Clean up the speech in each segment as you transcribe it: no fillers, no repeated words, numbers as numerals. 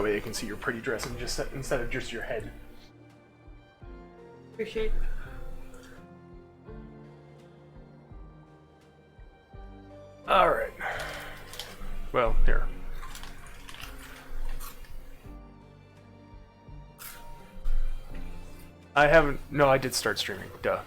That way they can see your pretty dress and just instead of just your head. Appreciate. All right. Well, here. I haven't. No, I did start streaming. Duh.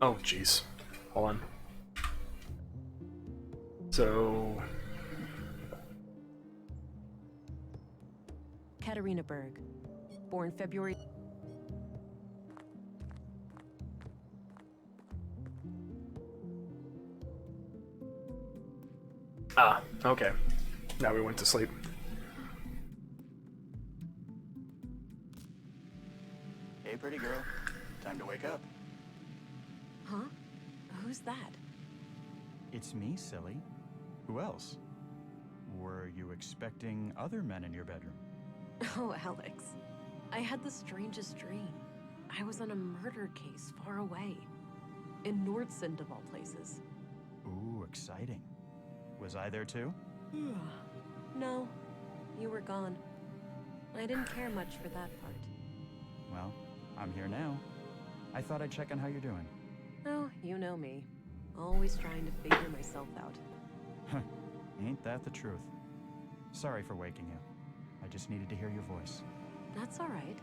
Oh, jeez. Hold on. So... Katarina Berg, born February... Ah, okay. Now we went to sleep. Hey, pretty girl. Time to wake up. Huh? Who's that? It's me, silly. Who else? Were you expecting other men in your bedroom? Oh, Alex. I had the strangest dream. I was on a murder case far away. In Nordsund, of all places. Ooh, exciting. Was I there too? No, you were gone. I didn't care much for that part. Well, I'm here now. I thought I'd check on how you're doing. Oh, you know me. Always trying to figure myself out. Ain't that the truth? Sorry for waking you. I just needed to hear your voice. That's all right.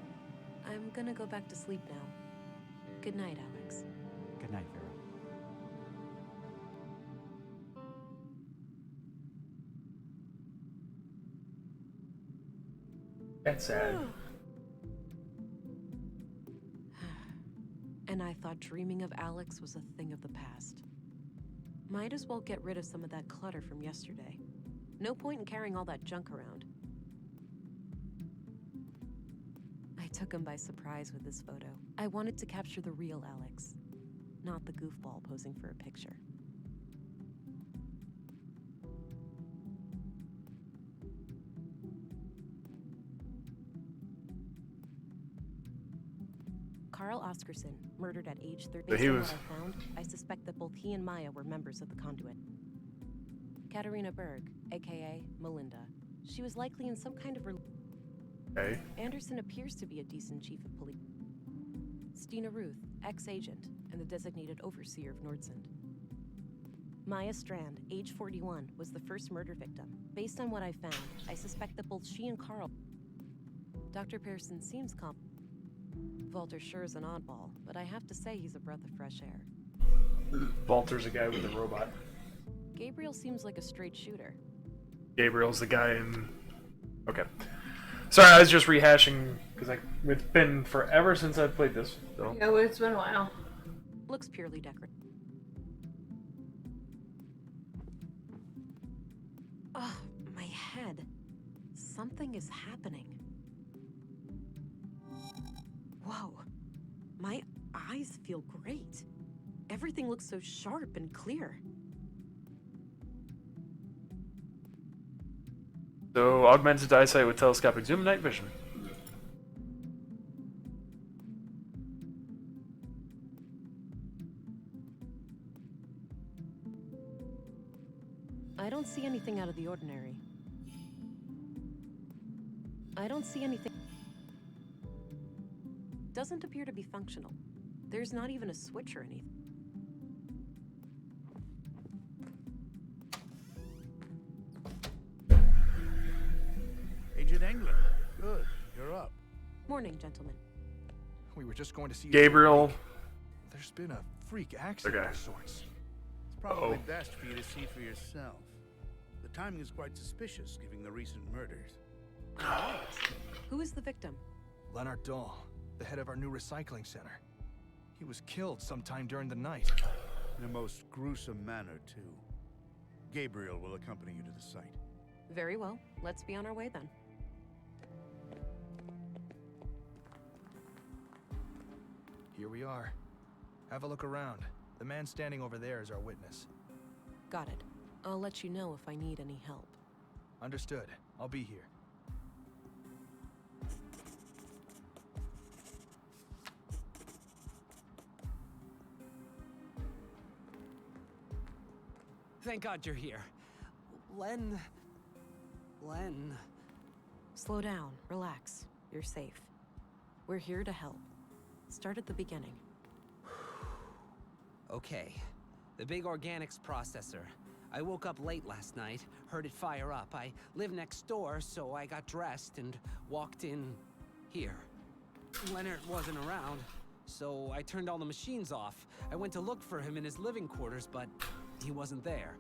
I'm gonna go back to sleep now. Good night, Alex. Good night, Vera. That's sad. And I thought dreaming of Alex was a thing of the past. Might as well get rid of some of that clutter from yesterday. No point in carrying all that junk around. I took him by surprise with this photo. I wanted to capture the real Alex, not the goofball posing for a picture. Carl Oscarson, murdered at age 30. But Based he on was... what I found, I suspect that both he and Maya were members of the Conduit. Katarina Berg, aka Melinda. She was likely in some kind of... Okay. Anderson appears to be a decent chief of police. Stina Ruth, ex-agent, and the designated overseer of Nordsund. Maya Strand, age 41, was the first murder victim. Based on what I found, I suspect that both she and Carl... Dr. Pearson seems competent. Walter sure is an oddball, but I have to say he's a breath of fresh air. Walter's a guy with a robot. Gabriel seems like a straight shooter. Gabriel's the guy in... Okay. Sorry, I was just rehashing, because it's been forever since I've played this. So. Yeah, well, it's been a while. Looks purely decorative. Ugh, my head. Something is happening. Whoa. My eyes feel great. Everything looks so sharp and clear. So, augmented eyesight with telescopic zoom, night vision. I don't see anything out of the ordinary. I don't see anything... Doesn't appear to be functional. There's not even a switch or anything. Agent England. Good. You're up. Morning, gentlemen. We were just going to see Gabriel. There's been a freak accident Okay. of sorts. It's probably best for you to see for yourself. The timing is quite suspicious, given the recent murders. Who is the victim? Leonard Dahl, the head of our new recycling center. He was killed sometime during the night. In a most gruesome manner, too. Gabriel will accompany you to the site. Very well. Let's be on our way then. Here we are. Have a look around. The man standing over there is our witness. Got it. I'll let you know if I need any help. Understood. I'll be here. Thank God you're here. Len... Slow down. Relax. You're safe. We're here to help. Start at the beginning. Okay. The big organics processor. I woke up late last night, heard it fire up. I live next door, so I got dressed and walked in here. Leonard wasn't around, so I turned all the machines off. I went to look for him in his living quarters, but he wasn't there.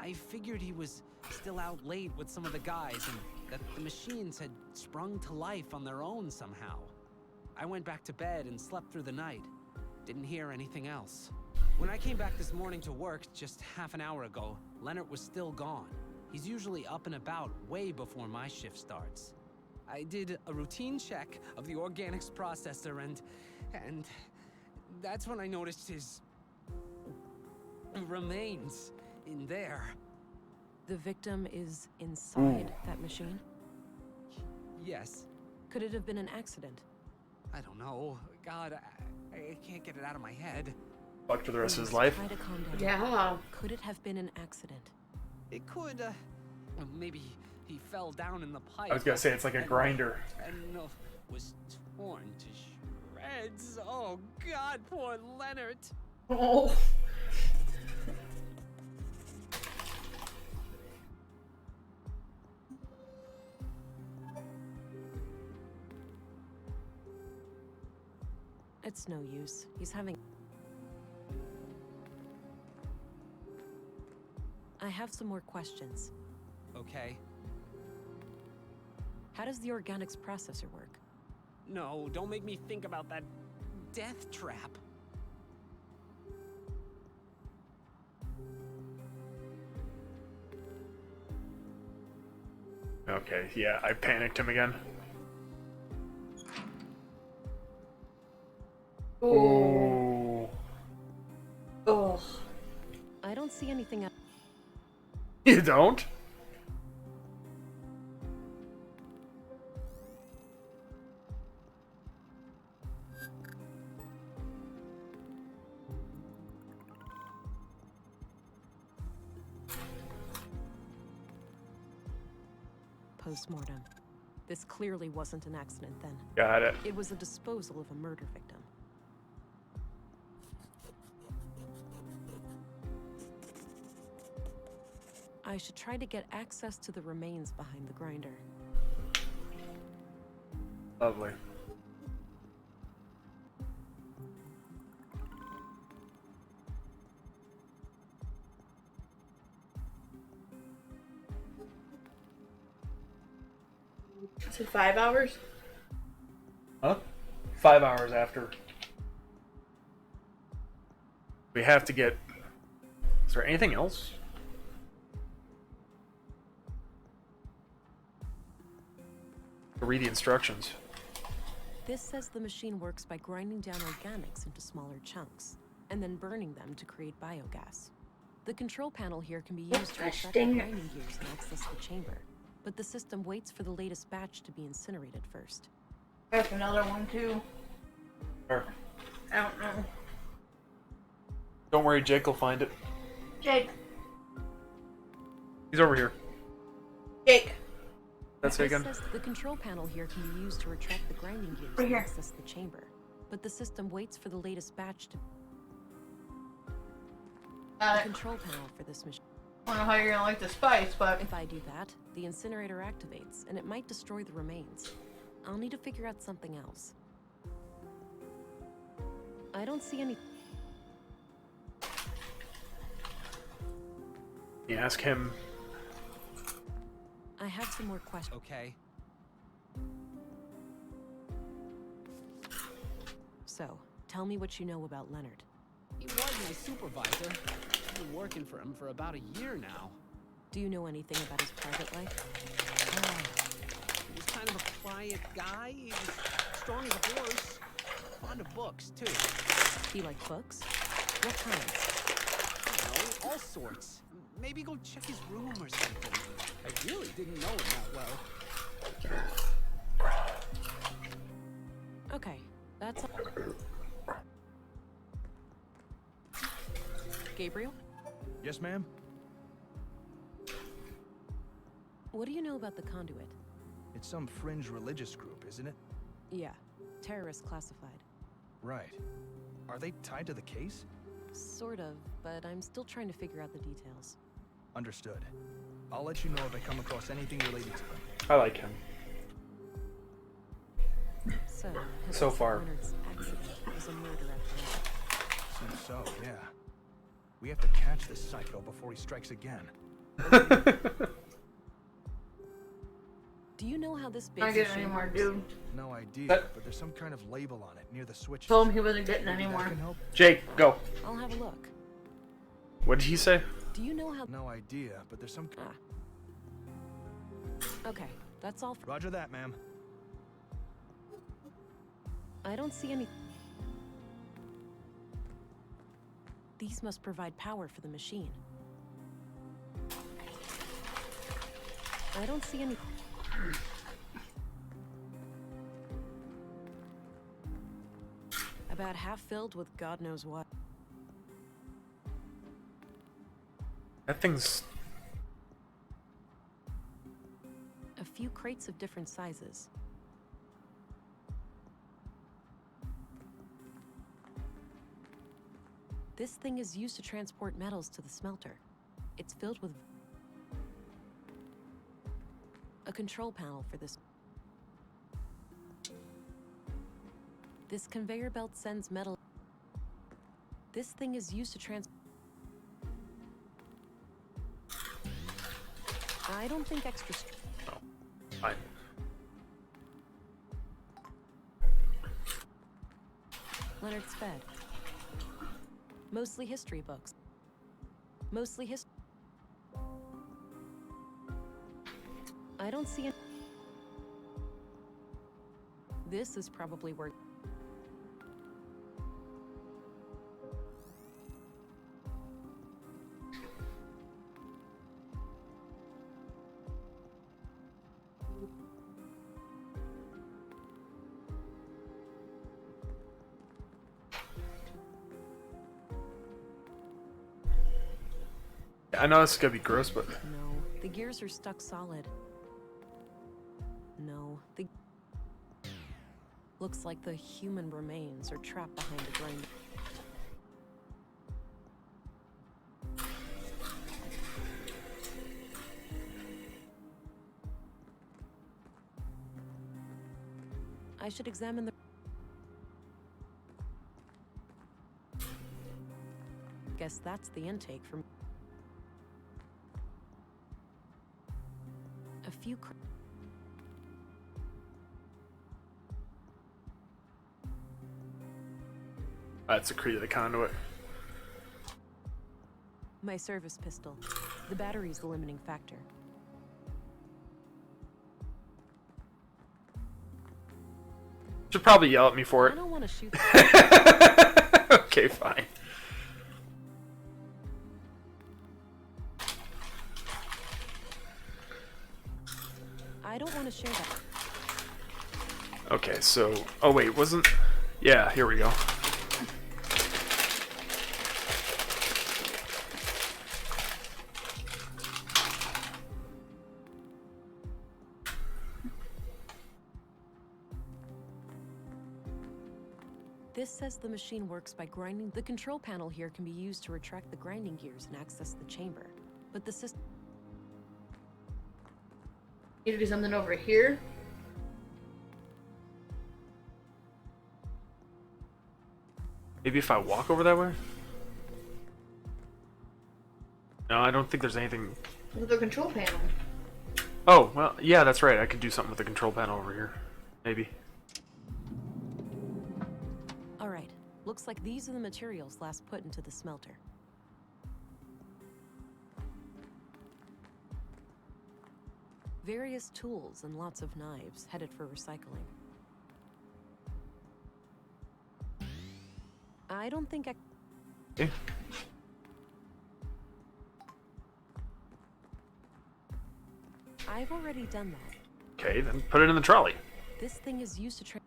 I figured he was still out late with some of the guys and that the machines had sprung to life on their own somehow. I went back to bed and slept through the night. Didn't hear anything else. When I came back this morning to work just half an hour ago, Leonard was still gone. He's usually up and about way before my shift starts. I did a routine check of the organics processor and that's when I noticed his remains in there. The victim is inside that machine? Yes. Could it have been an accident? I don't know. God, I can't get it out of my head. Fucked for the rest of his Please, life. Try to calm down. Yeah. Could it have been an accident? It could, maybe he fell down in the pipe. I was gonna say it's like a grinder. And was torn to shreds. Oh God, poor Leonard. Oh. It's no use. He's having... I have some more questions. Okay. How does the organics processor work? No, don't make me think about that death trap. Okay, yeah, I panicked him again. Oh. Oh. I don't see anything else. You don't? Post-mortem. This clearly wasn't an accident then. Got it. It was a disposal of a murder victim. I should try to get access to the remains behind the grinder. Lovely. Is it 5 hours? Huh? 5 hours after. We have to get... Is there anything else? Read the instructions. This says the machine works by grinding down organics into smaller chunks, and then burning them to create biogas. The control panel here can be used to retract the grinding gears and access the chamber, but the system waits for the latest batch to be incinerated first. There's another one too. Sure. I don't know. Don't worry, Jake will find it. Jake. He's over here. Jake. That's it This again. says the control panel here can be used to retract the grinding gears Right and here. access the chamber, but the system waits for the latest batch to... The control panel for this machine. I don't know how you're gonna like the spice, but If I do that, the incinerator activates, and it might destroy the remains. I'll need to figure out something else. I don't see any... You ask him. I have some more questions. Okay. So, tell me what you know about Leonard. He was my supervisor. I've been working for him for about a year now. Do you know anything about his private life? He was kind of a quiet guy. He was strong as a horse. Fond of books, too. He liked books? What kinds? You know, all sorts. Maybe go check his room or something. I really didn't know him that well. Okay, that's all. Gabriel, Yes, ma'am? what do you know about the conduit? It's some fringe religious group, isn't it? Yeah, terrorist classified. Right. Are they tied to the case? Sort of, but I'm still trying to figure out the details. Understood. I'll let you know if I come across anything related to them. I like him. So, So far. Leonard's accident was a murder after all. Seems so, yeah. We have to catch this psycho before he strikes again. Do you know how this big Not getting machine any more, works? dude. No idea, That- but there's some kind of label on it near the switch. Told him he wasn't getting any Maybe that more. can help? Jake, go. I'll have a look. What did he say? Do you know how... No idea, but there's some... Ah. Okay, that's all. Roger that, ma'am. I don't see any... These must provide power for the machine. I don't see any... About half filled with God knows what. That thing's... A few crates of different sizes. This thing is used to transport metals to the smelter. It's filled with a control panel for this. This conveyor belt sends metal. This thing is used to I don't think extra. Fine. Leonard's fed. Mostly history books. Mostly history. I don't see any. This is probably where. I know this is gonna be gross, but No, the gears are stuck solid. No, the. Looks like the human remains are trapped behind the grind. I should examine the. Guess that's the intake from. A few. that's a secrete of the conduit. My service pistol. The battery's the limiting factor. Should probably yell at me for I it. don't want to shoot. Okay, fine. I don't want to share that. Okay, so... Oh, wait, wasn't... Yeah, here we go. This says the machine works by grinding. The control panel here can be used to retract the grinding gears and access the chamber. But the system... Need to do something over here. Maybe if I walk over that way? No, I don't think there's anything... With the control panel. Oh, well, yeah, that's right. I could do something with the control panel over here. Maybe. All right. Looks like these are the materials last put into the smelter. Various tools and lots of knives headed for recycling. I don't think I... Yeah. I've already done that. Okay, then put it in the trolley. This thing is used to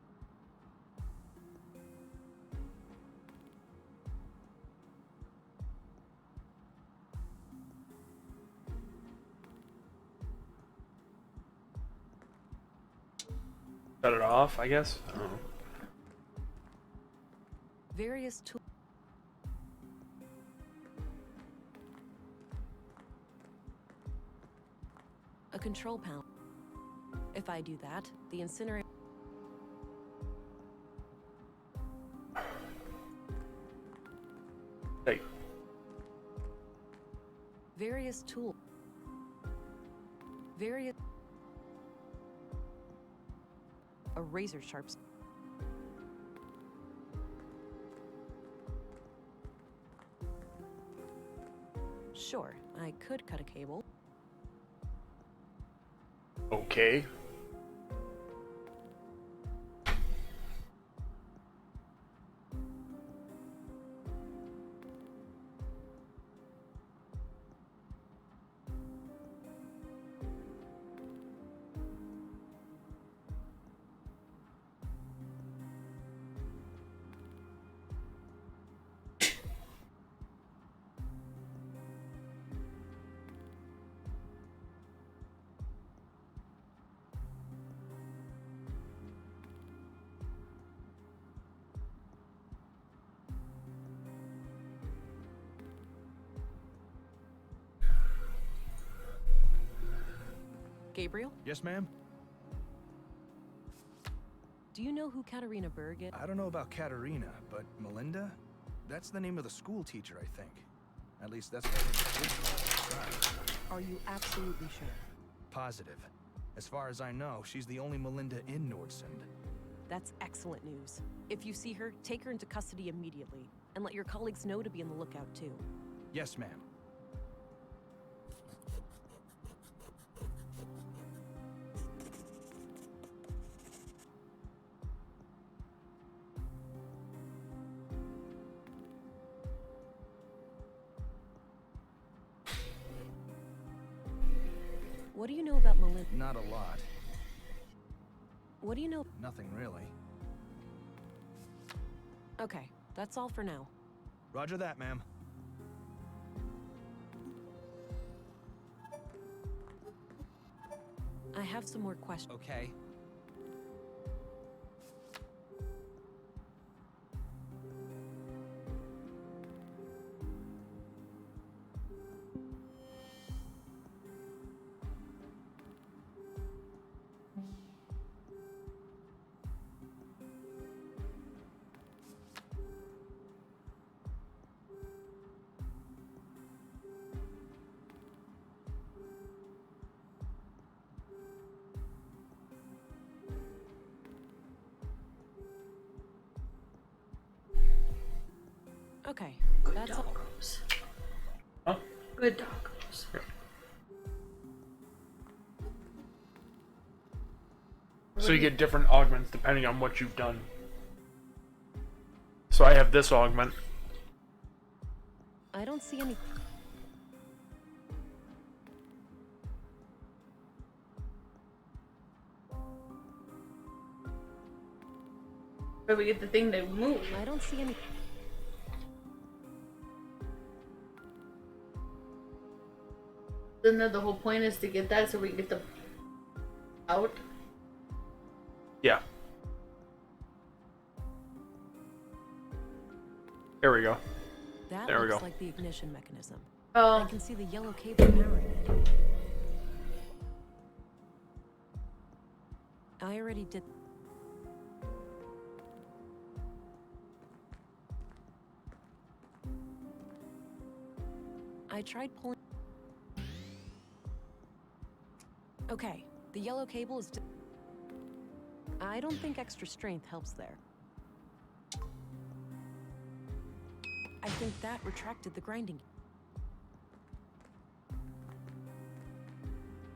Shut it off, I guess. I don't know. various tools. A control panel. If I do that, the incinerator. Hey, Various tools. Various. A razor sharp. Sure, I could cut a cable. okay. Gabriel, Yes, ma'am? do you know who Katarina Berg is? I don't know about Katerina, but Melinda? That's the name of the school teacher, I think. At least that's what I think the school called inside. Are you absolutely sure? Positive. As far as I know, she's the only Melinda in Nordsund. That's excellent news. If you see her, take her into custody immediately, and let your colleagues know to be on the lookout too. Yes, ma'am. What do you know about Melinda? Not a lot. What do you know? Nothing really. Okay, that's all for now. Roger that, ma'am. I have some more questions. Okay. Okay, Good that's all. doggos. Huh? Good doggos. So you get different augments depending on what you've done. So I have this augment. I don't see any. Where we get the thing to move. I don't see any. Then the whole point is to get that so we can get the out. Yeah. There we go. That There we looks go. like the ignition mechanism. Oh, I can see the yellow cable powering it. I already did. I tried pulling. Okay, the yellow cable is. I don't think extra strength helps there. I think that retracted the grinding.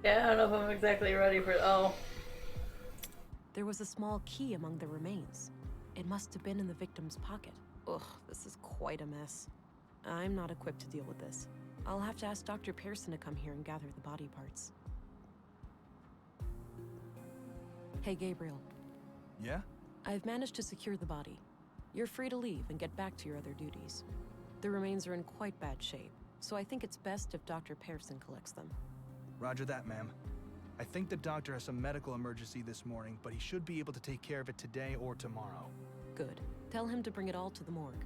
yeah, I don't know if I'm exactly ready for. Oh, There was a small key among the remains. It must have been in the victim's pocket. Ugh, this is quite a mess. I'm not equipped to deal with this. I'll have to ask Dr. Pearson to come here and gather the body parts. Hey, Gabriel. Yeah? I've managed to secure the body. You're free to leave and get back to your other duties. The remains are in quite bad shape, so I think it's best if Dr. Pearson collects them. Roger that, ma'am. I think the doctor has some medical emergency this morning, but he should be able to take care of it today or tomorrow. Good. Tell him to bring it all to the morgue.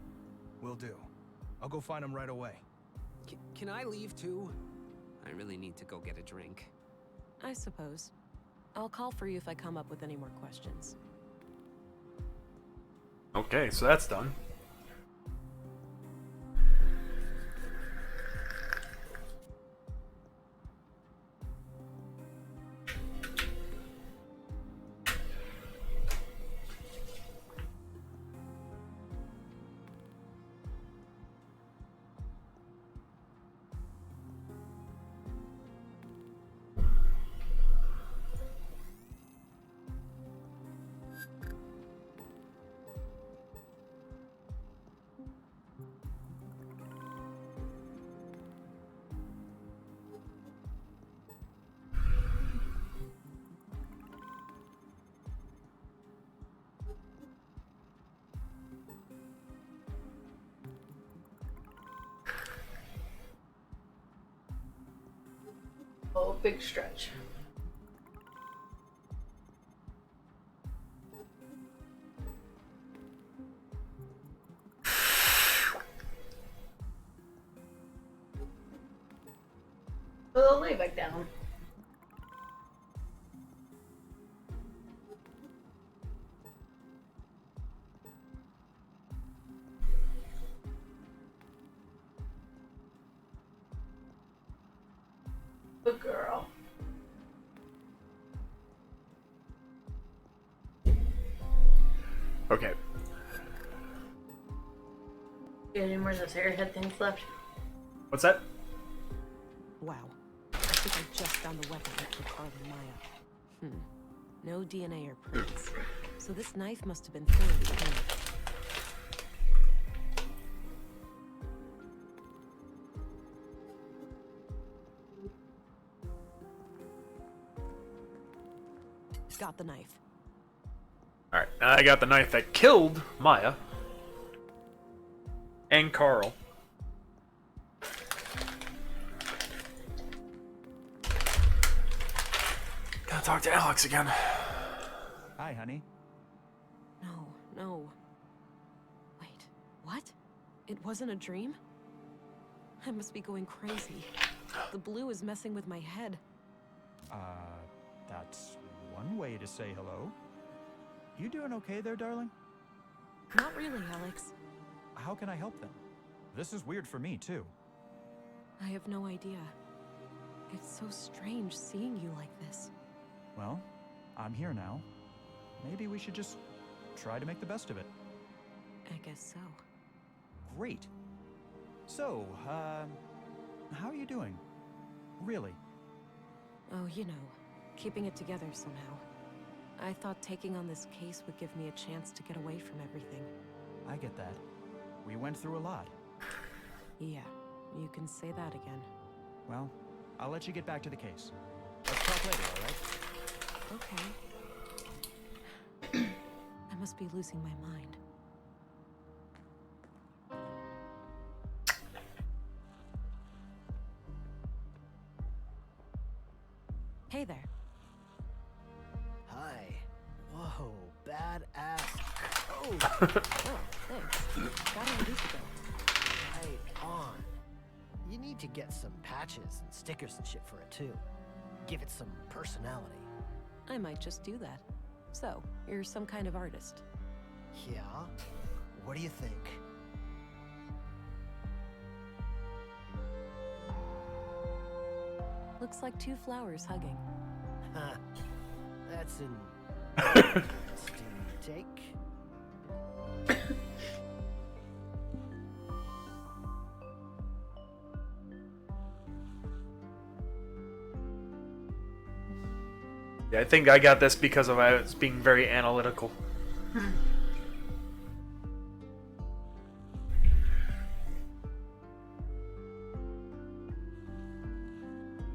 Will do. I'll go find him right away. Can I leave too? I really need to go get a drink. I suppose. I'll call for you if I come up with any more questions. Okay, so that's done. Oh, big stretch. Well, lay back down. Good girl. Okay. Got any more of those airhead things left? What's that? Wow. I think I just found the weapon that killed Carl and Maya. No DNA or prints. So this knife must have been thoroughly cleaned. Got the knife. Alright, I got the knife that killed Maya. And Carl. Gotta talk to Alex again. Hi, honey. No. Wait, what? It wasn't a dream? I must be going crazy. The blue is messing with my head. That's one way to say hello. You doing okay there, darling? Not really, Alex. How can I help them? This is weird for me, too. I have no idea. It's so strange seeing you like this. Well, I'm here now. Maybe we should just try to make the best of it. I guess so. Great. So, how are you doing? Really? Oh, you know, keeping it together somehow. I thought taking on this case would give me a chance to get away from everything. I get that. We went through a lot. Yeah, you can say that again. Well, I'll let you get back to the case. Let's talk later, all right? Okay. I must be losing my mind. Hey there. Hi. Whoa, badass. Oh, Oh, thanks. Got it a week ago. right on. You need to get some patches and stickers and shit for it too. Give it some personality. I might just do that. So, you're some kind of artist. Yeah? What do you think? Looks like two flowers hugging. Huh. That's an interesting take. Yeah, I think I got this because of I was being very analytical.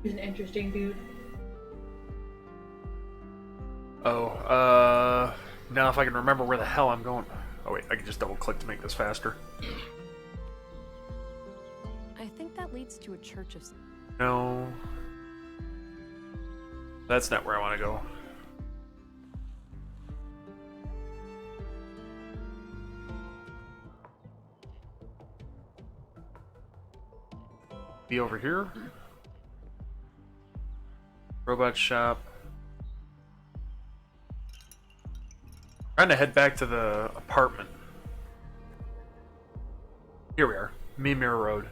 He's an interesting dude. Oh, now if I can remember where the hell I'm going. Oh wait, I can just double click to make this faster. I think that leads to a church of... No. That's not where I want to go. Be over here. Robot shop. Trying to head back to the apartment. Here we are. Mimir Road.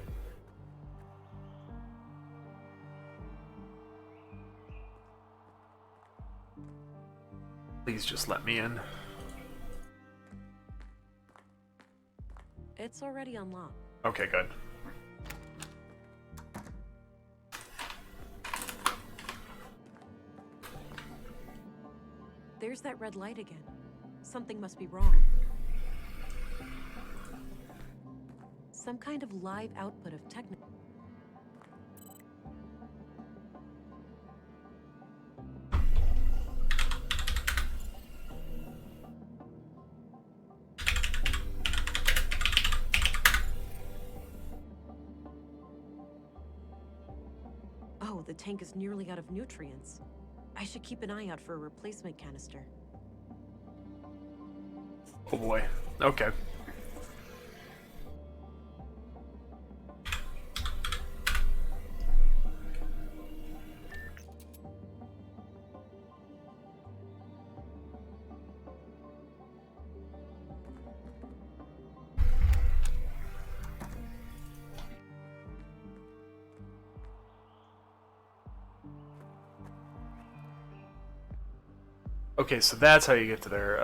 Please just let me in. It's already unlocked. Okay, good. There's that red light again. Something must be wrong. Some kind of live output of techno... Oh, the tank is nearly out of nutrients. I should keep an eye out for a replacement canister. Oh boy. Okay. Okay, so that's how you get to there.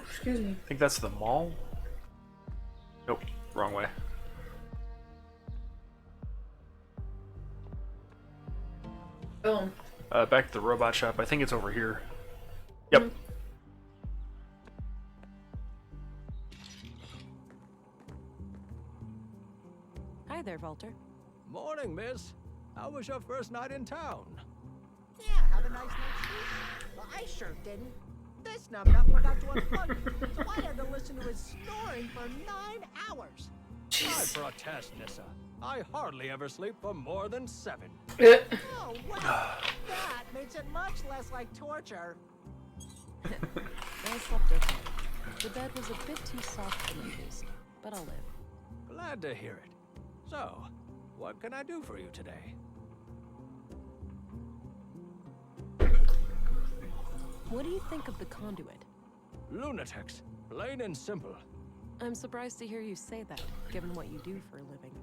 Excuse me. I think that's the mall? Nope, wrong way. Oh. Back to the robot shop. I think it's over here. Yep. Hi there, Walter. Morning, miss. How was your first night in town? Yeah, have a nice night's sleep. Well, I sure didn't. This numbnut forgot to unplug me, so I had to listen to his snoring for 9 hours. I protest, Nissa. I hardly ever sleep for more than 7. Oh, wow. That makes it much less like torture. I slept okay. The bed was a bit too soft for my taste, but I'll live. Glad to hear it. So, what can I do for you today? What do you think of the conduit? Lunatics, plain and simple. I'm surprised to hear you say that, given what you do for a living.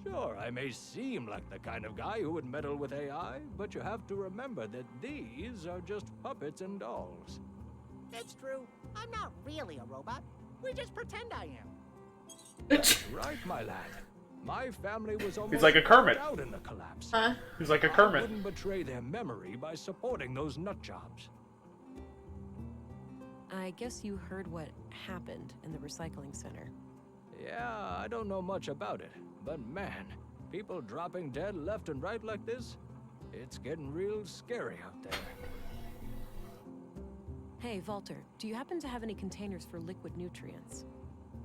Sure, I may seem like the kind of guy who would meddle with AI, but you have to remember that these are just puppets and dolls. It's true. I'm not really a robot. We just pretend I am. That's right, my lad. My family was almost like a Kermit. out in the collapse. Huh? He's like a I Kermit. wouldn't betray their memory by supporting those nut jobs. I guess you heard what happened in the recycling center. Yeah, I don't know much about it, but man, people dropping dead left and right like this, it's getting real scary out there. Hey, Walter, do you happen to have any containers for liquid nutrients?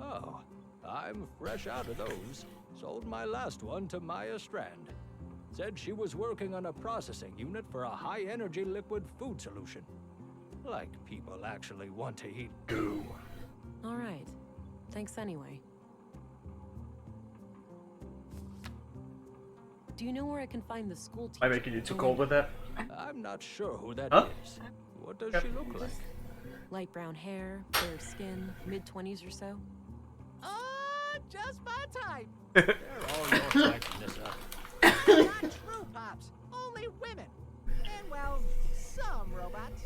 Oh, I'm fresh out of those. Sold my last one to Maya Strand. Said she was working on a processing unit for a high-energy liquid food solution. Like people actually want to eat goo. All right. Thanks anyway. Do you know where I can find the school teacher? Am I making you too cold with that? I'm not sure who that Huh? is. What does she look like? Light brown hair, fair skin, mid-20s or so. Just my type. They're all your type, Nissa. Not true, Pops. Only women. And, well, some robots.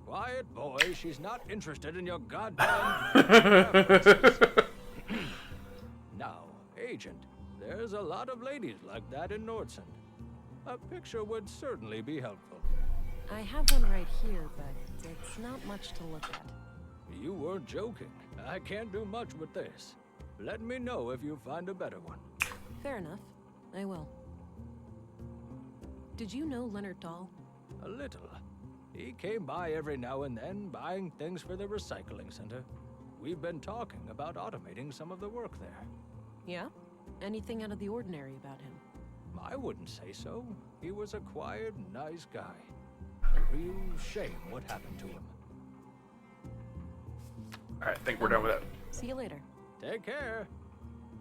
Quiet, boy. She's not interested in your goddamn... Now, Agent, there's a lot of ladies like that in Nordson. A picture would certainly be helpful. I have one right here, but it's not much to look at. You weren't joking. I can't do much with this. Let me know if you find a better one. Fair enough. I will. Did you know Leonard Dahl? A little. He came by every now and then, buying things for the recycling center. We've been talking about automating some of the work there. Yeah? Anything out of the ordinary about him? I wouldn't say so. He was a quiet, nice guy. A real shame what happened to him. Alright, I think we're done with that. See you later. Take care.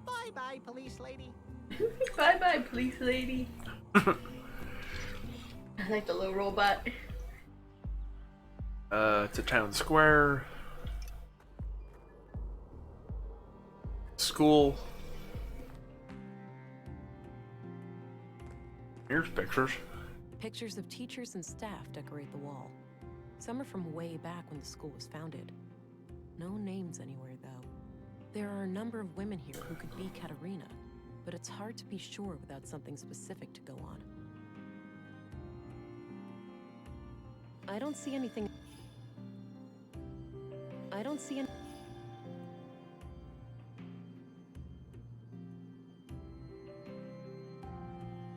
Bye-bye, police lady. Bye bye, police lady. I like the little robot. It's a town square. School. Here's pictures. Pictures of teachers and staff decorate the wall. Some are from way back when the school was founded. No names anywhere, though. There are a number of women here who could be Katerina, but it's hard to be sure without something specific to go on. I don't see anything. I don't see any.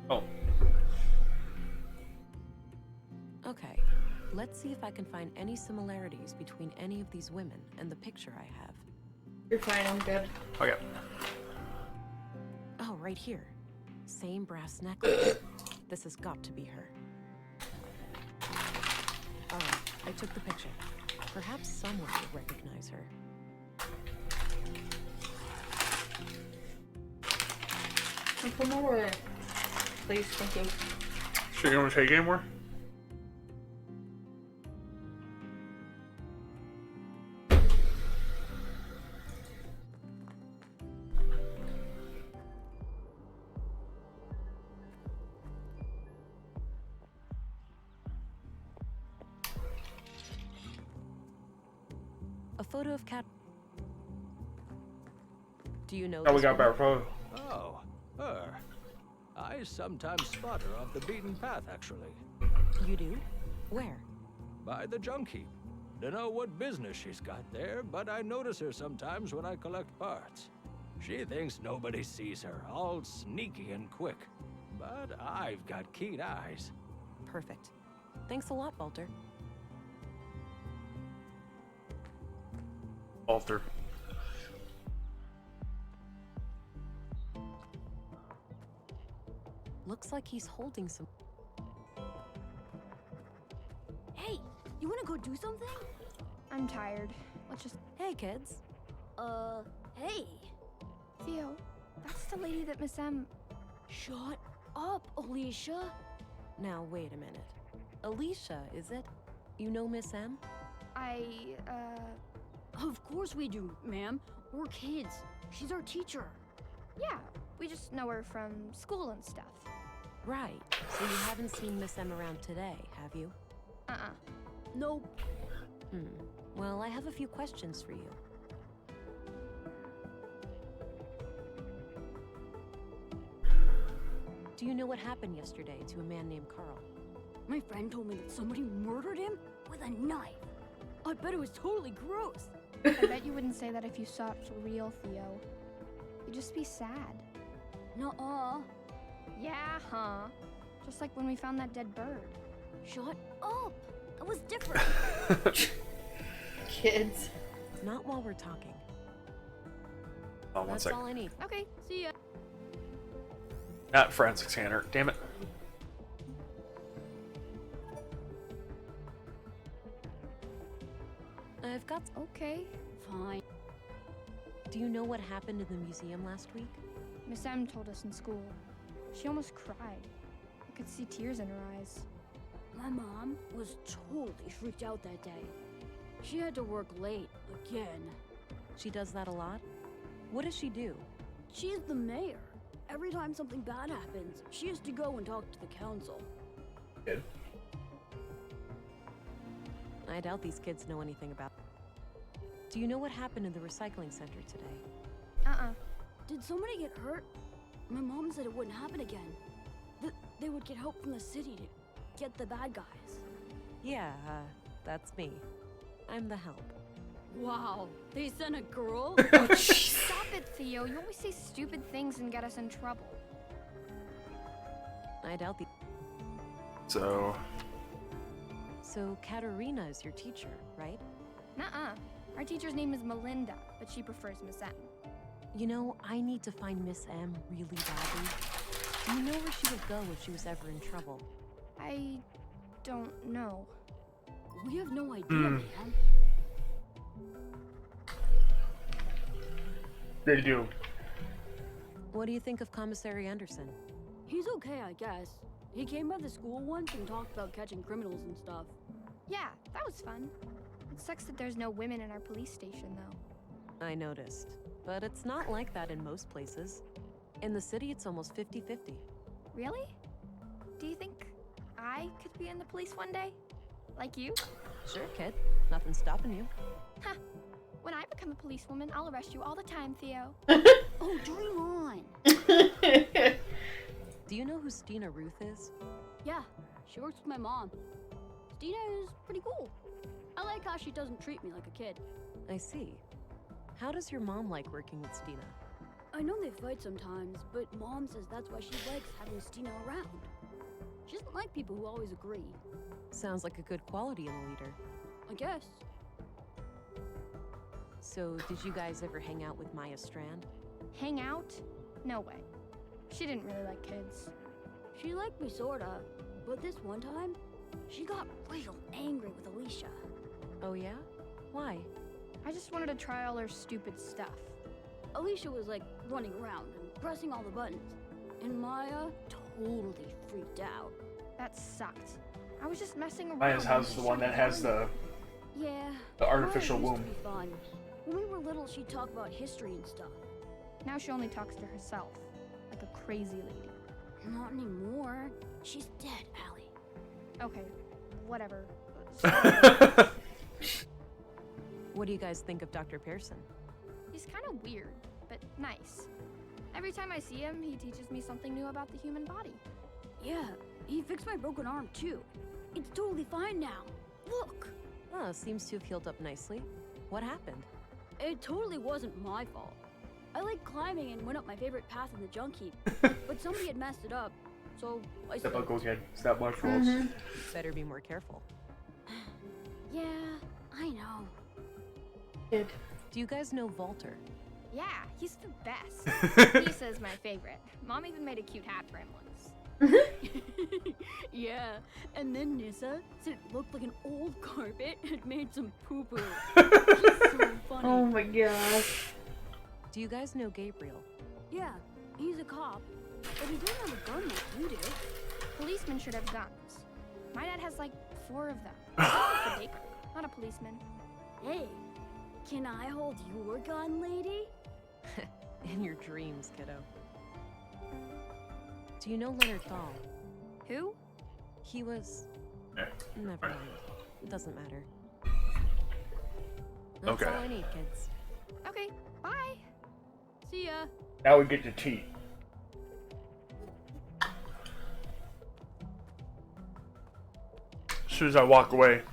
Oh. Okay, let's see if I can find any similarities between any of these women and the picture I have. You're fine, I'm good. Okay. Oh, right here. Same brass necklace. This has got to be her. Alright, I took the picture. Perhaps someone will recognize her. Come over. Please, thank you. So you want to take anymore? A photo of Cat. Do you know Oh, we this got a woman? better photo. Oh, her. I sometimes spot her off the beaten path, actually. You do? Where? By the junk heap. Dunno what business she's got there, but I notice her sometimes when I collect parts. She thinks nobody sees her, all sneaky and quick. But I've got keen eyes. Perfect. Thanks a lot, Walter. Alter. Looks like he's holding some. Hey, you wanna go do something? I'm tired. Let's just. Hey, kids. Hey. Theo, that's the lady that Miss M. Shut up, Alicia. Now, wait a minute. Alicia, is it? You know Miss M? Of course we do, ma'am. We're kids. She's our teacher. Yeah, we just know her from school and stuff. Right. So you haven't seen Miss M around today, have you? Nope. Well, I have a few questions for you. Do you know what happened yesterday to a man named Carl? My friend told me that somebody murdered him with a knife. I bet it was totally gross. I bet you wouldn't say that if you saw it for real, Theo. You'd just be sad. Nuh-uh. Yeah, huh? Just like when we found that dead bird. Shut up. That was different. Kids. Not while we're talking. Oh, one That's second. all I need. Okay, see ya. Ah, forensic scanner. Damn it. I've got. Okay. Fine. Do you know what happened in the museum last week? Miss M told us in school. She almost cried. I could see tears in her eyes. My mom was totally freaked out that day. She had to work late again. She does that a lot? What does she do? She's the mayor. Every time something bad happens, she has to go and talk to the council. Good. I doubt these kids know anything about. Do you know what happened in the recycling center today? Did somebody get hurt? My mom said it wouldn't happen again. That they would get help from the city to get the bad guys. Yeah, that's me. I'm the help. Wow, they sent a girl? Stop it, Theo. You always say stupid things and get us in trouble. I doubt the. So So Katerina is your teacher, right? Nuh-uh. Our teacher's name is Melinda, but she prefers Miss M. You know, I need to find Miss M really badly. Do you know where she would go if she was ever in trouble? I don't know. We have no idea, man. They do. What do you think of Commissary Anderson? He's okay, I guess. He came by the school once and talked about catching criminals and stuff. Yeah, that was fun. It sucks that there's no women in our police station, though. I noticed. But it's not like that in most places. In the city, it's almost 50-50. Really? Do you think I could be in the police one day? Like you? Sure, kid. Nothing's stopping you. Huh. When I become a policewoman, I'll arrest you all the time, Theo. Oh, dream on! Do you know who Stina Ruth is? Yeah, she works with my mom. Stina is pretty cool. I like how she doesn't treat me like a kid. I see. How does your mom like working with Stina? I know they fight sometimes, but Mom says that's why she likes having Stina around. She doesn't like people who always agree. Sounds like a good quality in a leader. I guess. So, did you guys ever hang out with Maya Strand? Hang out? No way. She didn't really like kids. She liked me sorta, but this one time, she got real angry with Alicia. Oh yeah? Why? I just wanted to try all her stupid stuff. Alicia was like running around and pressing all the buttons, and Maya totally freaked out. That sucked. I was just messing around. Maya's house is the one that has the Yeah. artificial Maya womb. used to be fun. When we were little, she'd talk about history and stuff. Now she only talks to herself, like a crazy lady. Not anymore. She's dead, Allie. Okay, whatever. What do you guys think of Dr. Pearson? He's kind of weird, but nice. Every time I see him, he teaches me something new about the human body. Yeah, he fixed my broken arm too. It's totally fine now. Look! Oh, seems to have healed up nicely. What happened? It totally wasn't my fault. I liked climbing and went up my favorite path in the junk heap, but somebody had messed it up, so I Step slipped. up, kid. Step much rules. Better be more careful. Yeah, I know. Kid. Do you guys know Walter? Yeah, he's the best. Lisa's my favorite. Mom even made a cute hat for him once. Yeah, and then Nissa said it looked like an old carpet had made some poo-poo. She's so funny. Oh my gosh. Do you guys know Gabriel? Yeah, he's a cop, but he doesn't have a gun like you do. Policemen should have guns. My dad has like 4 of them. He's a baker, not a policeman. Hey, can I hold your gun, lady? In your dreams, kiddo. Do you know Leonard Dahl? Who? He was... Never mind. It doesn't matter. That's Okay. all I need, kids. Okay, bye. See ya. Now we get to tea. As soon as I walk away.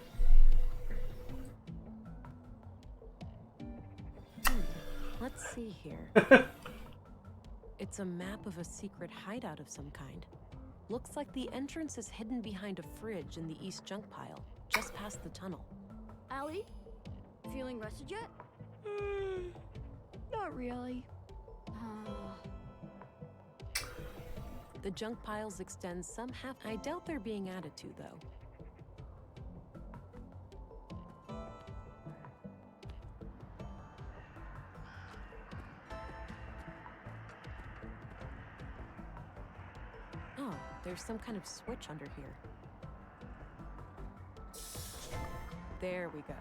Let's see here. It's a map of a secret hideout of some kind. Looks like the entrance is hidden behind a fridge in the east junk pile, just past the tunnel. Allie, feeling rested yet? Not really. The junk piles extend some half. I doubt they're being added to, though. Oh, there's some kind of switch under here. There we go.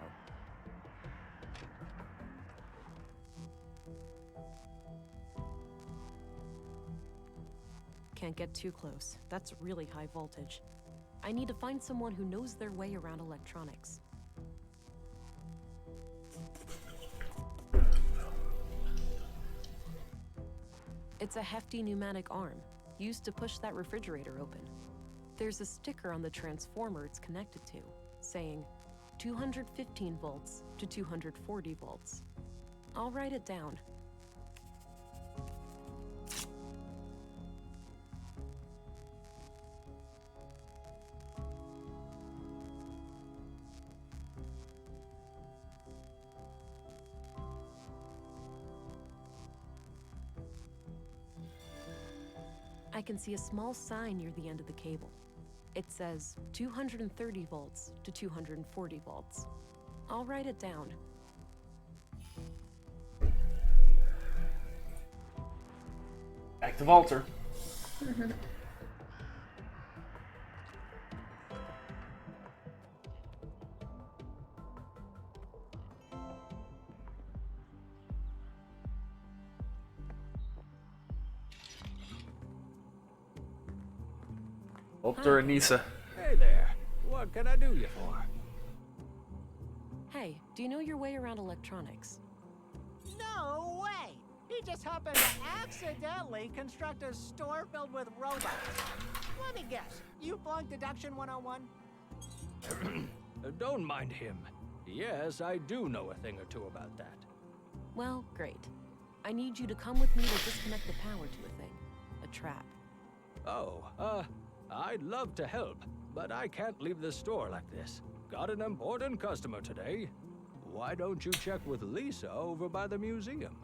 Can't get too close. That's really high voltage. I need to find someone who knows their way around electronics. It's a hefty pneumatic arm, used to push that refrigerator open. There's a sticker on the transformer it's connected to, saying 215 volts to 240 volts. I'll write it down. I can see a small sign near the end of the cable. It says 230 volts to 240 volts. I'll write it down. Active altar. Altar Anissa. Hey there. What can I do you for? Hey, do you know your way around electronics? No way! He just happened to accidentally construct a store filled with robots. Let me guess, you flunked Deduction 101? Don't mind him. Yes, I do know a thing or two about that. Well, great. I need you to come with me to disconnect the power to a thing. A trap. Oh, I'd love to help, but I can't leave the store like this. Got an important customer today. Why don't you check with Lisa over by the museum?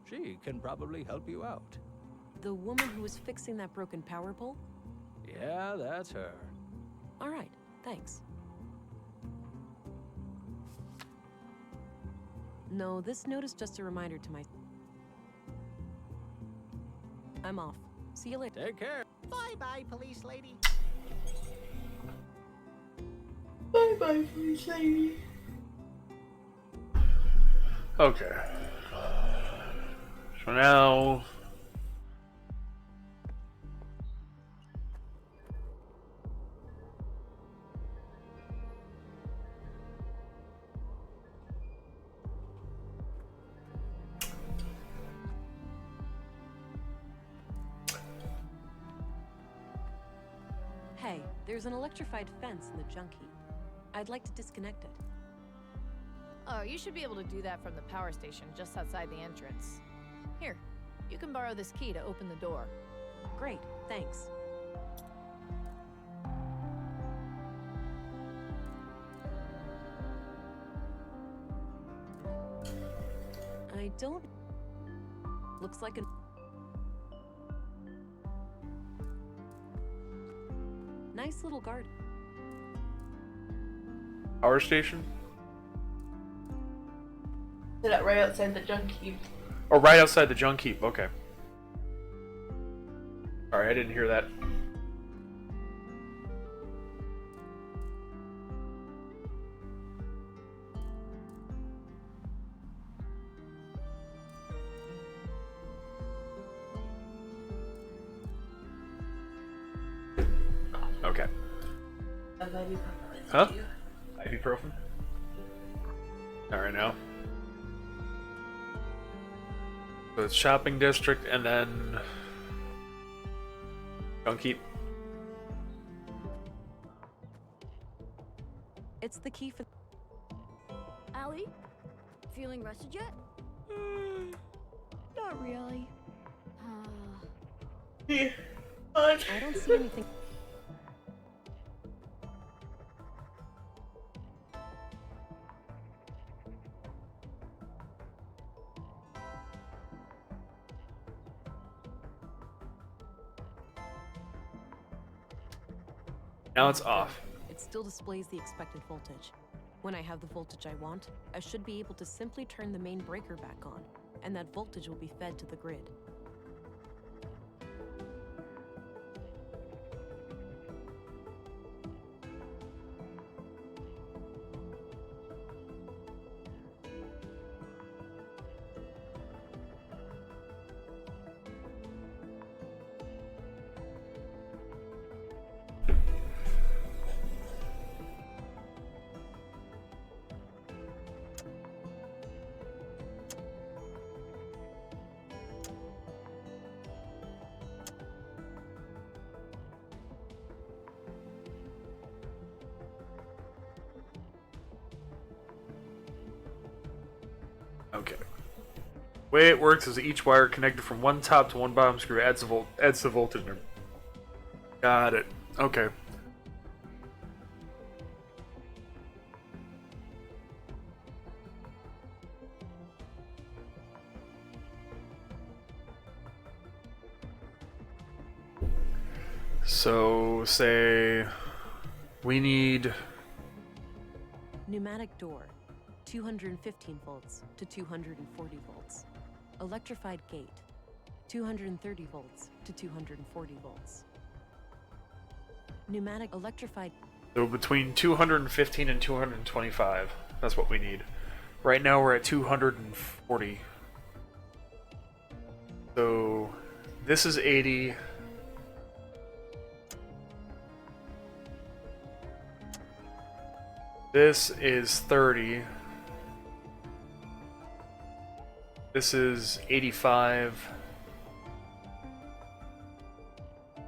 She can probably help you out. The woman who was fixing that broken power pole? Yeah, that's her. All right, thanks. No, this note is just a reminder to my... I'm off. See you later. Take care. Bye-bye, police lady. Bye-bye, police lady. Okay. So now... Hey, there's an electrified fence in the junk heap. I'd like to disconnect it. Oh, you should be able to do that from the power station just outside the entrance. Here, you can borrow this key to open the door. Great, thanks. I don't... Looks like a... Nice little garden. Power station? Is that right outside the junk heap? Oh, right outside the junk heap. Okay. Sorry, I didn't hear that. Okay. Huh? Ibuprofen? Alright now. So it's shopping district and then junk heap. It's the key for... Allie? Feeling rested yet? Not really. I don't see anything... Now it's off. It still displays the expected voltage. When I have the voltage I want, I should be able to simply turn the main breaker back on, and that voltage will be fed to the grid. Okay. Way it works is each wire connected from one top to one bottom screw adds the voltage. Got it. Okay. So say we need Pneumatic door, 215 volts to 240 volts. Electrified gate, 230 volts to 240 volts. Pneumatic electrified. so between 215 and 225. That's what we need. Right now we're at 240. So this is 80. This is 30. This is 85.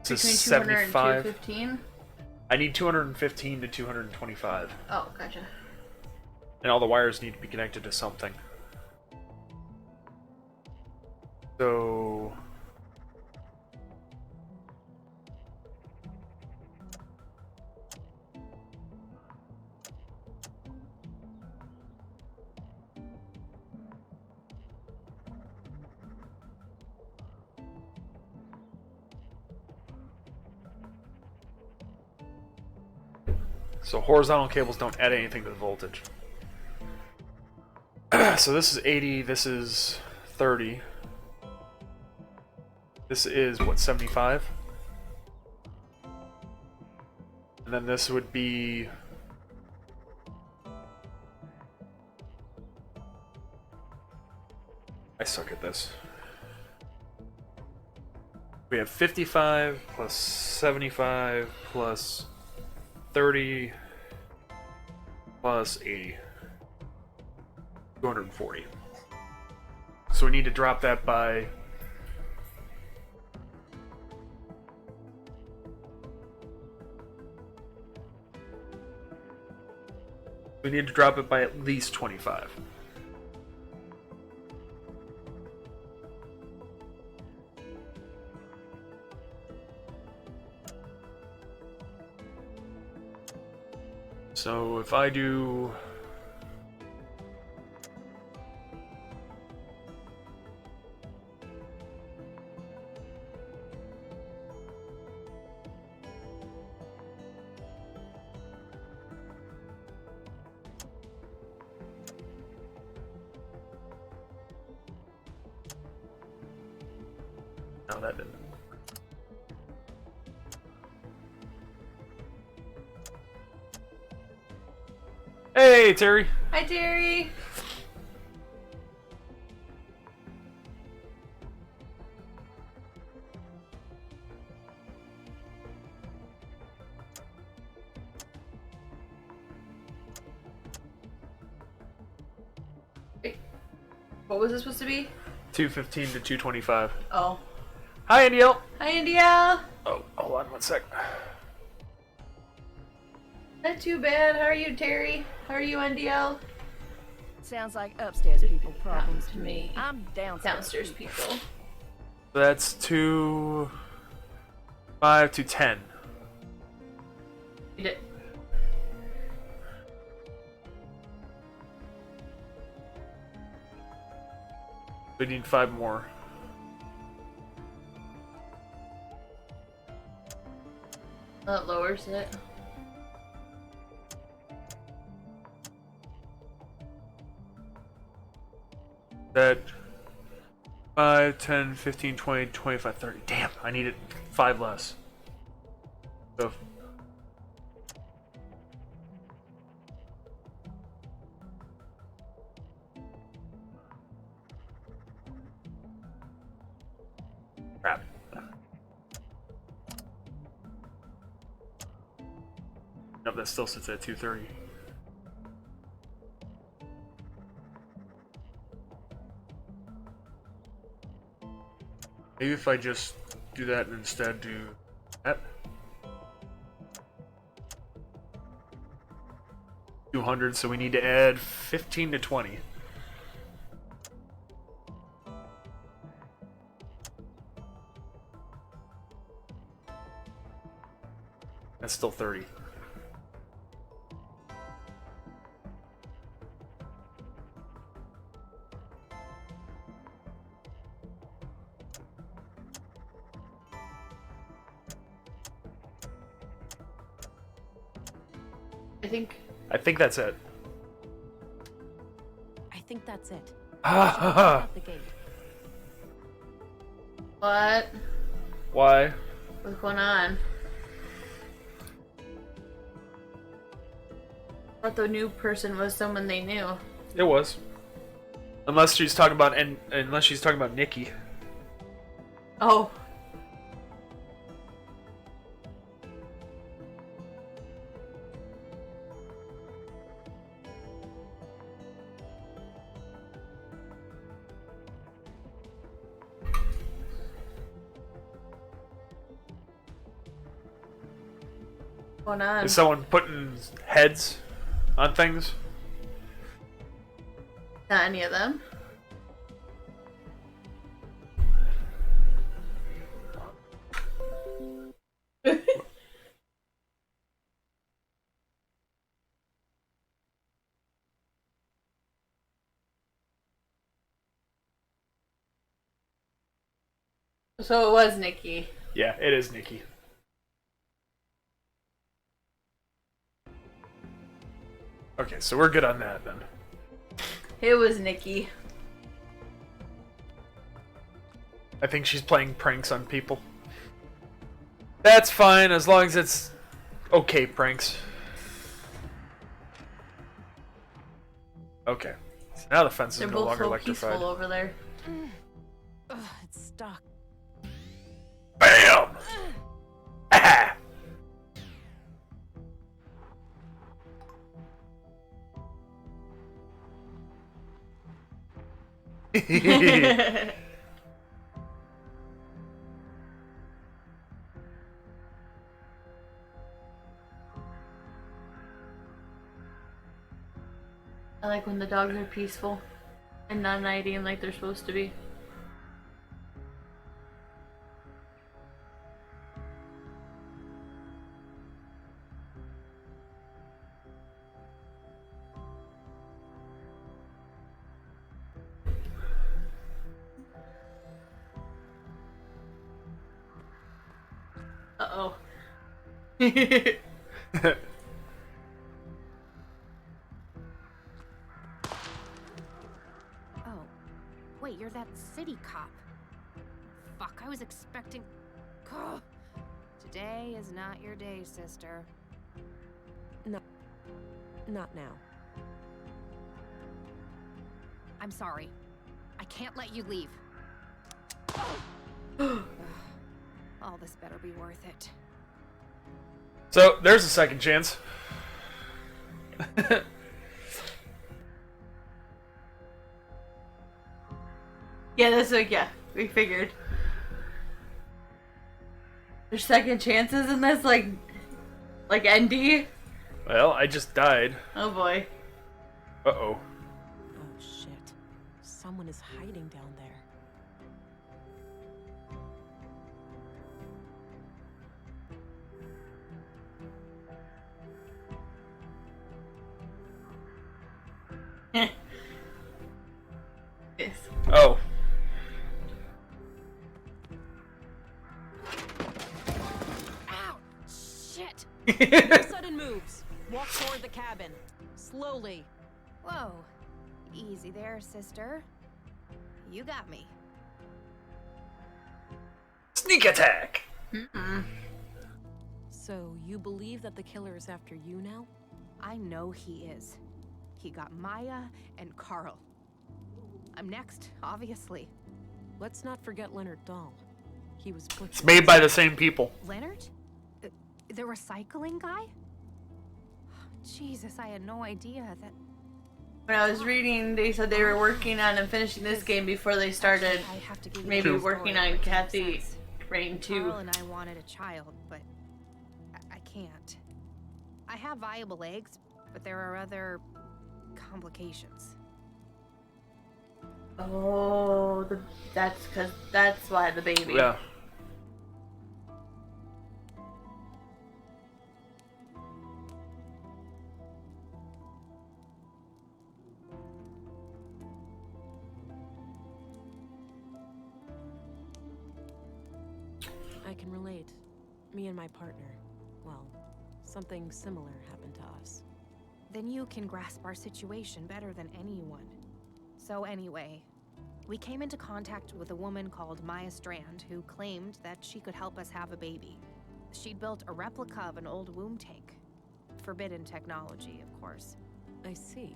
This is 75. 215? I need 215 to 225. Oh, gotcha. And all the wires need to be connected to something. So horizontal cables don't add anything to the voltage. So this is 80, this is 30. This is, what, 75? And then this would be... I suck at this. We have 55 plus 75 plus 30 plus 80. 240. So we need to drop that by... We need to drop it by at least 25. So if I do... No, that didn't. Hey, Terry. Hi, Terry. Wait, what was this supposed to be? 215 to 225. Oh. Hi, Andiel. Hi, India. Oh, hold on one sec. Not too bad. How are you, Terry? How are you, NDL? Sounds like upstairs people problems to me. I'm downstairs. Downstairs people. That's 5 to 10. You did. We need 5 more. That lowers it. That 5, 10, 15, 20, 25, 30. Damn, I needed 5 less. So crap. Nope, that still sits at 230. Maybe if I just do that and instead do that. 200, so we need to add 15 to 20. That's still 30. I think that's it. I think that's it. Ha ha ha. Out the gate. what? Why? What's going on? I thought the new person was someone they knew. It was. Unless she's talking about Nikki. Oh. What's going on? Is someone putting heads on things? Not any of them. So it was Nikki. Yeah, it is Nikki. Okay, so we're good on that then. It was Nikki. I think she's playing pranks on people. That's fine, as long as it's okay pranks. Okay. So now the fence is They're no both longer so electrified. peaceful over there. Ugh, it's stuck. BAM! Ah! I like when the dogs are peaceful and not nighting like they're supposed to be. Uh-oh. Oh, wait, you're that city cop. Fuck, I was expecting. Ugh. Today is not your day, sister. No. Not now. I'm sorry. I can't let you leave. All this better be worth it. So, there's a second chance. Yeah, that's like, yeah, we figured. There's second chances in this, like ND? Well, I just died. Oh boy. Uh-oh. Oh shit. Someone is hiding down there. Yes. Oh. Ow! Shit! No sudden moves. Walk toward the cabin. Slowly. Whoa. Easy there, sister. You got me. Sneak attack! So, you believe that the killer is after you now? I know he is. He got Maya and Carl. I'm next, obviously. Let's not forget Leonard Dahl. He was butchered. It's made by the same people. Leonard? The recycling guy? Jesus, I had no idea that... When I was reading, they said they were working on and finishing this game before they started I have to give you maybe the working story, on which makes Kathy sense. Rain 2. Carl and I wanted a child, but I can't. I have viable eggs, but there are other complications. Oh, that's why the baby. Yeah. I can relate. Me and my partner. Well, something similar happened to us. then you can grasp our situation better than anyone. So anyway, we came into contact with a woman called Maya Strand who claimed that she could help us have a baby. She'd built a replica of an old womb tank. Forbidden technology, of course. I see.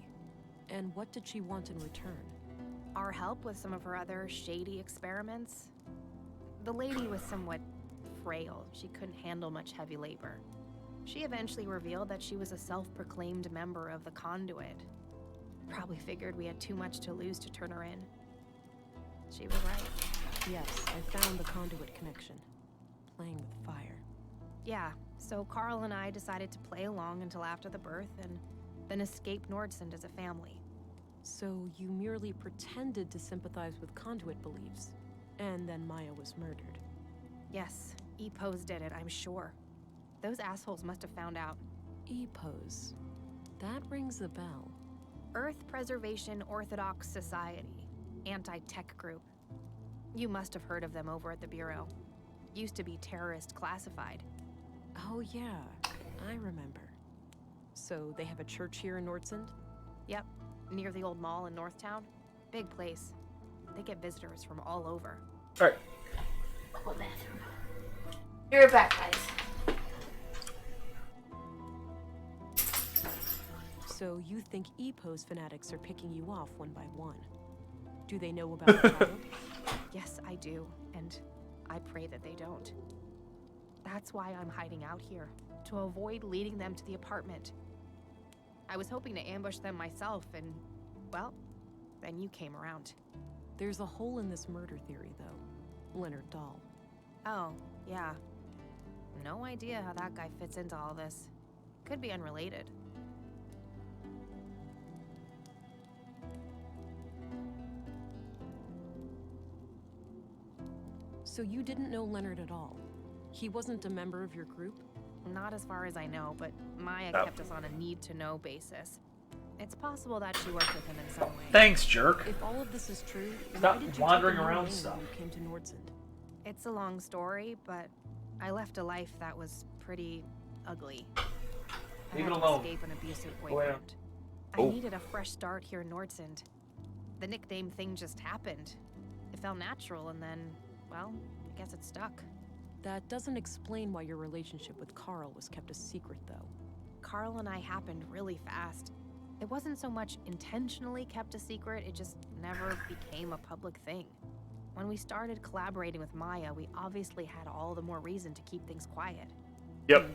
And what did she want in return? Our help with some of her other shady experiments. The lady was somewhat frail. She couldn't handle much heavy labor. She eventually revealed that she was a self-proclaimed member of the Conduit. Probably figured we had too much to lose to turn her in. She was right. Yes, I found the Conduit connection. Playing with fire. Yeah, so Carl and I decided to play along until after the birth and then escape Nordsund as a family. So you merely pretended to sympathize with Conduit beliefs, and then Maya was murdered. Yes, EPOs did it, I'm sure. Those assholes must have found out. EPOs. That rings a bell. Earth Preservation Orthodox Society. Anti-tech group. You must have heard of them over at the Bureau. Used to be terrorist classified. Oh yeah, I remember. So they have a church here in Nordsund? Yep, near the old mall in Northtown. Big place. They get visitors from all over. Alright. Oh, bathroom. Be right back, guys. So you think EPO's fanatics are picking you off one by one? Do they know about the child? Yes, I do, and I pray that they don't. That's why I'm hiding out here, to avoid leading them to the apartment. I was hoping to ambush them myself, and, well, then you came around. There's a hole in this murder theory, though. Leonard Dahl. Oh, yeah. No idea how that guy fits into all this. Could be unrelated. So you didn't know Leonard at all? He wasn't a member of your group? Not as far as I know, but Maya kept us on a need-to-know basis. It's possible that she worked with him in some way. Thanks, jerk. If all of this is true, Stop why did you wandering take a around name stuff. when you came to Nordsund? It's a long story, but I left a life that was pretty ugly. I Leave had it to alone. escape an abusive Go boyfriend. I Oh. needed a fresh start here in Nordsund. The nickname thing just happened. It felt natural, and then, well, I guess it stuck. That doesn't explain why your relationship with Carl was kept a secret, though. Carl and I happened really fast. It wasn't so much intentionally kept a secret, it just never became a public thing. When we started collaborating with Maya, we obviously had all the more reason to keep things quiet. Yep.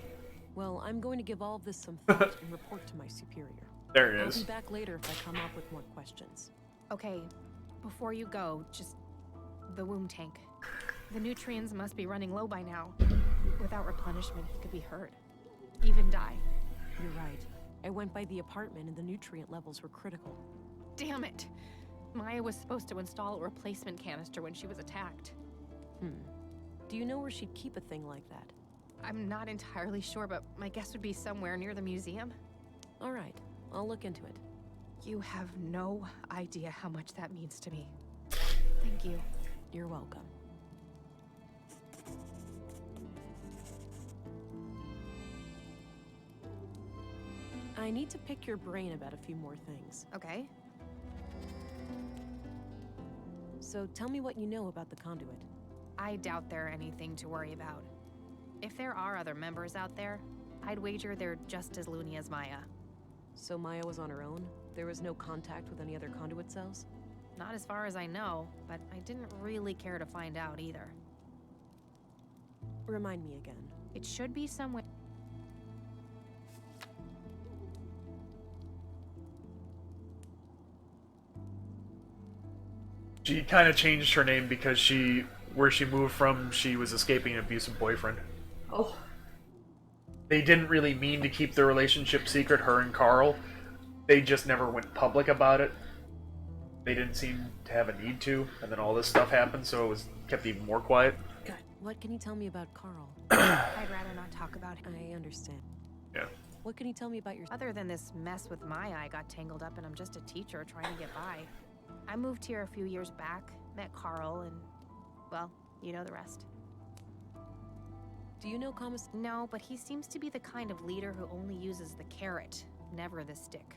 Well, I'm going to give all of this some thought and report to my superior. There it I'll is. be back later if I come up with more questions. Okay, before you go, just the womb tank. The nutrients must be running low by now. Without replenishment, he could be hurt. Even die. You're right. I went by the apartment and the nutrient levels were critical. Damn it! Maya was supposed to install a replacement canister when she was attacked. Do you know where she'd keep a thing like that? I'm not entirely sure, but my guess would be somewhere near the museum. All right, I'll look into it. You have no idea how much that means to me. Thank you. You're welcome. I need to pick your brain about a few more things. Okay. So tell me what you know about the Conduit. I doubt there are anything to worry about. If there are other members out there, I'd wager they're just as loony as Maya. So Maya was on her own? There was no contact with any other Conduit cells? Not as far as I know, but I didn't really care to find out either. Remind me again. It should be somewhere. She kind of changed her name because where she moved from, she was escaping an abusive boyfriend. Oh. They didn't really mean to keep the relationship secret, her and Carl. They just never went public about it. They didn't seem to have a need to, and then all this stuff happened, so it was kept even more quiet. God, what can you tell me about Carl? I'd rather not talk about him. I understand. Yeah. What can you tell me about your... Other than this mess with Maya I got tangled up in, I'm just a teacher trying to get by. I moved here a few years back, met Carl, and, well, you know the rest. Do you know No, but he seems to be the kind of leader who only uses the carrot, never the stick.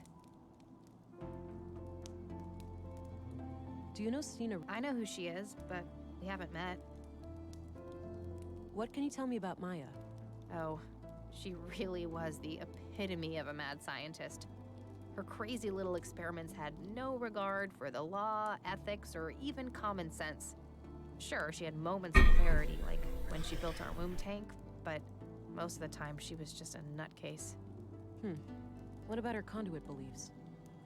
Do you know Stina? I know who she is, but we haven't met. What can you tell me about Maya? Oh, she really was the epitome of a mad scientist. Her crazy little experiments had no regard for the law, ethics, or even common sense. Sure, she had moments of clarity, like when she built our womb tank, but most of the time she was just a nutcase. What about her conduit beliefs?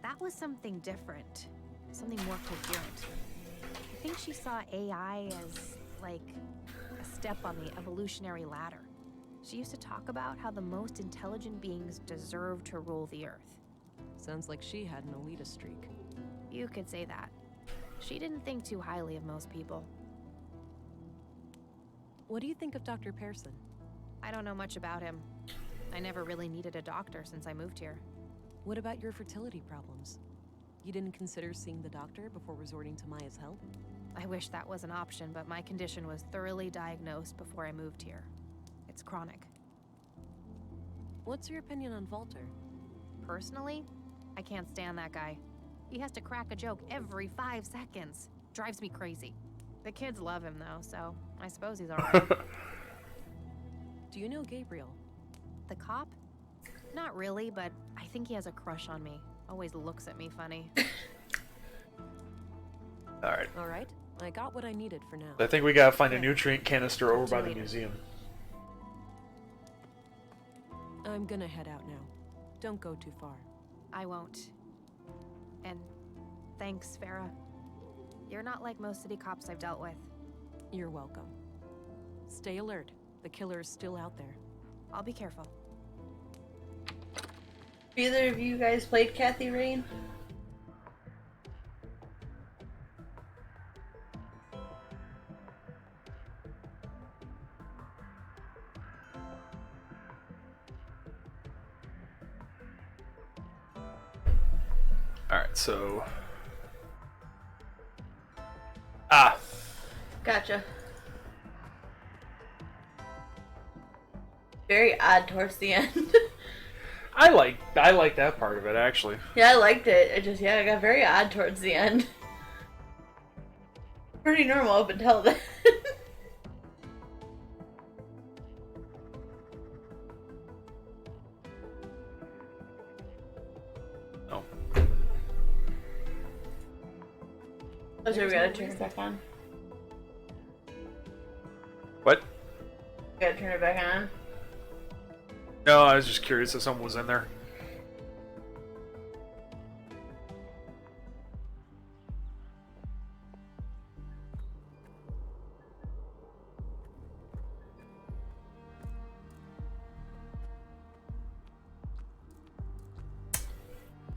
That was something different, something more coherent. I think she saw AI as, like, a step on the evolutionary ladder. She used to talk about how the most intelligent beings deserve to rule the Earth. Sounds like she had an elitist streak. You could say that. She didn't think too highly of most people. What do you think of Dr. Pearson? I don't know much about him. I never really needed a doctor since I moved here. What about your fertility problems? You didn't consider seeing the doctor before resorting to Maya's help? I wish that was an option, but my condition was thoroughly diagnosed before I moved here. It's chronic. What's your opinion on Walter? Personally, I can't stand that guy. He has to crack a joke every 5 seconds. Drives me crazy. The kids love him though, so I suppose he's alright. Do you know Gabriel? The cop? Not really, but I think he has a crush on me. Always looks at me funny. Alright, I got what I needed for now. I think we gotta find a nutrient canister over Talk to by you the later. museum. I'm gonna head out now. Don't go too far. I won't. And thanks, Farah. You're not like most city cops I've dealt with. You're welcome. Stay alert. The killer is still out there. I'll be careful. Either of you guys played Kathy Rain? Alright, so... Gotcha. Very odd towards the end. I like that part of it, actually. Yeah, I liked it. It just, it got very odd towards the end. Pretty normal up until then. Oh. Oh, so we gotta turn it back on. What? We gotta turn it back on. No, I was just curious if someone was in there.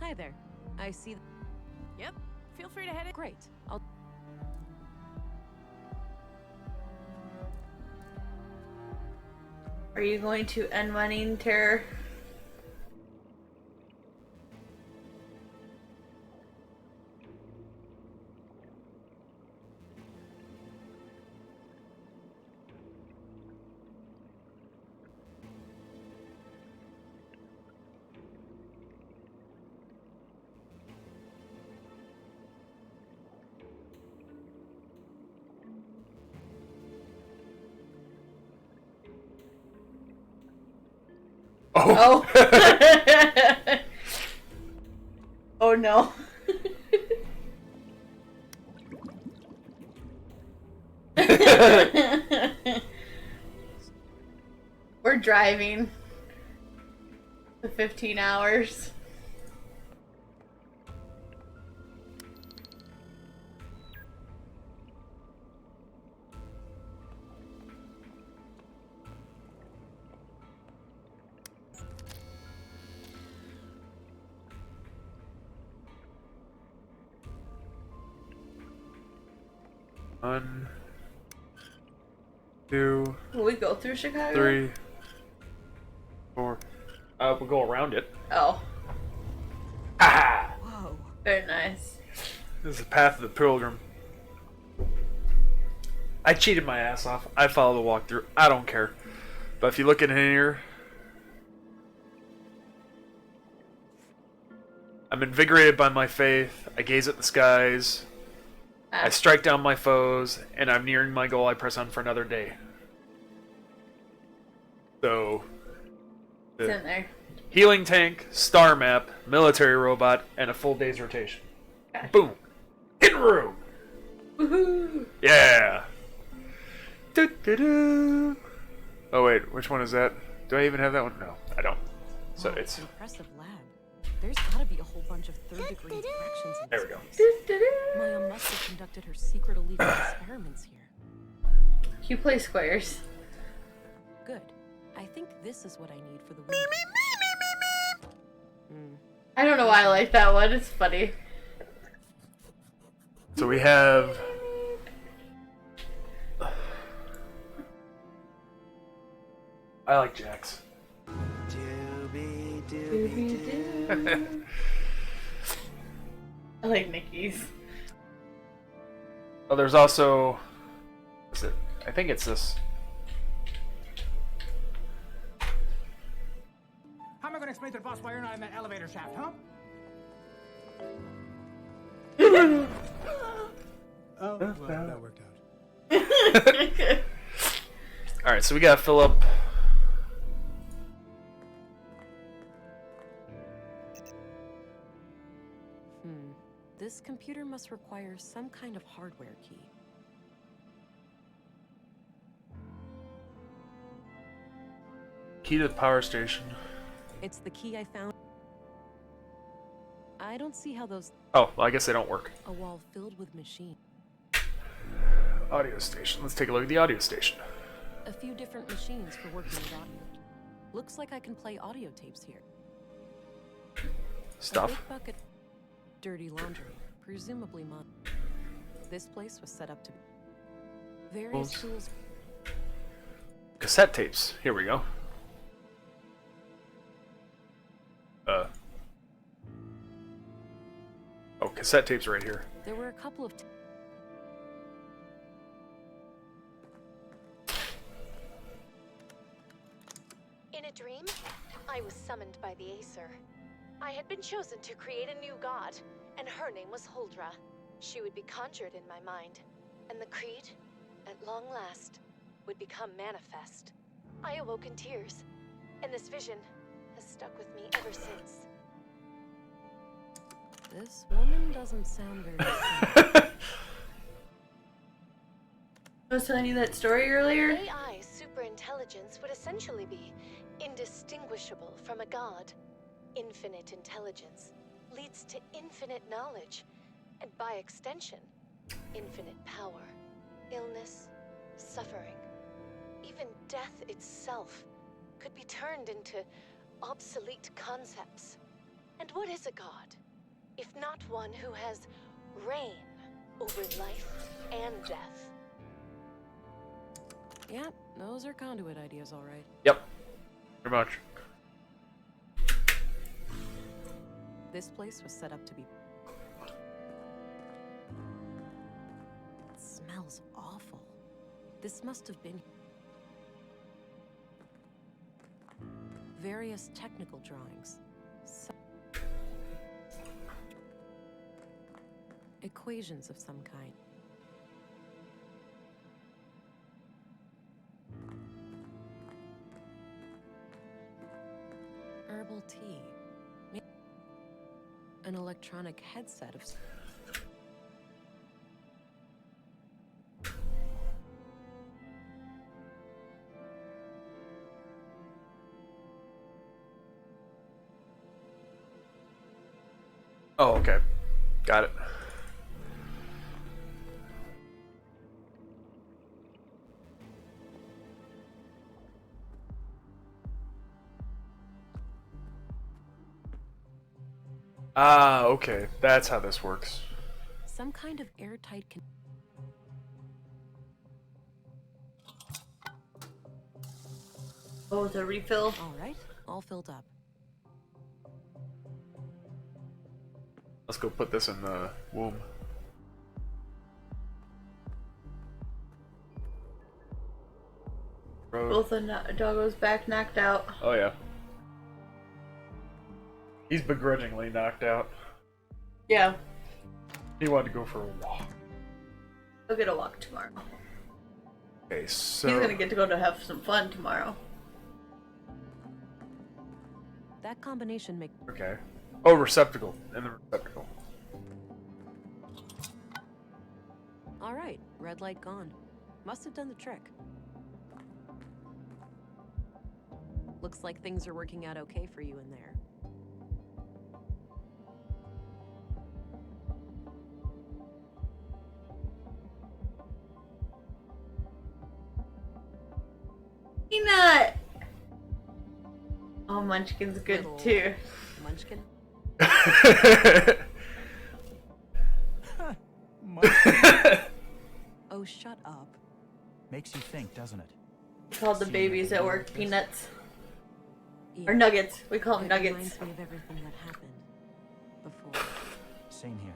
Hi there. I see. Yep. Feel free to head in. Great. I'll. Are you going to end running terror? Oh. Oh no. We're driving for 15 hours. One, two, Will we go through Chicago? 3, 4. We'll go around it. Oh, Ah! Whoa. very nice. This is the path of the pilgrim. I cheated my ass off. I followed the walkthrough. I don't care. But if you look in here, I'm invigorated by my faith. I gaze at the skies. I strike down my foes, and I'm nearing my goal. I press on for another day. So, It's in there. healing tank, star map, military robot, and a full day's rotation. Gotcha. Boom! Hidden room! Woohoo! Yeah! Do-do-do. Oh wait, which one is that? Do I even have that one? No, I don't. So Wow, it's... an impressive lab. There's gotta be a whole bunch of third-degree fractions in There this we go. place. Maya must have conducted her secret illegal experiments here. You play squares. Good. I think this is what I need for the window. I don't know why I like that one. It's funny. So we have... I like Jax. I like Nikki's. Oh, there's also... Is it? I think it's this. How am I gonna explain to the boss why you're not in that elevator shaft, huh? Oh, well, that worked out. Alright, so we gotta fill up... This computer must require some kind of hardware key. Key to the power station. It's the key I found. I don't see how those... Oh, well, I guess they don't work. A wall filled with machines. Audio station. Let's take a look at the audio station. A few different machines for working with audio. Looks like I can play audio tapes here. Stuff. A big bucket. Dirty laundry, presumably mod. This place was set up to... Various tools... Cassette tapes. Here we go. Oh, cassette tapes right here. There were a couple of... In a dream, I was summoned by the Acer. I had been chosen to create a new god, and her name was Huldra. She would be conjured in my mind, and the creed, at long last, would become manifest. I awoke in tears, and this vision has stuck with me ever since. This woman doesn't sound very simple. I was telling you that story earlier. AI superintelligence would essentially be indistinguishable from a god. Infinite intelligence leads to infinite knowledge, and by extension, infinite power. Illness, suffering, even death itself could be turned into obsolete concepts. And what is a god, if not one who has reign over life and death? Yeah, those are conduit ideas, all right. Yep. Pretty much. This place was set up to be... It smells awful. This must have been... Various technical drawings. Equations of some kind. Herbal tea. An electronic headset of... Oh, okay. Got it. Ah, okay. That's how this works. Some kind of airtight Oh, the refill. All right, all filled up. Let's go put this in the womb. Both the doggos back knocked out. Oh, yeah. He's begrudgingly knocked out. Yeah. He wanted to go for a walk. I'll get a walk tomorrow. Okay, so He's gonna get to go to have some fun tomorrow. That combination makes. okay. Oh, receptacle in the receptacle. All right, red light gone. Must have done the trick. Looks like things are working out okay for you in there. Peanut! Oh, Munchkin's good Little too. Munchkin? Oh, shut up. Makes you think, doesn't it? We call the babies at work peanuts. Yeah. Or nuggets. We call them It nuggets. reminds me of everything that happened before. Same here.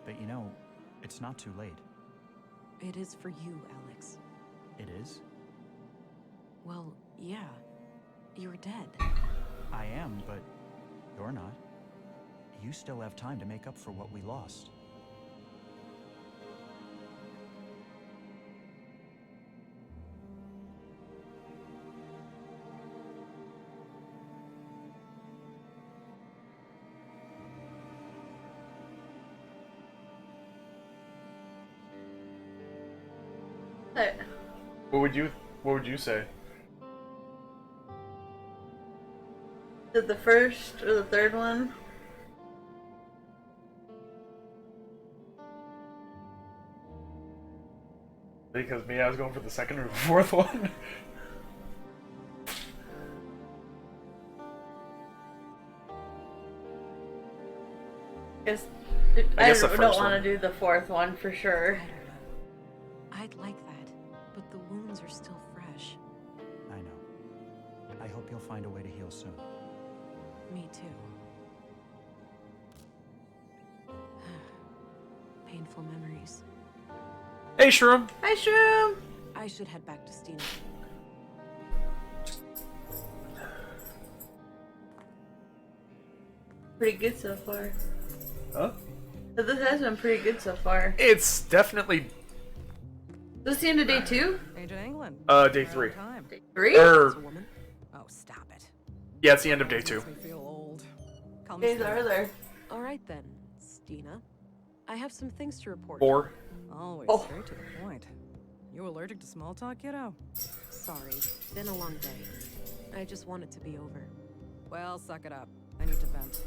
But you know, it's not too late. It is for you, Alex. It is? Well, yeah. You're dead. I am, but you're not. You still have time to make up for what we lost. What would you say? Did the first or the third one? Because me, I was going for the second or the fourth one. I guess the don't first want to one. do the fourth one for sure. I don't know. I'd like that, but the wounds are still fresh. I know. I hope you'll find a way to heal soon. Me too. Painful memories. Hey, Shroom. Hi, Shroom! I should head back to Stina. Pretty good so far. Huh? So this has been pretty good so far. It's definitely This is the end of day 2? Agent England. day 3. Day 3? Or It's a woman. Oh, stop it. yeah, it's the end of day 2. Makes me feel old. Call me Days Steve. are there? All right then, Stina. I have some things to report. 4. Always Oh. straight to the point. You allergic to small talk, kiddo? Sorry, been a long day. I just want it to be over. Well, suck it up. I need to vent.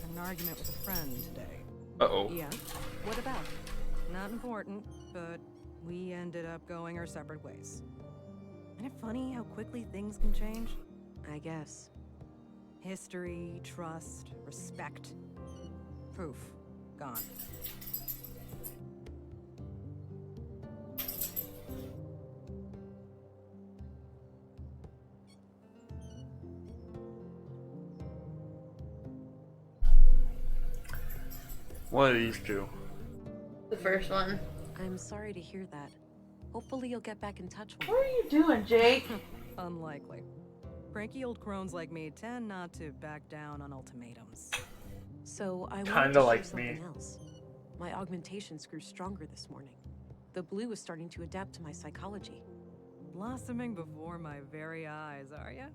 Had an argument with a friend today. Uh-oh. Yeah? What about? Not important, but we ended up going our separate ways. Isn't it funny how quickly things can change? I guess. History, trust, respect. Poof. Gone. One of these two. The first one. I'm sorry to hear that. Hopefully you'll get back in touch with What are you doing, Jake? Unlikely. Cranky old crones like me tend not to back down on ultimatums. So I wanted Kinda to share like something me. else. My augmentations grew stronger this morning. The blue is starting to adapt to my psychology. Blossoming before my very eyes, are ya?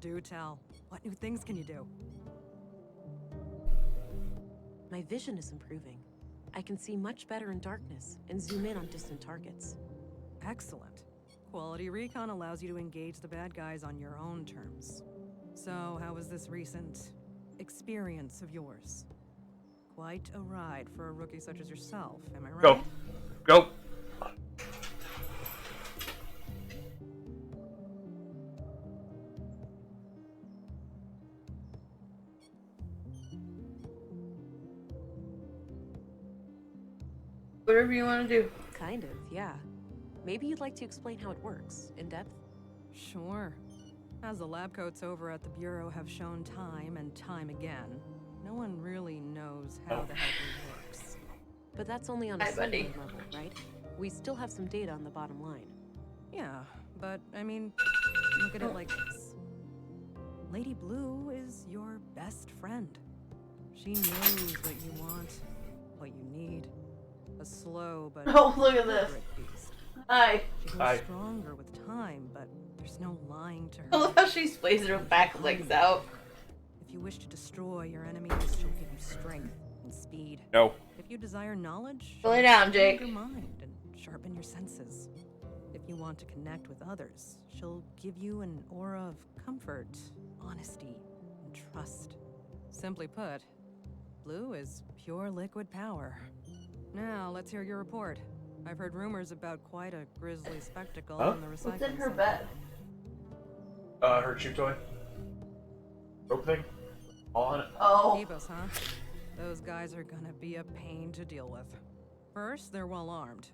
Do tell. What new things can you do? My vision is improving. I can see much better in darkness and zoom in on distant targets. Excellent. Quality recon allows you to engage the bad guys on your own terms. So, how was this recent experience of yours? Quite a ride for a rookie such as yourself, am I right? Go. Go. Whatever you want to do. Kind of, yeah. Maybe you'd like to explain how it works, in depth? Sure. As the lab coats over at the Bureau have shown time and time again, no one really knows how the hell it works. But that's only on a Hi, buddy. cellular level, right? We still have some data on the bottom line. Yeah, but I mean, look at it like this. Lady Blue is your best friend. She knows what you want, what you need. A slow but Oh, look at this. deliberate beast. Hi. She grows Hi. stronger with time, but there's no lying to her. I love how she's placing her back legs out. If you wish to destroy your enemies, she'll give you strength and speed. No. If you desire knowledge, Lay she'll down, expand Jake. your mind and sharpen your senses. If you want to connect with others, she'll give you an aura of comfort, honesty, and trust. Simply put, Blue is pure liquid power. Now, let's hear your report. I've heard rumors about quite a grisly spectacle in the recycling What's in her center. bed? Her chew toy. Rope thing. All on it. Oh. Evos, huh? Those guys are gonna be a pain to deal with. First, they're well armed.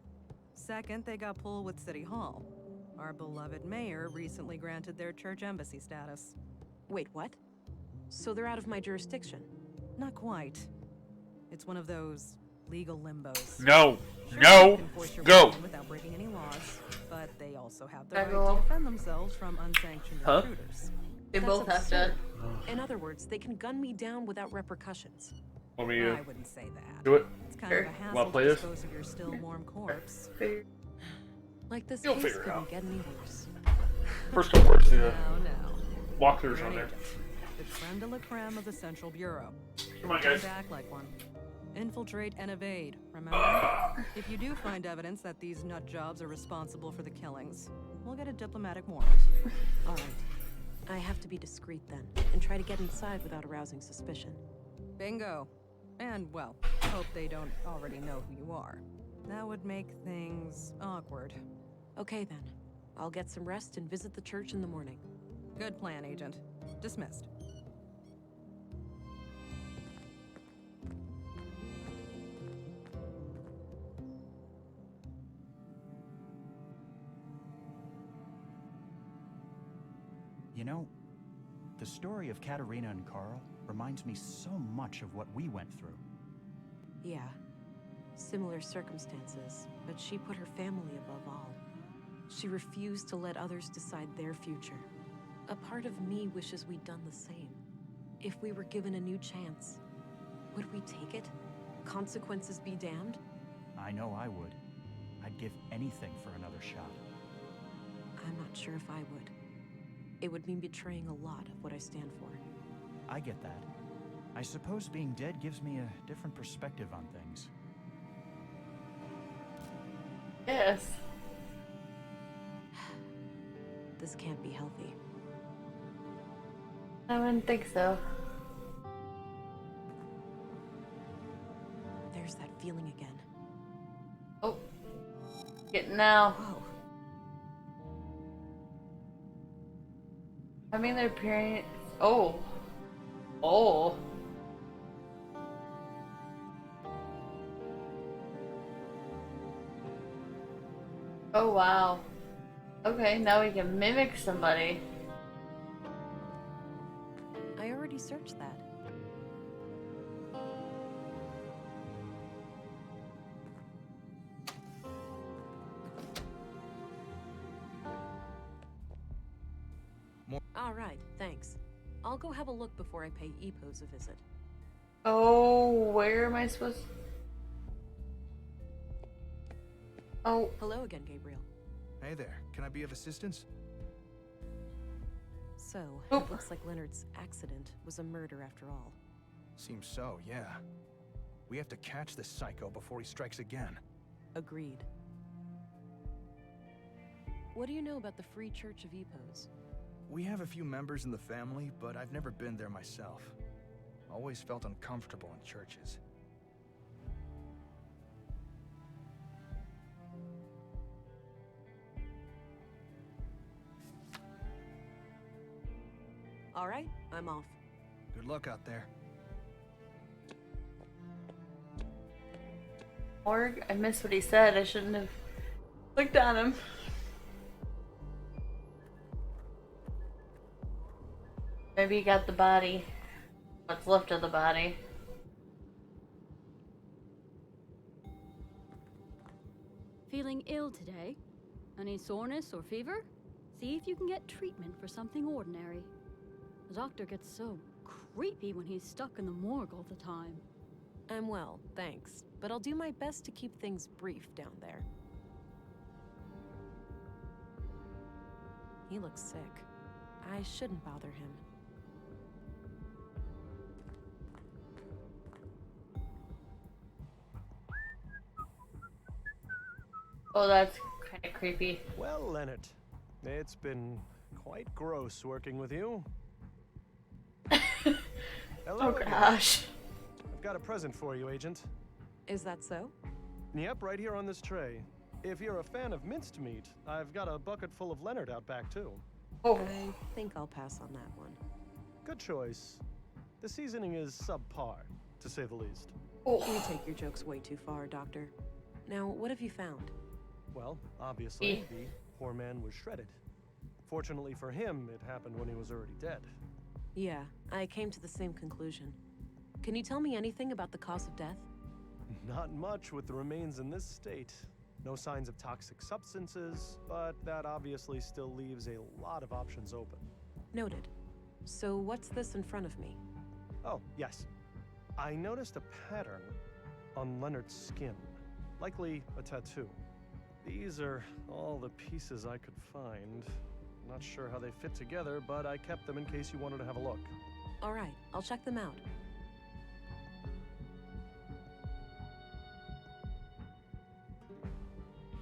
Second, they got pulled with City Hall. Our beloved mayor recently granted their church embassy status. Wait, what? So they're out of my jurisdiction? Not quite. It's one of those legal limbos. No. Sure, No. they can force your Go. way in without breaking any laws, but they also have the I right go. to defend themselves from unsanctioned Huh? intruders. They That's both have to. absurd. In other words, they can gun me down without repercussions. Want me I to wouldn't say that. do it? It's kind Sure. of a hassle Wanna play to this? dispose of your still warm corpse. Like this You'll case figure it couldn't out. get any worse. First couple words, the No. walkthroughs You're on an there. agent. The creme de la creme of the Central Bureau. Come on, Time guys. to act like one. Infiltrate and evade, remember? If you do find evidence that these nut jobs are responsible for the killings, we'll get a diplomatic warrant. All right. I have to be discreet then, and try to get inside without arousing suspicion. Bingo. And, well, hope they don't already know who you are. That would make things awkward. Okay then. I'll get some rest and visit the church in the morning. Good plan, Agent. Dismissed. You know, the story of Katerina and Carl reminds me so much of what we went through. Yeah. Similar circumstances, but she put her family above all. She refused to let others decide their future. A part of me wishes we'd done the same. If we were given a new chance, would we take it? Consequences be damned? I know I would. I'd give anything for another shot. I'm not sure if I would. It would mean betraying a lot of what I stand for. I get that. I suppose being dead gives me a different perspective on things. Yes. This can't be healthy. I wouldn't think so. There's that feeling again. Oh. Getting now. Whoa. I mean, they're parents. Oh. Oh. Oh, wow. Okay, now we can mimic somebody. I already searched that. All right, thanks. I'll go have a look before I pay Epos a visit. Oh, where am I supposed to... Oh. Hello again, Gabriel. Hey there, can I be of assistance? So, it looks like Leonard's accident was a murder after all. Seems so, yeah. We have to catch this psycho before he strikes again. Agreed. What do you know about the Free Church of Epos? We have a few members in the family, but I've never been there myself. Always felt uncomfortable in churches. All right, I'm off. Good luck out there. Morg, I missed what he said. I shouldn't have clicked on him. Maybe he got the body. What's left of the body. Feeling ill today? Any soreness or fever? See if you can get treatment for something ordinary. The doctor gets so creepy when he's stuck in the morgue all the time. I'm well, thanks. But I'll do my best to keep things brief down there. He looks sick. I shouldn't bother him. Oh, that's kind of creepy. Well, Leonard, it's been quite gross working with you. Hello Oh again. gosh. I've got a present for you, Agent. Is that so? Yep, right here on this tray. If you're a fan of minced meat, I've got a bucket full of Leonard out back, too. Oh. I think I'll pass on that one. Good choice. The seasoning is subpar, to say the least. You take your jokes way too far, Doctor. Now, what have you found? Well, obviously, the poor man was shredded. Fortunately for him, it happened when he was already dead. Yeah, I came to the same conclusion. Can you tell me anything about the cause of death? Not much with the remains in this state. No signs of toxic substances, but that obviously still leaves a lot of options open. Noted. So what's this in front of me? Oh, yes. I noticed a pattern on Leonard's skin. Likely a tattoo. These are all the pieces I could find. Not sure how they fit together, but I kept them in case you wanted to have a look. All right, I'll check them out.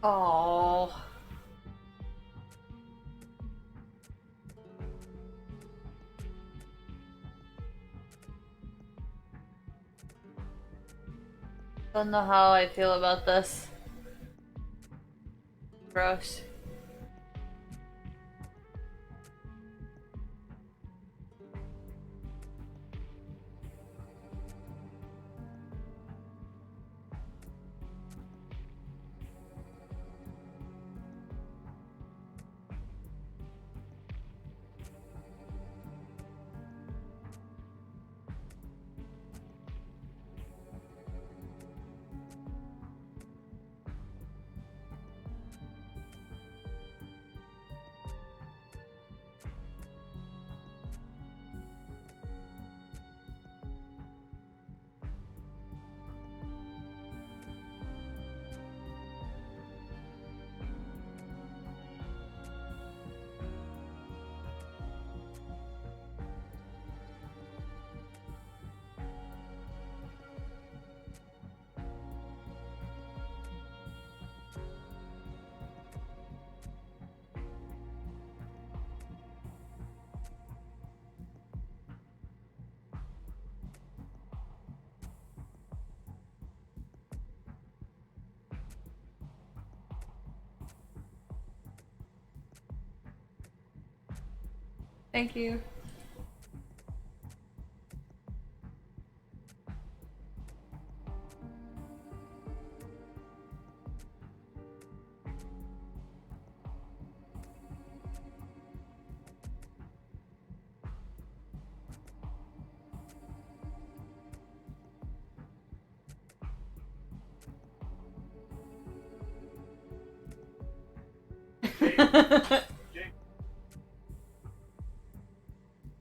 Oh. Don't know how I feel about this. Gross. Thank you.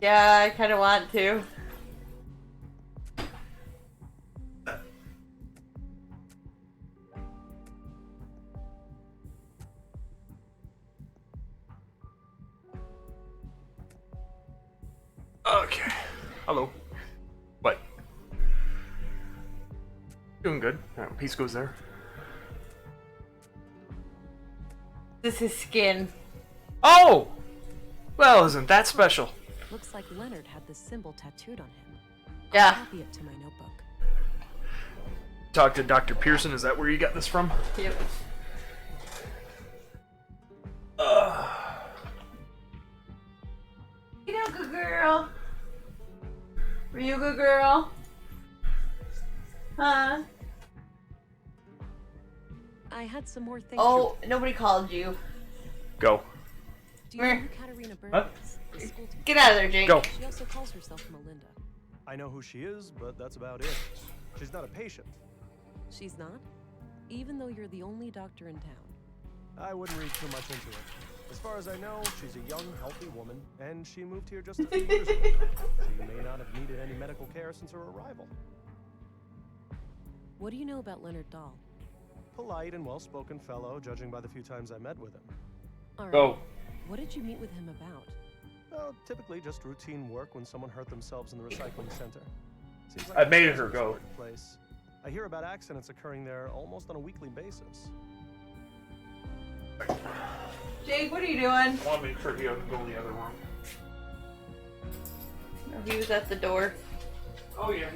Yeah, I kind of want to. Okay. Hello. What? Doing good. Piece goes there. This is skin. Oh! Well, isn't that special? Looks like Leonard had this symbol tattooed on him. Yeah. I'll copy it to my notebook. Talk to Dr. Pearson, is that where you got this from? Yep. You know, good girl. Were you a good girl? Huh? I had some more things. Oh, nobody called you. Go. Do you know who Katarina Burns What? is? The school teacher. Get out of there, Jake. Go. She also calls herself Melinda. I know who she is, but that's about it. She's not a patient. She's not? Even though you're the only doctor in town. I wouldn't read too much into it. As far as I know, she's a young, healthy woman, and she moved here just a few years ago. She may not have needed any medical care since her arrival. What do you know about Leonard Dahl? Polite and well-spoken fellow, judging by the few times I met with him. All right. Go. What did you meet with him about? Well, typically just routine work when someone hurt themselves in the recycling center. Seems I like made a her go. place. I hear about accidents occurring there almost on a weekly basis. Jake, what are you doing? I want to make sure he doesn't go in the other room. Oh, he was at the door. Oh, yeah.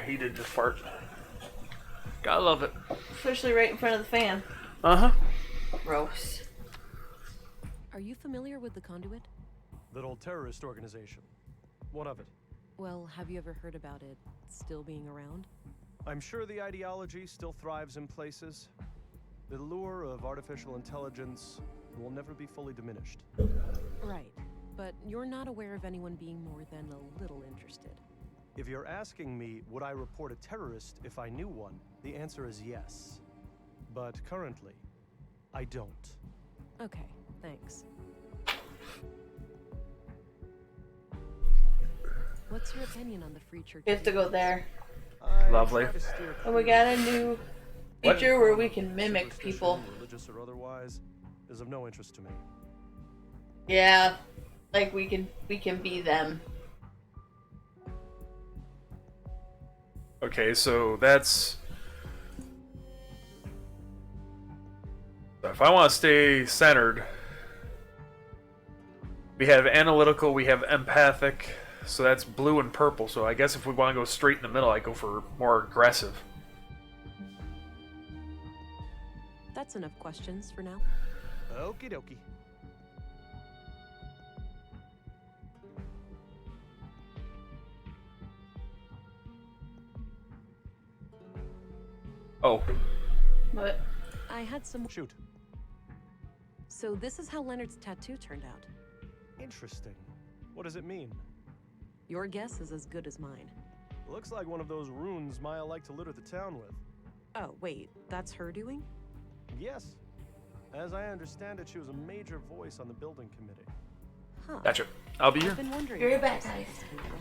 He did just fart. Gotta love it. Especially right in front of the fan. Uh-huh. Gross. Are you familiar with the Conduit? That old terrorist organization. What of it? Well, have you ever heard about it still being around? I'm sure the ideology still thrives in places. The lure of artificial intelligence will never be fully diminished. Right. But you're not aware of anyone being more than a little interested. If you're asking me, would I report a terrorist if I knew one, the answer is yes. But currently, I don't. Okay, thanks. What's your opinion on the free church? We have to go there. Lovely. And we got a new feature where we can mimic people. Religious or otherwise, is of no interest to me. Yeah, like we can be them. Okay, so that's... If I want to stay centered, we have analytical, we have empathic, so that's blue and purple. So I guess if we want to go straight in the middle, I go for more aggressive. That's enough questions for now. Okie dokie. Oh. What? I had some... Shoot. So this is how Leonard's tattoo turned out. Interesting. What does it mean? Your guess is as good as mine. Looks like one of those runes Maya liked to litter the town with. Oh, wait, that's her doing? Yes. As I understand it, she was a major voice on the building committee. Huh. Gotcha. I'll be here. I've been wondering. You're where back, this guys. came from.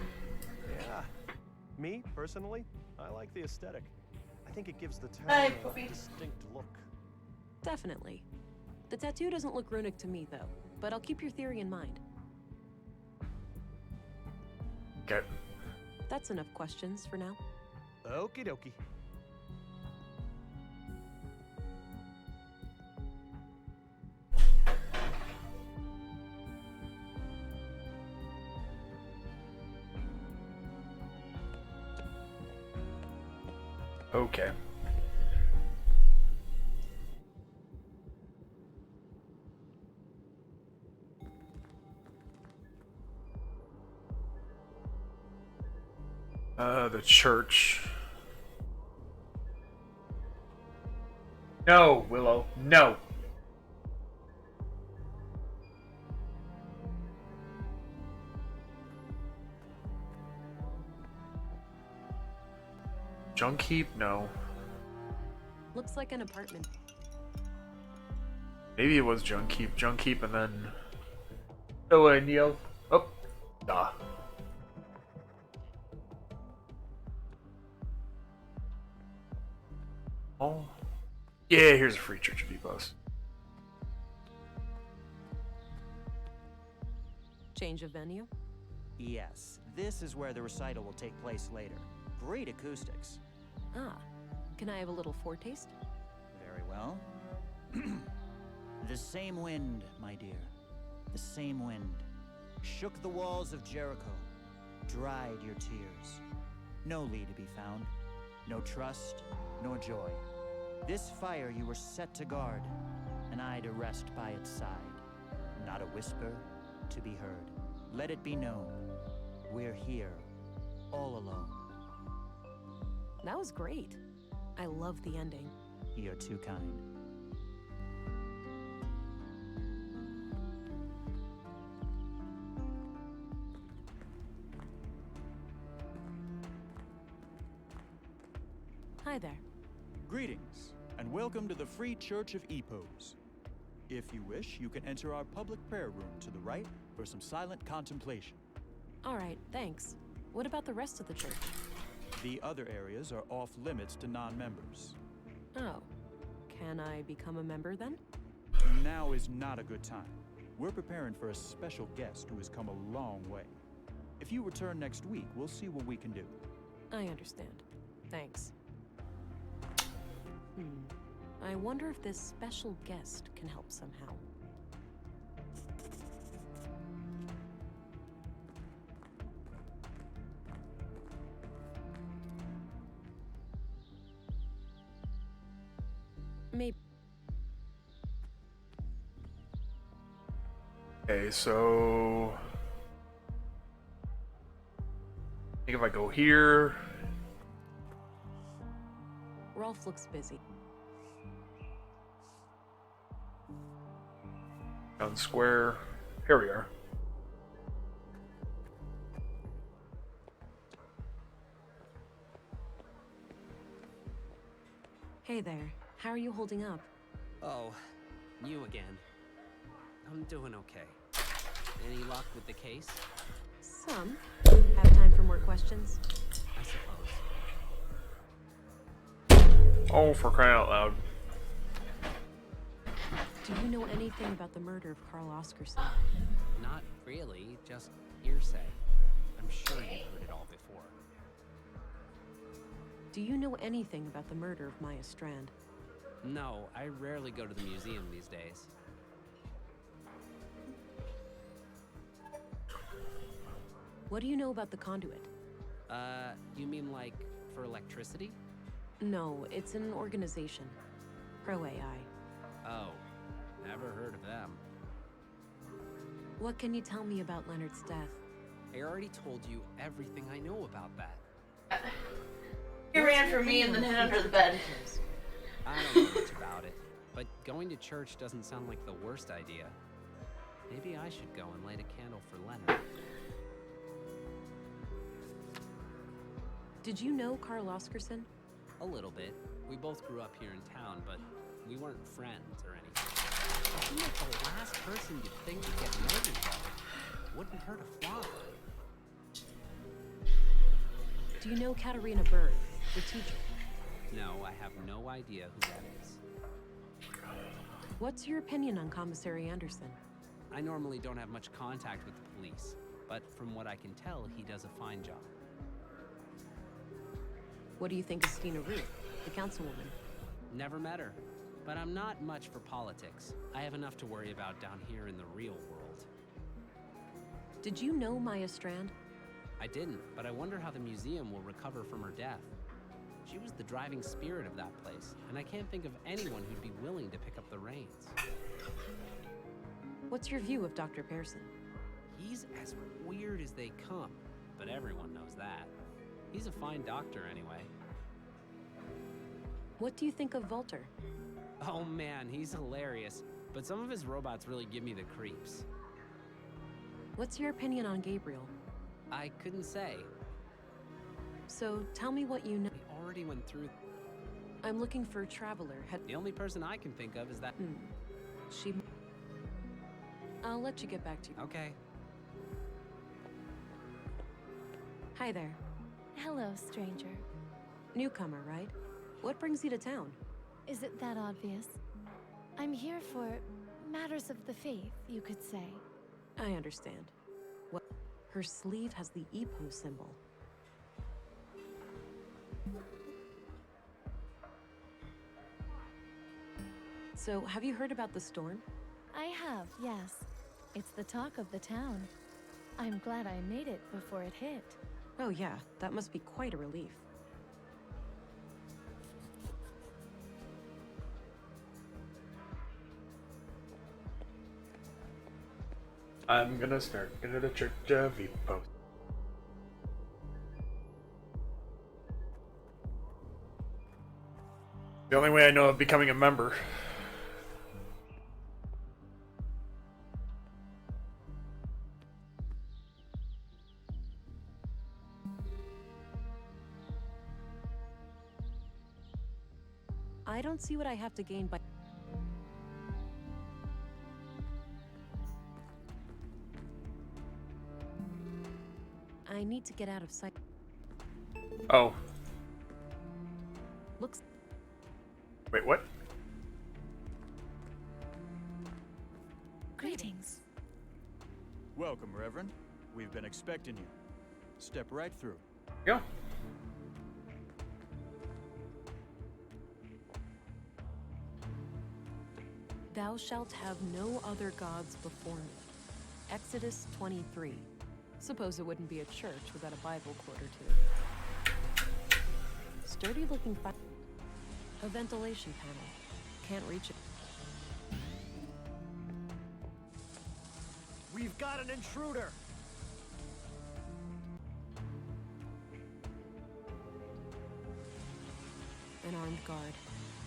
Yeah. Me, personally, I like the aesthetic. I think it gives the town Hi, a puppy. distinct look. Definitely. The tattoo doesn't look runic to me, though, but I'll keep your theory in mind. Okay. That's enough questions for now. Okie dokie. Okay. The church. No, Willow. No. Junk heap? No. Looks like an apartment. Maybe it was junk heap. Junk heap and then... Oh, and Neil. Oh. Nah. Oh. Yeah, here's a free Church of Deepos. Change of venue? Yes, this is where the recital will take place later. Great acoustics. Ah, can I have a little foretaste? Very well. The same wind, my dear. The same wind. Shook the walls of Jericho. Dried your tears. No Lee to be found. No trust, nor joy. This fire you were set to guard, and I to rest by its side. Not a whisper to be heard. Let it be known, we're here, all alone. That was great. I love the ending. You're too kind. Hi there. Greetings, and welcome to the Free Church of Epos. If you wish, you can enter our public prayer room to the right for some silent contemplation. All right, thanks. What about the rest of the church? The other areas are off limits to non-members. Oh. Can I become a member then? Now is not a good time. We're preparing for a special guest who has come a long way. If you return next week, we'll see what we can do. I understand. Thanks. I wonder if this special guest can help somehow. Maybe. Okay, so I think if I go here, Rolf looks busy. down square, here we are. Hey there. How are you holding up? Oh, you again. I'm doing okay. Any luck with the case? Some. Have time for more questions? I suppose. Oh, for crying out loud. Do you know anything about the murder of Carl Oscarson? Not really, just hearsay. I'm sure you've heard it all before. Do you know anything about the murder of Maya Strand? No, I rarely go to the museum these days. What do you know about the conduit? You mean like for electricity? No, it's an organization. Pro AI. Oh, never heard of them. What can you tell me about Leonard's death? I already told you everything I know about that. He ran for me and then hid under the bed. I don't know much about it, but going to church doesn't sound like the worst idea. Maybe I should go and light a candle for Leonard. Did you know Carl Oscarson? A little bit. We both grew up here in town, but we weren't friends or anything. I seemed like the last person you'd think would get murdered though. Wouldn't hurt a fly. Do you know Katarina Berg, the teacher? No, I have no idea who that is. What's your opinion on Commissary Anderson? I normally don't have much contact with the police, but from what I can tell, he does a fine job. What do you think of Stina Ruth, the councilwoman? Never met her, but I'm not much for politics. I have enough to worry about down here in the real world. Did you know Maya Strand? I didn't, but I wonder how the museum will recover from her death. She was the driving spirit of that place, and I can't think of anyone who'd be willing to pick up the reins. What's your view of Dr. Pearson? He's as weird as they come, but everyone knows that. He's a fine doctor anyway. What do you think of Volter? Oh man, he's hilarious, but some of his robots really give me the creeps. What's your opinion on Gabriel? I couldn't say. So, tell me what you know. We already went through. I'm looking for a traveler. The only person I can think of is that. She. I'll let you get back to you. Okay. Hi there. Hello, stranger. Newcomer, right? What brings you to town? Is it that obvious? I'm here for matters of the faith, you could say. I understand. What? Her sleeve has the EPO symbol. So, have you heard about the storm? I have, yes. It's the talk of the town. I'm glad I made it before it hit. Oh yeah, that must be quite a relief. I'm gonna start into the Church of Epos. The only way I know of becoming a member. I don't see what I have to gain by... I need to get out of sight. Oh. Looks... Wait, what? Greetings. Welcome, Reverend. We've been expecting you. Step right through. Go. Thou shalt have no other gods before me. Exodus 23. Suppose it wouldn't be a church without a Bible quote or two. Sturdy looking a ventilation panel. Can't reach it. We've got an intruder! An armed guard.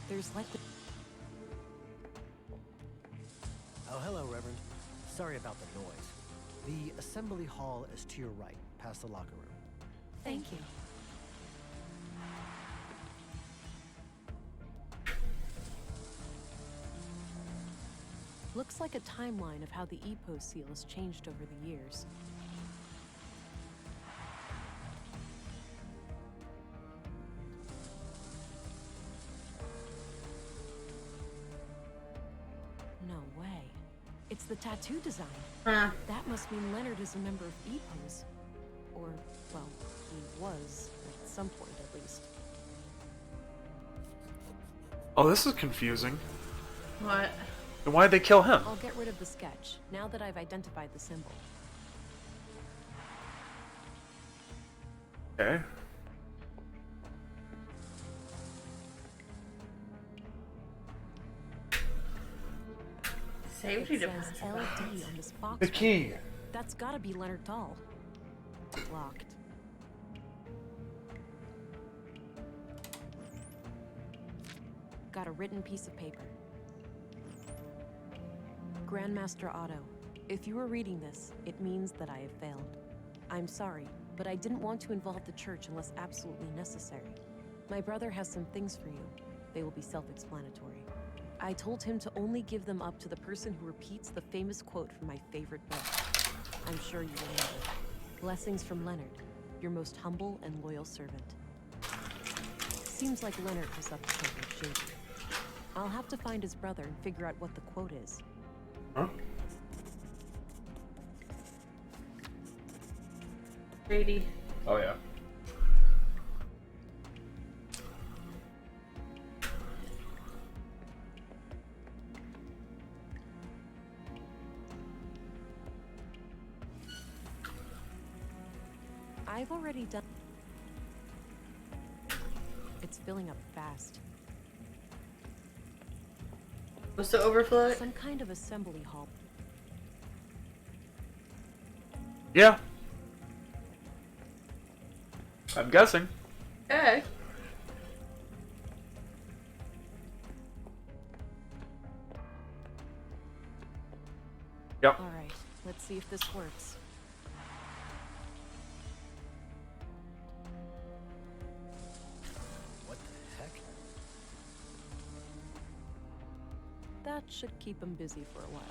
There's likely... Oh, hello, Reverend. Sorry about the noise. The assembly hall is to your right, past the locker room. Thank you. Looks like a timeline of how the EPO seal has changed over the years. No way. It's the tattoo design. Huh. That must mean Leonard is a member of EPOs. Or, well, he was, at some point at least. Oh, this is confusing. What? Then why'd they kill him? I'll get rid of the sketch, now that I've identified the symbol. Okay. Safety It says deposit LD box. on this box. The key. That's gotta be Leonard Dahl. Locked. Got a written piece of paper. Grandmaster Otto, if you are reading this, it means that I have failed. I'm sorry, but I didn't want to involve the church unless absolutely necessary. My brother has some things for you. They will be self-explanatory. I told him to only give them up to the person who repeats the famous quote from my favorite book. I'm sure you remember. Blessings from Leonard, your most humble and loyal servant. Seems like Leonard was up to something shady. I'll have to find his brother and figure out what the quote is. Huh? Shady. Oh, yeah. I've already done... It's filling up fast. What's the overflow? Some kind of assembly hall. Yeah. I'm guessing. Okay. Yep. Alright, let's see if this works. What the heck? That should keep him busy for a while.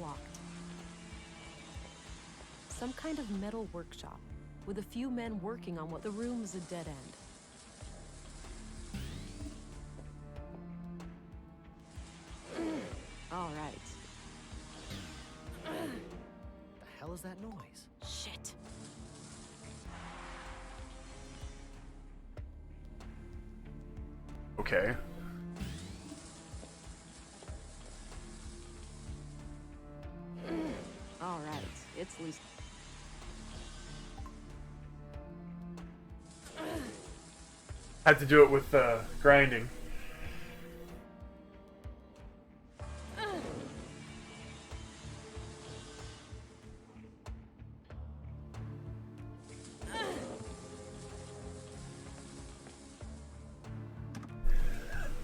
Locked. Some kind of metal workshop, with a few men working on what the room is a dead end. All right. The hell is that noise? Shit. Okay. All right, it's loose. Had to do it with grinding.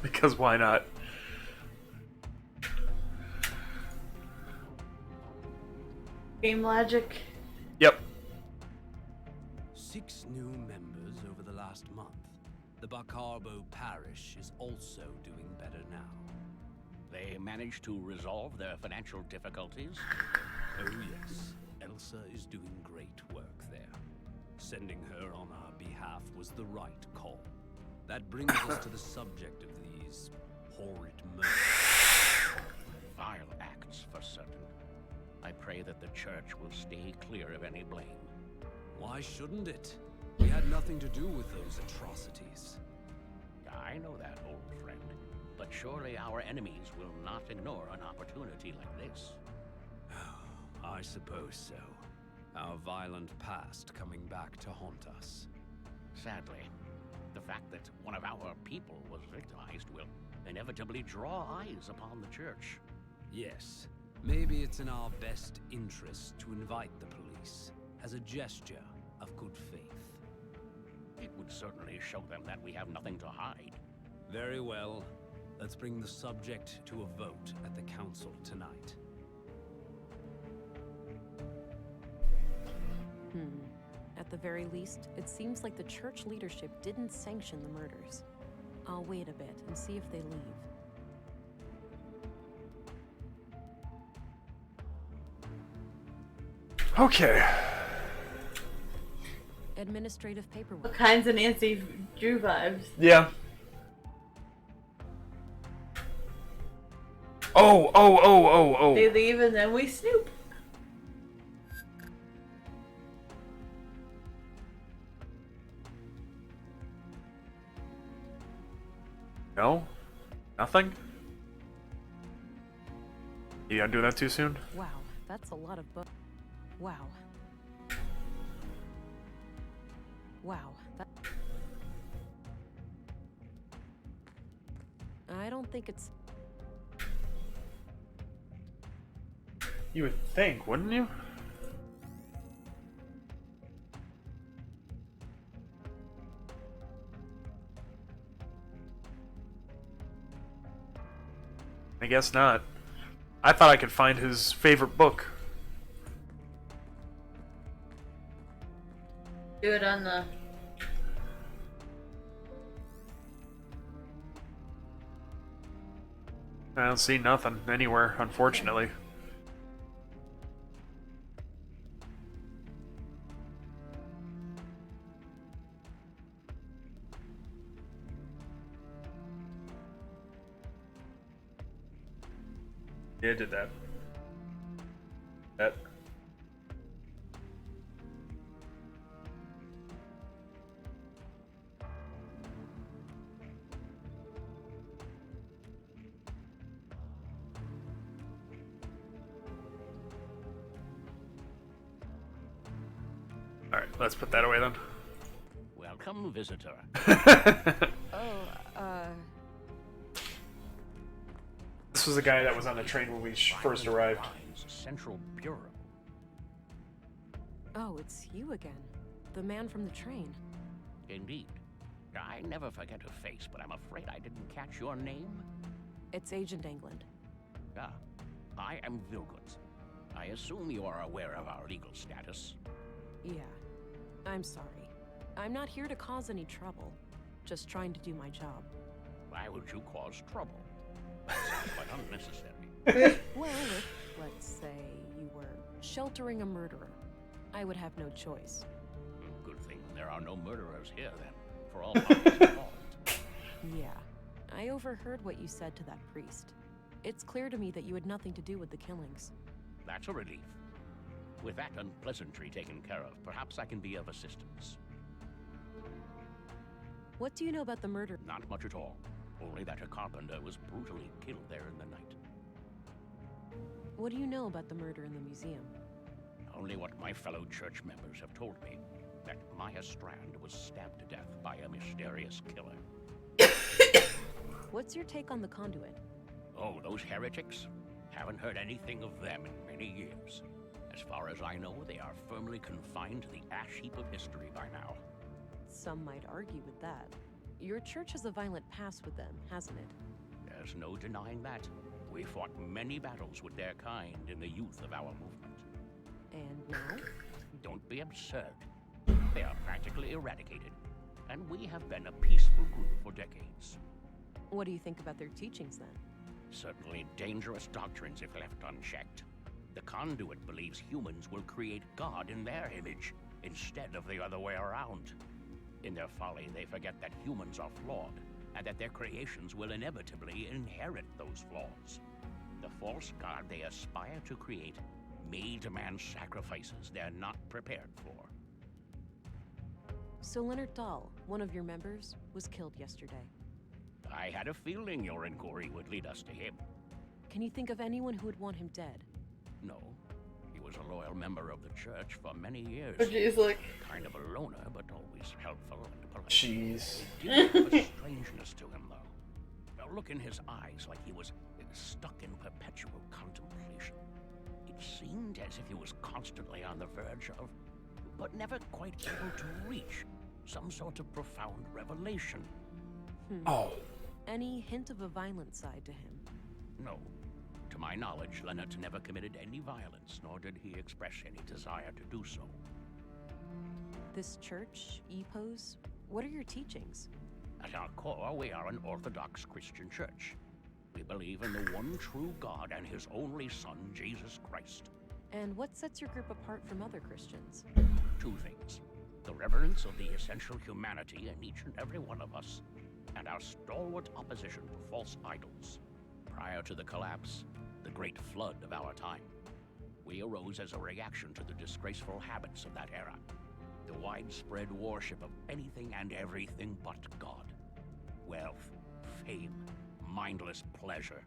Because why not? Game logic. Yep. 6 new members over the last month. The Bacarbo parish is also doing better now. They managed to resolve their financial difficulties? Oh yes, Elsa is doing great work there. Sending her on our behalf was the right call. That brings us to the subject of these horrid murders. Vile acts, for certain. I pray that the church will stay clear of any blame. Why shouldn't it? We had nothing to do with those atrocities. I know that, old friend. But surely our enemies will not ignore an opportunity like this. I suppose so. Our violent past coming back to haunt us. Sadly, the fact that one of our people was victimized will inevitably draw eyes upon the church. Yes. Maybe it's in our best interest to invite the police as a gesture of good faith. It would certainly show them that we have nothing to hide. Very well. Let's bring the subject to a vote at the council tonight. At the very least, it seems like the church leadership didn't sanction the murders. I'll wait a bit and see if they leave. Okay. Administrative paperwork. What kinds of Nancy Drew vibes? Yeah. Oh. They leave and then we snoop. No? Nothing? You gotta do that too soon? Wow, that's a lot of Wow. Wow, that... I don't think it's... You would think, wouldn't you? I guess not. I thought I could find his favorite book. Do it on the... I don't see nothing anywhere, unfortunately. Yeah, I did that. That. Alright, let's put that away then. Welcome, visitor. This was the guy that was on the train when we first arrived. Central Bureau. Oh, it's you again. The man from the train. Indeed. I never forget a face, but I'm afraid I didn't catch your name. It's Agent England. Ah, I am Vilgut. I assume you are aware of our legal status. Yeah. I'm sorry. I'm not here to cause any trouble. Just trying to do my job. Why would you cause trouble? That sounds quite unnecessary. Well, if, let's say, you were sheltering a murderer, I would have no choice. Good thing there are no murderers here, then, for all parties involved. Yeah. I overheard what you said to that priest. It's clear to me that you had nothing to do with the killings. That's a relief. With that unpleasantry taken care of, perhaps I can be of assistance. What do you know about the murder? Not much at all. Only that a carpenter was brutally killed there in the night. What do you know about the murder in the museum? Only what my fellow church members have told me. That Maya Strand was stabbed to death by a mysterious killer. What's your take on the conduit? Oh, those heretics? Haven't heard anything of them in many years. As far as I know, they are firmly confined to the ash heap of history by now. Some might argue with that. Your church has a violent past with them, hasn't it? There's no denying that. We fought many battles with their kind in the youth of our movement. And now? Don't be absurd. They are practically eradicated, and we have been a peaceful group for decades. What do you think about their teachings then? Certainly dangerous doctrines if left unchecked. The conduit believes humans will create God in their image, instead of the other way around. In their folly, they forget that humans are flawed, and that their creations will inevitably inherit those flaws. The false God they aspire to create may demand sacrifices they're not prepared for. So Leonard Dahl, one of your members, was killed yesterday. I had a feeling your inquiry would lead us to him. Can you think of anyone who would want him dead? No. He was a loyal member of the church for many years. Jeez, like... Kind of a loner, but always helpful and polite. Jeez. He did have a strangeness to him, though. A look in his eyes like he was stuck in perpetual contemplation. It seemed as if he was constantly on the verge of, but never quite able to reach, some sort of profound revelation. Oh. Any hint of a violent side to him? No. To my knowledge, Leonard never committed any violence, nor did he express any desire to do so. This church, EPOS, what are your teachings? At our core, we are an Orthodox Christian church. We believe in the one true God and his only Son, Jesus Christ. And what sets your group apart from other Christians? Two things. The reverence of the essential humanity in each and every one of us, and our stalwart opposition to false idols. Prior to the collapse, the great flood of our time, we arose as a reaction to the disgraceful habits of that era. The widespread worship of anything and everything but God. Wealth, fame, mindless pleasure.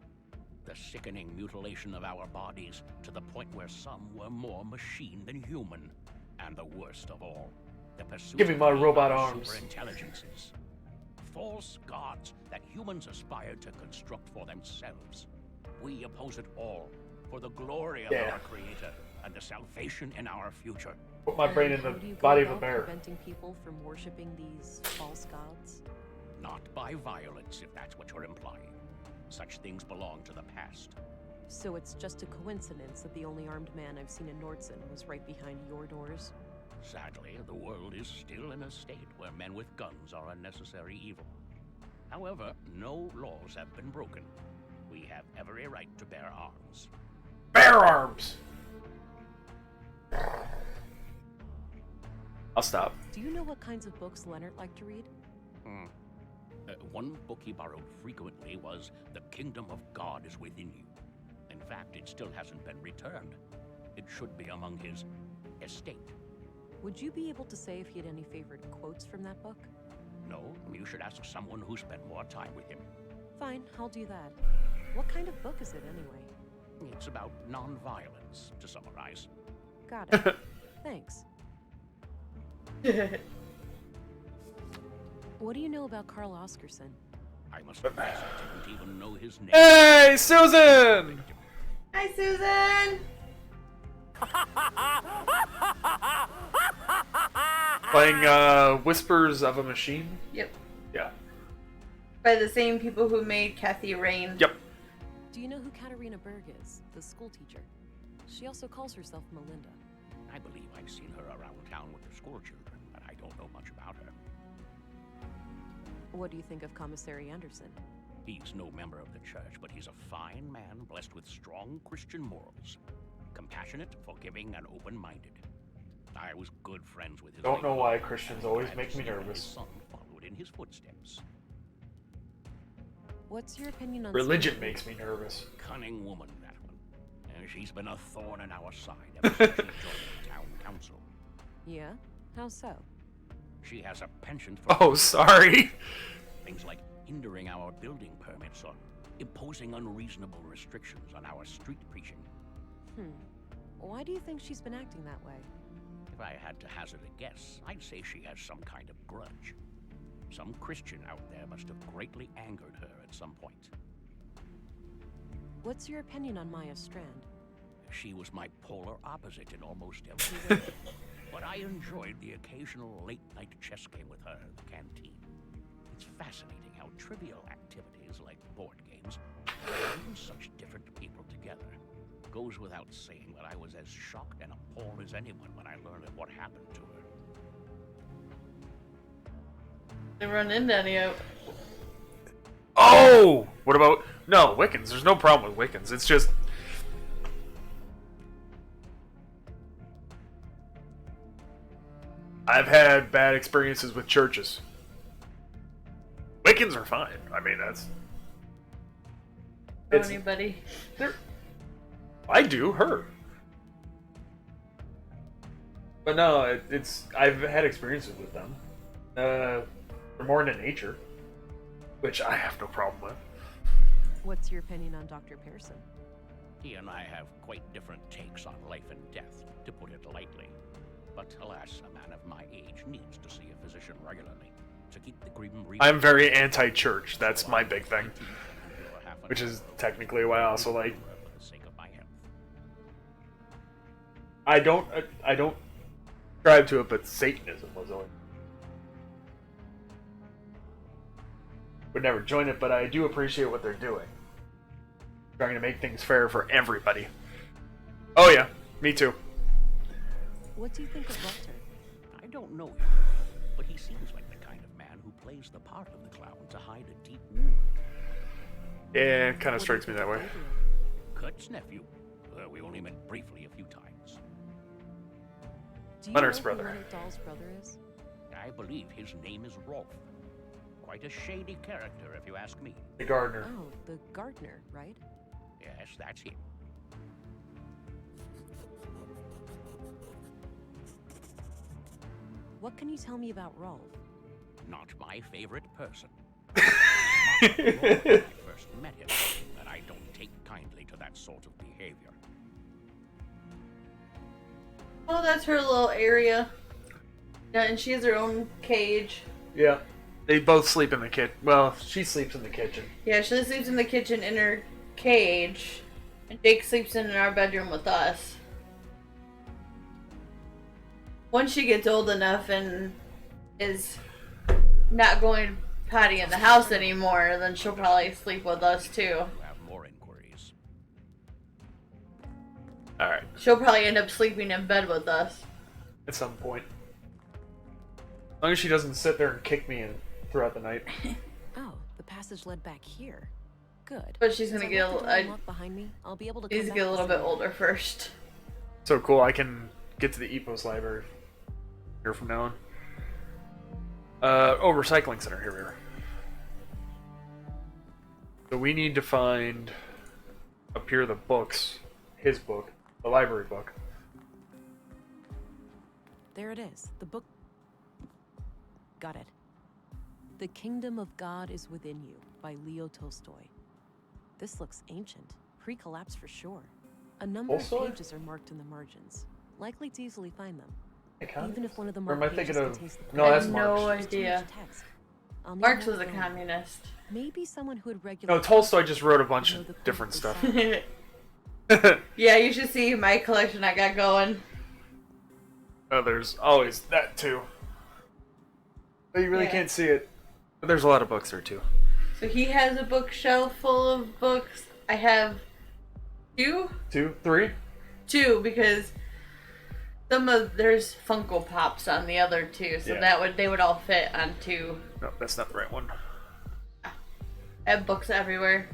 The sickening mutilation of our bodies to the point where some were more machine than human. And the worst of all, the pursuit Give me my of robot our arms. superintelligences. False gods that humans aspire to construct for themselves. We oppose it all for the glory of our Creator and the salvation in our future. Put my brain in How the do you go body of a about bear. preventing people from worshiping these false gods? Not by violence, if that's what you're implying. Such things belong to the past. So it's just a coincidence that the only armed man I've seen in Nordson was right behind your doors? Sadly, the world is still in a state where men with guns are a necessary evil. However, no laws have been broken. We have every right to bear arms. Bear arms! I'll stop. Do you know what kinds of books Leonard liked to read? One book he borrowed frequently was The Kingdom of God is Within You. In fact, it still hasn't been returned. It should be among his estate. Would you be able to say if he had any favorite quotes from that book? No, you should ask someone who spent more time with him. Fine, I'll do that. What kind of book is it anyway? It's about non-violence, to summarize. Got it. Thanks. What do you know about Carl Oscarson? I must confess I didn't even know his name. Hey, Susan! Hi, Susan! Playing Whispers of a Machine? Yep. Yeah. By the same people who made Kathy Rain. Yep. Do you know who Katarina Berg is, the school teacher? She also calls herself Melinda. I believe I've seen her around town with the school children, but I don't know much about her. What do you think of Commissary Anderson? He's no member of the church, but he's a fine man blessed with strong Christian morals. Compassionate, forgiving, and open-minded. I was good friends with his Don't late know why mother, Christians and always glad make to me see that nervous. His son followed in his footsteps. What's your opinion on Religion Stephy? makes me nervous. Cunning woman, that one. And she's been a thorn in our side ever since she joined the town council. Yeah? How so? She has a penchant for... Oh, sorry. Things like hindering our building permits or imposing unreasonable restrictions on our street preaching. Why do you think she's been acting that way? If I had to hazard a guess, I'd say she has some kind of grudge. Some Christian out there must have greatly angered her at some point. What's your opinion on Maya Strand? She was my polar opposite in almost every way. But I enjoyed the occasional late-night chess game with her in the canteen. It's fascinating how trivial activities like board games bring such different people together. Goes without saying that I was as shocked and appalled as anyone when I learned of what happened to her. They run into any of. Oh! What about... No, Wiccans. There's no problem with Wiccans. It's just... I've had bad experiences with churches. Wiccans are fine. I mean, that's... Know anybody? I do, her. But no, it's... I've had experiences with them. They're more into nature. Which I have no problem with. What's your opinion on Dr. Pearson? He and I have quite different takes on life and death, to put it lightly. But alas, a man of my age needs to see a physician regularly to keep the grim reaper. I'm very anti-church. That's my big thing. Which is technically why I also like... For the sake of my health. I don't subscribe to it, but Satanism was always... Would never join it, but I do appreciate what they're doing. Trying to make things fair for everybody. Oh yeah, me too. What do you think of Walter? I don't know him, but he seems like the kind of man who plays the part of the clown to hide a deep wound. Yeah, it kind of strikes me that way. Kurt's nephew. We only met briefly a few times. Do you Leonard's know brother. Who Leonard Dahl's brother is? I believe his name is Rolf. Quite a shady character, if you ask me. The gardener. Oh, the gardener, right? Yes, that's him. What can you tell me about Rolf? Not my favorite person. I first met him, and I don't take kindly to that sort of behavior. Oh, that's her little area. Yeah, and she has her own cage. Yeah. They both sleep in the kitchen. Well, she sleeps in the kitchen. Yeah, she sleeps in the kitchen in her cage, and Jake sleeps in our bedroom with us. Once she gets old enough and is not going potty in the house anymore, then she'll probably sleep with us too. You have more inquiries. Alright. She'll probably end up sleeping in bed with us. At some point. As long as she doesn't sit there and kick me throughout the night. Oh, the passage led back here. Good. But she's gonna As I get lock the door and lock behind me, I'll be able to needs come to get a back little this bit way. older first. So cool, I can get to the Epos library here from now on. Oh, recycling center, here we are. So we need to find up here the books, his book, the library book. There it is. The book. Got it. The Kingdom of God is Within You by Leo Tolstoy. This looks ancient. Pre-collapse for sure. A number Tolstoy? of pages are marked in the margins. Likely to easily find them. Economist? Even if one of the Or am marked I thinking pages of... contains the No, that's I have Marx. no There's too much idea. text. I'll need Marx more was a film. communist. Maybe someone who would regularly... No, Tolstoy just wrote a bunch of different stuff. Yeah, you should see my collection I got going. Oh, there's always that too. But you really Yeah. can't see it. But there's a lot of books there too. So he has a bookshelf full of books. I have two? 2, 3? Two, because there's Funko Pops on the other two, so Yeah. they would all fit on two. No, that's not the right one. I have books everywhere.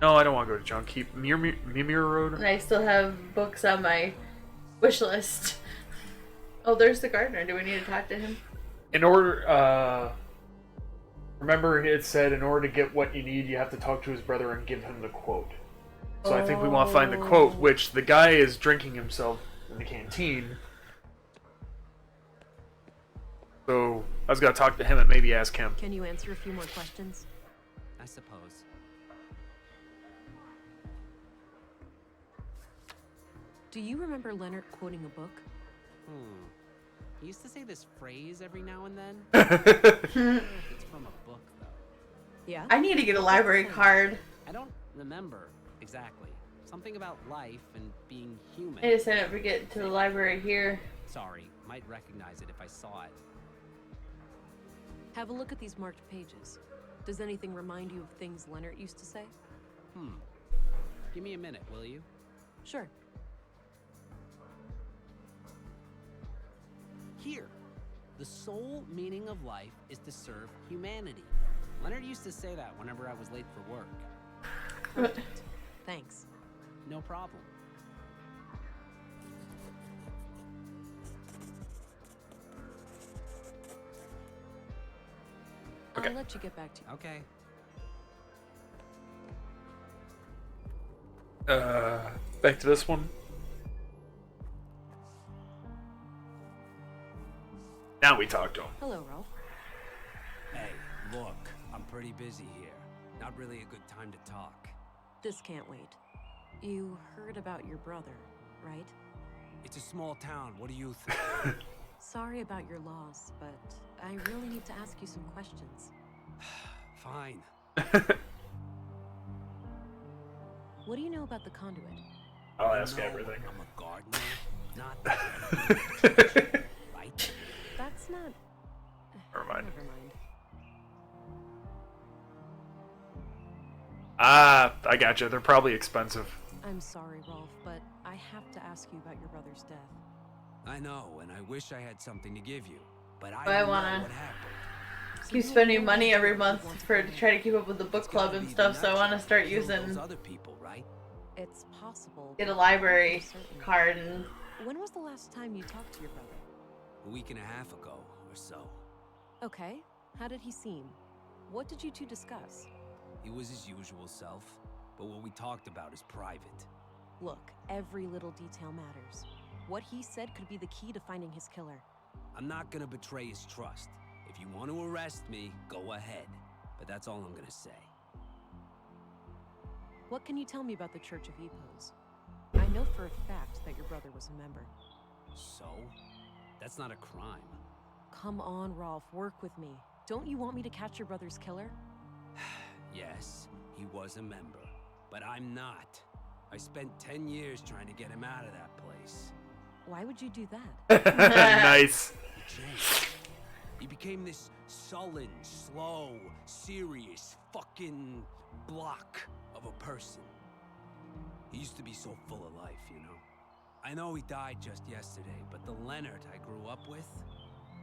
No, I don't want to go to junk. Keep Mimir Road. And I still have books on my wish list. Oh, there's the gardener. Do we need to talk to him? In order, remember it said in order to get what you need, you have to talk to his brother and give him the quote. So I think we want to find the quote, which the guy is drinking himself in the canteen. So I was gonna talk to him and maybe ask him. Can you answer a few more questions? I suppose. Do you remember Leonard quoting a book? He used to say this phrase every now and then. I don't know if it's from a book, though. Yeah? I need to get a library card. I don't remember exactly. Something about life and being human. I just didn't forget to the library here. Sorry, might recognize it if I saw it. Have a look at these marked pages. Does anything remind you of things Leonard used to say? Give me a minute, will you? Sure. Here. The sole meaning of life is to serve humanity. Leonard used to say that whenever I was late for work. Perfect. Thanks. No problem. I'll let you get back to Okay. Back to this one. Now we talk to him. Hello, Ralph. Hey, look, I'm pretty busy here. Not really a good time to talk. This can't wait. You heard about your brother, right? It's a small town. What do you think? Sorry about your loss, but I really need to ask you some questions. Fine. What do you know about the conduit? I'll ask everything. I'm a gardener, not right? That's not... Never mind. Never mind. Ah, I gotcha. They're probably expensive. I'm sorry, Rolf, but I have to ask you about your brother's death. I know, and I wish I had something to give you, but I But I don't know wanna what happened. keep spending money every month to try to keep up with the book club and stuff, so I want to start using Other people, right? It's possible. get a library card and When was the last time you talked to your brother? A week and a half ago or so. Okay. How did he seem? What did you two discuss? He was his usual self, but what we talked about is private. Look, every little detail matters. What he said could be the key to finding his killer. I'm not gonna betray his trust. If you want to arrest me, go ahead. But that's all I'm gonna say. What can you tell me about the Church of Epos? I know for a fact that your brother was a member. So? That's not a crime. Come on, Rolf, work with me. Don't you want me to catch your brother's killer? Yes, he was a member, but I'm not. I spent 10 years trying to get him out of that place. Why would you do that? Nice. He changed. He became this sullen, slow, serious, fucking block of a person. He used to be so full of life, you know? I know he died just yesterday, but the Leonard I grew up with,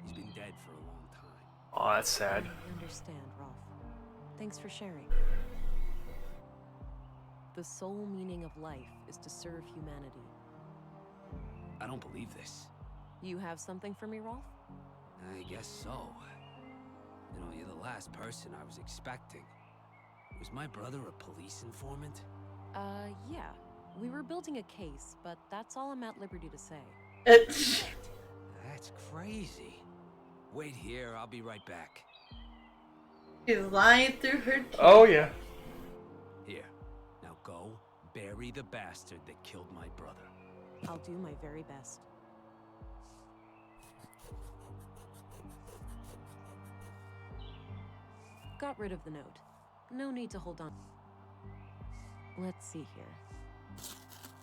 he's been dead for a long time. Oh, that's sad. I understand, Rolf. Thanks for sharing. The sole meaning of life is to serve humanity. I don't believe this. You have something for me, Rolf? I guess so. You know, you're the last person I was expecting. Was my brother a police informant? Yeah. We were building a case, but that's all I'm at liberty to say. That's crazy. Wait here, I'll be right back. she's lying through her teeth. Oh, yeah. Here, now go bury the bastard that killed my brother. I'll do my very best. Got rid of the note. No need to hold on. Let's see here.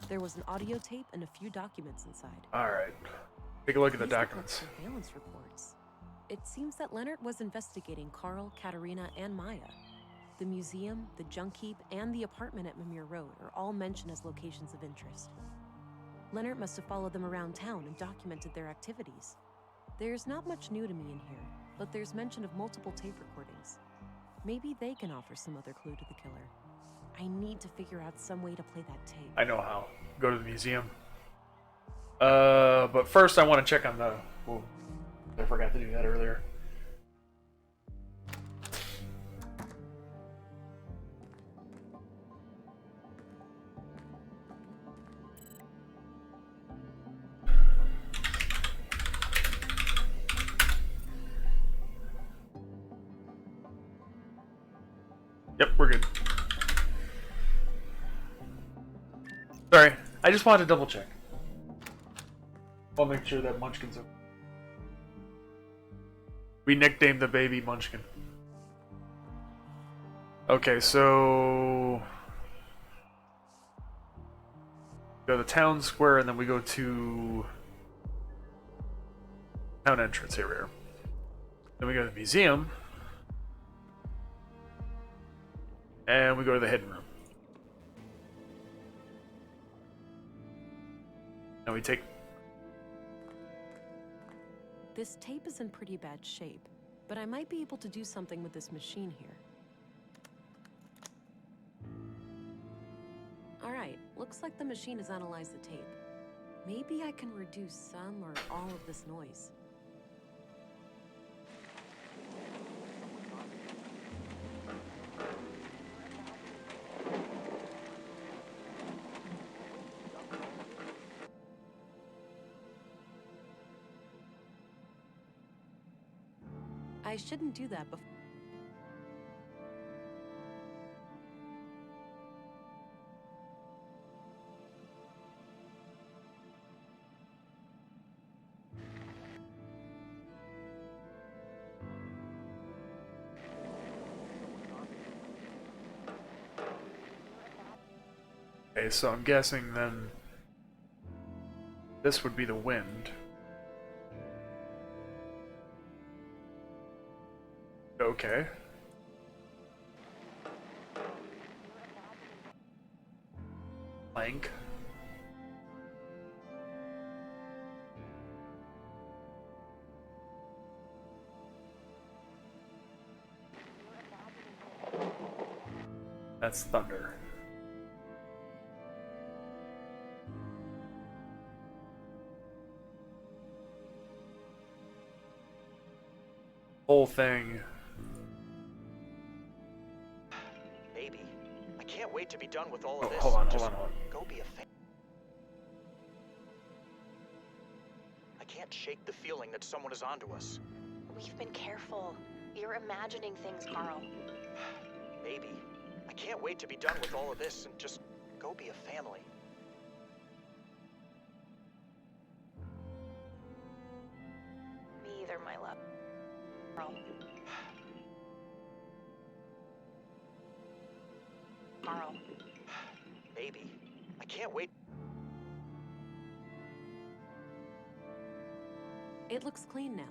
There was an audio tape and a few documents inside. Alright. Take a look at the These look like documents. surveillance reports. It seems that Leonard was investigating Carl, Katerina, and Maya. The museum, the junk heap, and the apartment at Mimir Road are all mentioned as locations of interest. Leonard must have followed them around town and documented their activities. There's not much new to me in here, but there's mention of multiple tape recordings. Maybe they can offer some other clue to the killer. I need to figure out some way to play that tape. I know how. Go to the museum. But first I want to check on the... Oh, I forgot to do that earlier. Yep, we're good. Sorry, I just wanted to double check. I'll make sure that Munchkin's okay. We nicknamed the baby Munchkin. Okay, so... go to the town square and then we go to... town entrance, here we are. Then we go to the museum. And we go to the hidden room. And we take... This tape is in pretty bad shape, but I might be able to do something with this machine here. Alright, looks like the machine has analyzed the tape. Maybe I can reduce some or all of this noise. I shouldn't do that before. Okay, so I'm guessing then this would be the wind. Okay. Blank. That's thunder. Whole thing. Baby, I can't wait to be done with all of this. Hold on. Go be a fan. I can't shake the feeling that someone is onto us. We've been careful. You're imagining things, Carl. Baby, I can't wait to be done with all of this and just go be a family. Me either, my love. Carl. Carl. Baby, I can't wait. It looks clean now.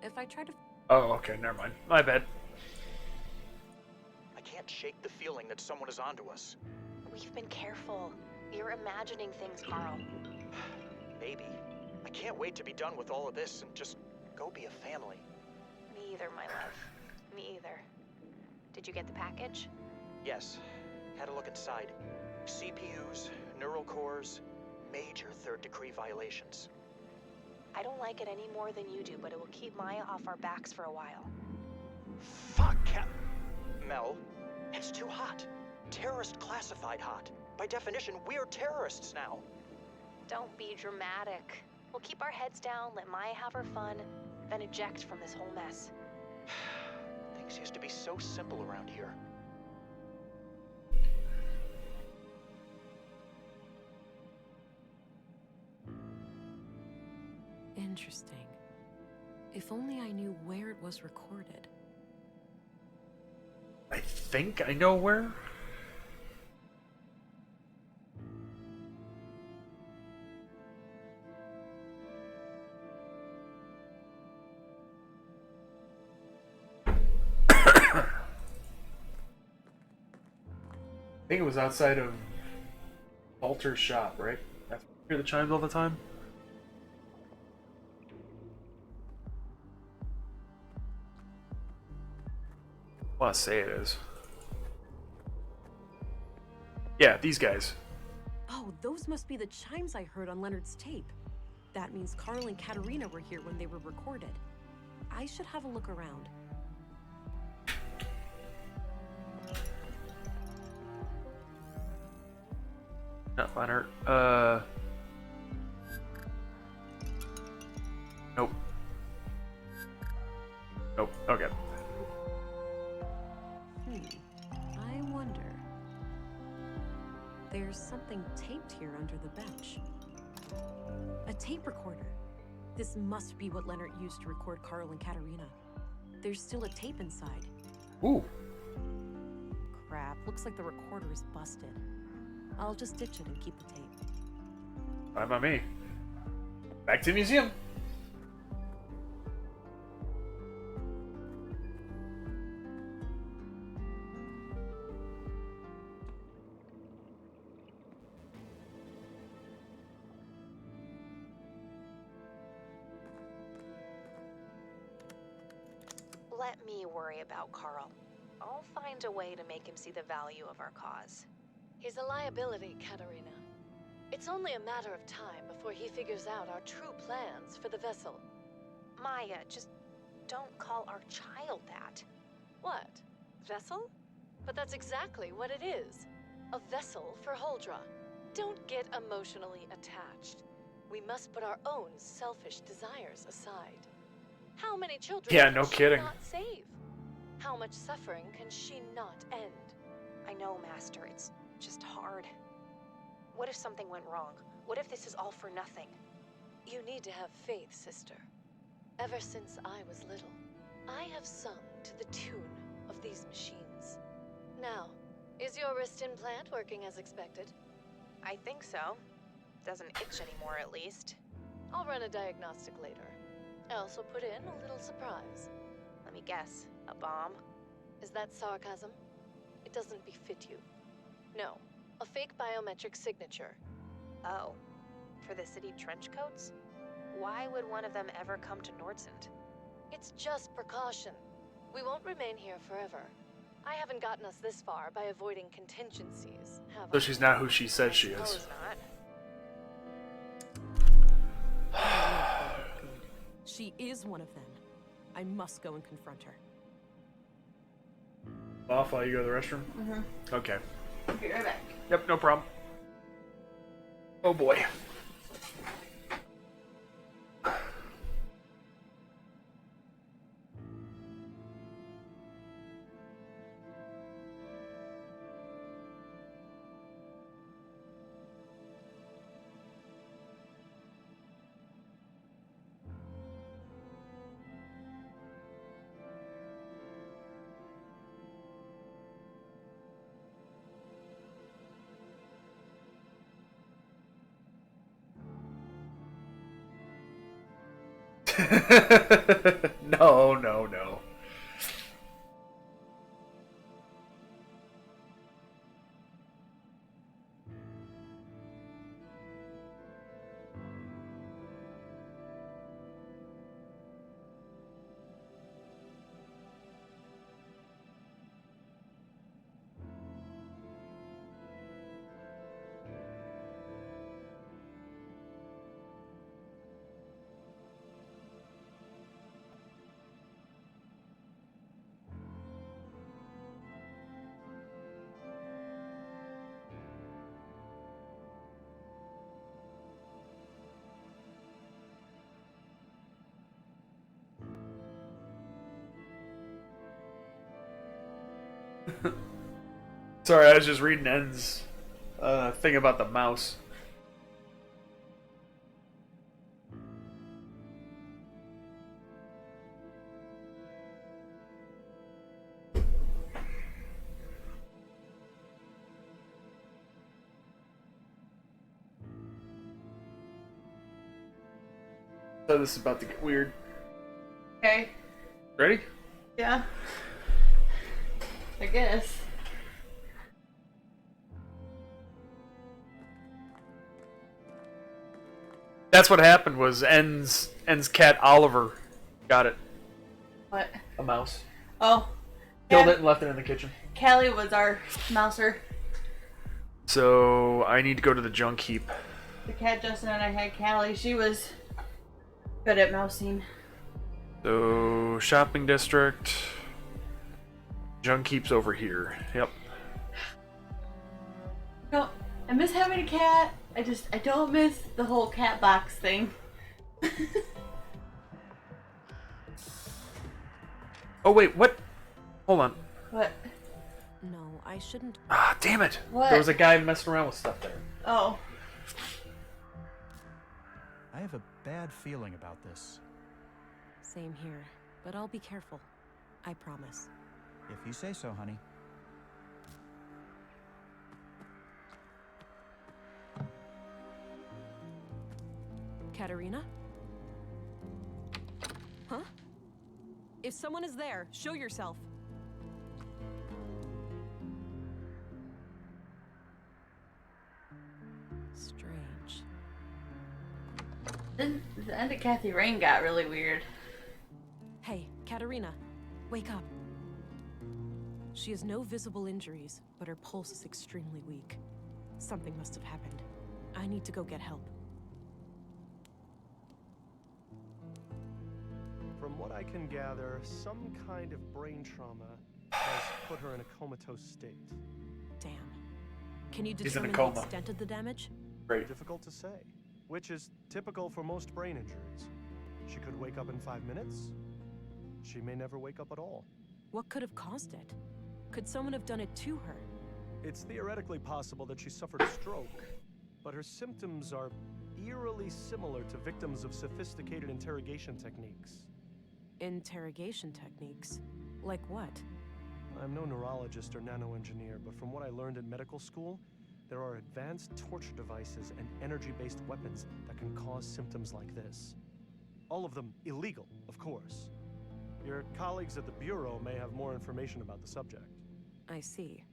If I try to... Oh, okay, never mind. My bad. I can't shake the feeling that someone is onto us. We've been careful. You're imagining things, Carl. Baby, I can't wait to be done with all of this and just go be a family. Me either, my love. Me either. Did you get the package? Yes. Had a look inside. CPUs, neural cores, major third-degree violations. I don't like it any more than you do, but it will keep Maya off our backs for a while. Fuck, Mel, it's too hot. Terrorist classified hot. By definition, we're terrorists now. Don't be dramatic. We'll keep our heads down, let Maya have her fun, then eject from this whole mess. Things used to be so simple around here. Interesting. If only I knew where it was recorded. I think I know where. I think it was outside of Walter's shop, right? That's where you hear the chimes all the time. I want to say it is. Yeah, these guys. Oh, those must be the chimes I heard on Leonard's tape. That means Carl and Katerina were here when they were recorded. I should have a look around. Not Leonard. Nope. Nope. Okay. I wonder. There's something taped here under the bench. A tape recorder. This must be what Leonard used to record Carl and Katerina. There's still a tape inside. Ooh. Crap, looks like the recorder is busted. I'll just ditch it and keep the tape. Fine by me. Back to the museum. let me worry about Carl. I'll find a way to make him see the value of our cause. He's a liability, Katerina. It's only a matter of time before he figures out our true plans for the vessel. Maya, just don't call our child that. What? Vessel? But that's exactly what it is. A vessel for Holdra. Don't get emotionally attached. We must put our own selfish desires aside. How many children Yeah, can no she kidding. not save? How much suffering can she not end? I know, Master, it's just hard. What if something went wrong? What if this is all for nothing? You need to have faith, sister. Ever since I was little, I have sung to the tune of these machines. Now, is your wrist implant working as expected? I think so. Doesn't itch anymore, at least. I'll run a diagnostic later. I also put in a little surprise. Let me guess. A bomb? Is that sarcasm? It doesn't befit you. No, a fake biometric signature. Oh. For the city trench coats? Why would one of them ever come to Nordsund? It's just precaution. We won't remain here forever. I haven't gotten us this far by avoiding contingencies, have So I? she's not who she says she is. Suppose not. She is one of them. I must go and confront her. Off while you go to the restroom? Mhm. Okay. I'll be right back. Yep, no problem. Oh boy. No, no, no. Sorry, I was just reading N's thing about the mouse. So this is about to get weird. Okay. Ready? Yeah. I guess. That's what happened. Was N's cat Oliver got it? What? A mouse. Oh. Killed it and left it in the kitchen. Callie was our mouser. So I need to go to the junk heap. The cat Justin and I had Callie. She was good at mousing. So shopping district. Junk heap's over here. Yep. No, I miss having a cat. I don't miss the whole cat box thing. Oh wait, what? Hold on. What? No, I shouldn't. Ah, damn it. What? There was a guy messing around with stuff there. Oh. I have a bad feeling about this. Same here, but I'll be careful. I promise. If you say so, honey. Katerina? Huh? If someone is there, show yourself. Strange. Then the end of Kathy Rain got really weird. Hey, Katerina. Wake up. She has no visible injuries, but her pulse is extremely weak. Something must have happened. I need to go get help. From what I can gather, some kind of brain trauma has put her in a comatose state. Damn. Can you She's in a determine the coma. extent of the damage? Difficult to say, which is typical for most brain injuries. She could wake up in 5 minutes. She may never wake up at all. What could have caused it? Could someone have done it to her? It's theoretically possible that she suffered a stroke, but her symptoms are eerily similar to victims of sophisticated interrogation techniques. Interrogation techniques? Like what? I'm no neurologist or nanoengineer, but from what I learned in medical school, there are advanced torture devices and energy-based weapons that can cause symptoms like this. All of them illegal, of course. Your colleagues at the Bureau may have more information about the subject. I see.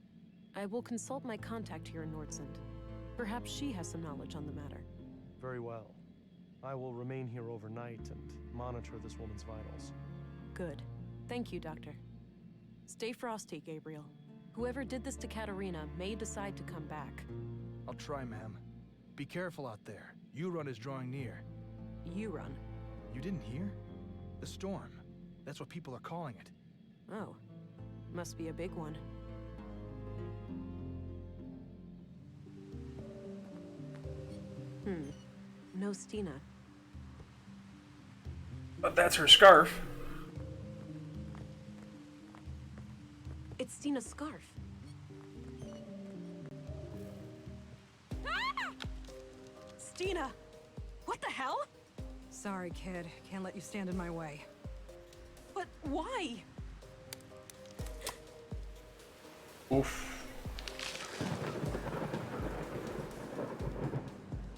I will consult my contact here in Nordsund. Perhaps she has some knowledge on the matter. Very well. I will remain here overnight and monitor this woman's vitals. Good. Thank you, Doctor. Stay frosty, Gabriel. Whoever did this to Katerina may decide to come back. I'll try, ma'am. Be careful out there. U-Run is drawing near. U-Run? You didn't hear? The storm. That's what people are calling it. Oh. Must be a big one. No Stina. But that's her scarf. It's Stina's scarf. Ah! Stina! What the hell? Sorry, kid. Can't let you stand in my way. But why? Oof.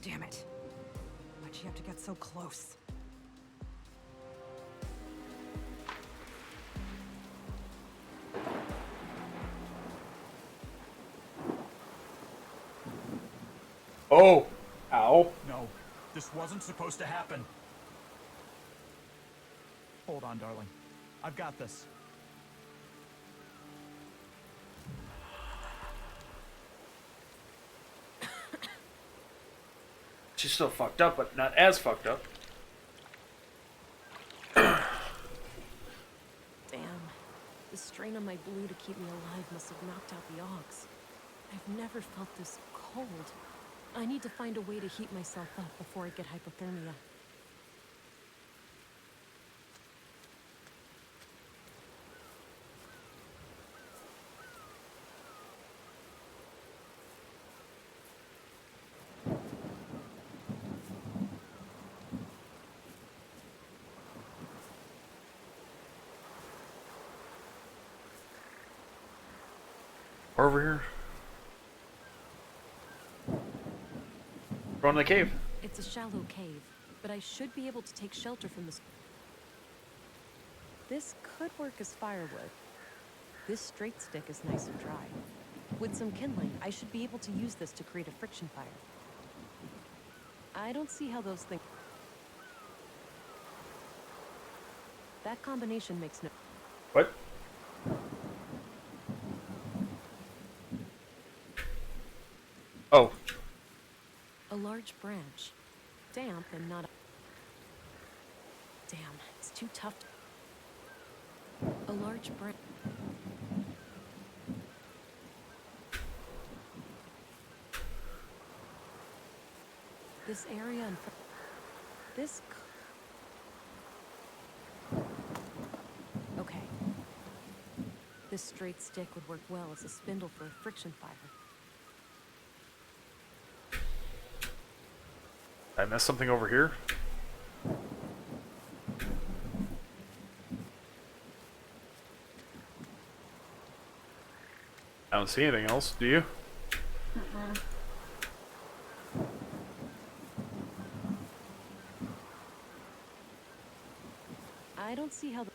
Damn it. Why'd she have to get so close? Oh! Ow. No, this wasn't supposed to happen. Hold on, darling. I've got this. She's still fucked up, but not as fucked up. Damn. The strain on my blue to keep me alive must have knocked out the Augs. I've never felt this cold. I need to find a way to heat myself up before I get hypothermia. Over here. Run to the cave. It's a shallow cave, but I should be able to take shelter from this. This could work as firewood. This straight stick is nice and dry. With some kindling, I should be able to use this to create a friction fire. I don't see how those things... That combination makes no... What? Oh. A large branch. Damp and not... Damn, it's too tough to... A large branch... This area and... This... Okay. This straight stick would work well as a spindle for a friction fire. I missed something over here? I don't see anything else, do you? I don't see how the...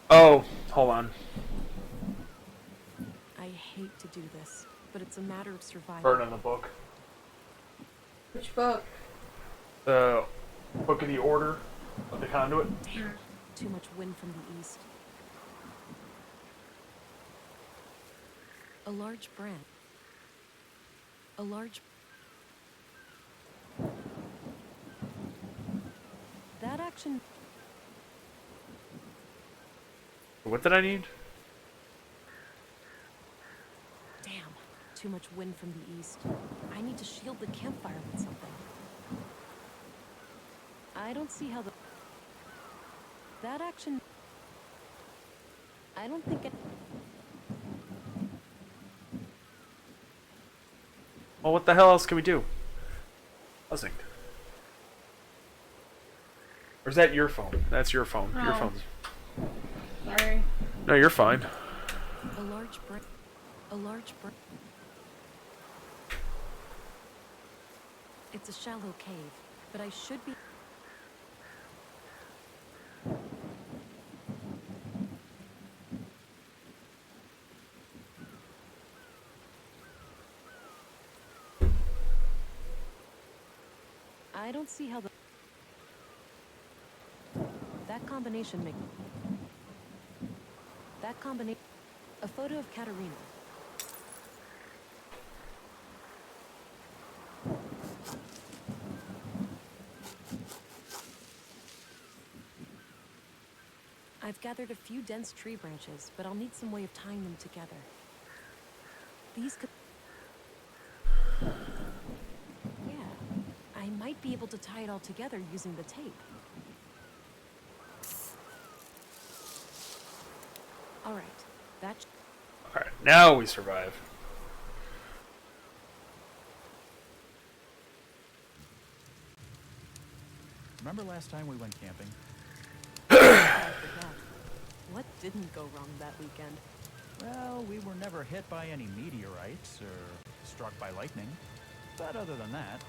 Oh, hold on. I hate to do this, but it's a matter of survival. Burn in the book. Which book? The Book of the Order of the Conduit. Too much wind from the east. A large branch. A large... That action... What did I need? Damn. Too much wind from the east. I need to shield the campfire with something. I don't see how the... That action... I don't think it... Well, what the hell else can we do? Buzzing. Or is that your phone? That's your phone. Your Oh. phone's... Sorry. No, you're fine. A large branch. A large branch. It's a shallow cave, but I should be... I don't see how the... That combination make... That combination... A photo of Katerina. I've gathered a few dense tree branches, but I'll need some way of tying them together. These could... Yeah, I might be able to tie it all together using the tape. All right, that... Alright, now we survive. Remember last time we went camping? I forgot. What didn't go wrong that weekend? Well, we were never hit by any meteorites or struck by lightning. But other than that...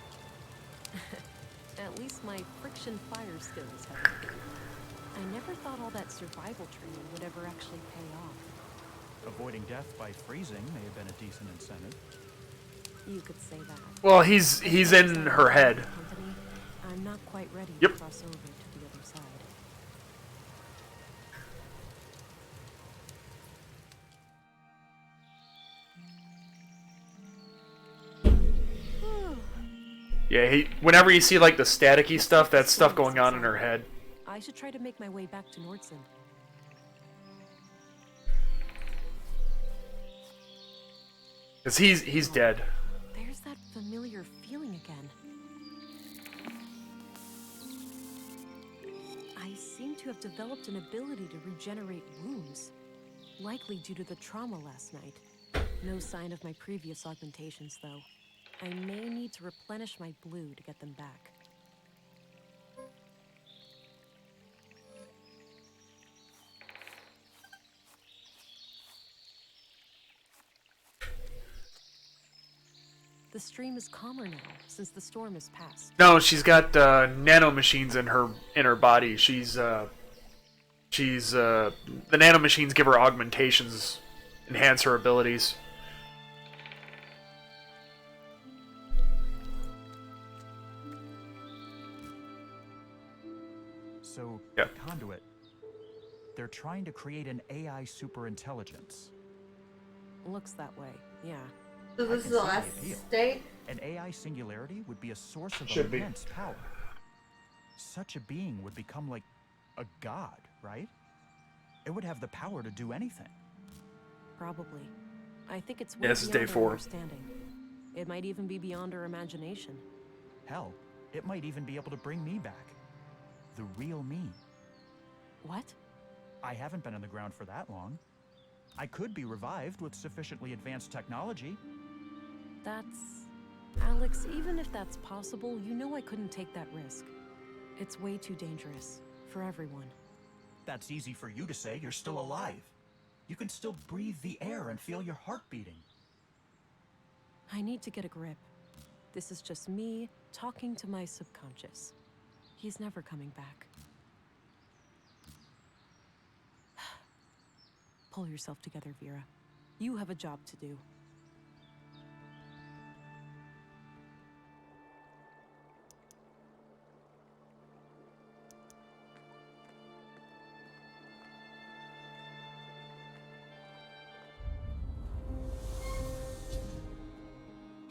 At least my friction fire skills have improved. I never thought all that survival training would ever actually pay off. Avoiding death by freezing may have been a decent incentive. You could say that. Well, he's in her head. Company, I'm not quite ready Yep. to cross over to the other side. Yeah, whenever you see like the staticky stuff, that's stuff going on in her head. I should try to make my way back to Nordson. Cause he's dead. There's that familiar feeling again. I seem to have developed an ability to regenerate wounds, likely due to the trauma last night. No sign of my previous augmentations, though. I may need to replenish my blue to get them back. The stream is calmer now, since the storm has passed. No, she's got nanomachines in her body. The nanomachines give her augmentations, enhance her abilities. So, Yeah. Conduit, they're trying to create an AI superintelligence. Looks that way, yeah. So I this can is the see last appeal. state? An AI singularity would be a source of Should be. immense power. Such a being would become like a god, right? It would have the power to do anything. Probably. I think it's Yeah, way this is beyond day our 4. understanding. It might even be beyond our imagination. Hell, it might even be able to bring me back. The real me. What? I haven't been on the ground for that long. I could be revived with sufficiently advanced technology. That's... Alex, even if that's possible, you know I couldn't take that risk. It's way too dangerous. For everyone. That's easy for you to say. You're still alive. You can still breathe the air and feel your heart beating. I need to get a grip. This is just me talking to my subconscious. He's never coming back. Pull yourself together, Vera. You have a job to do.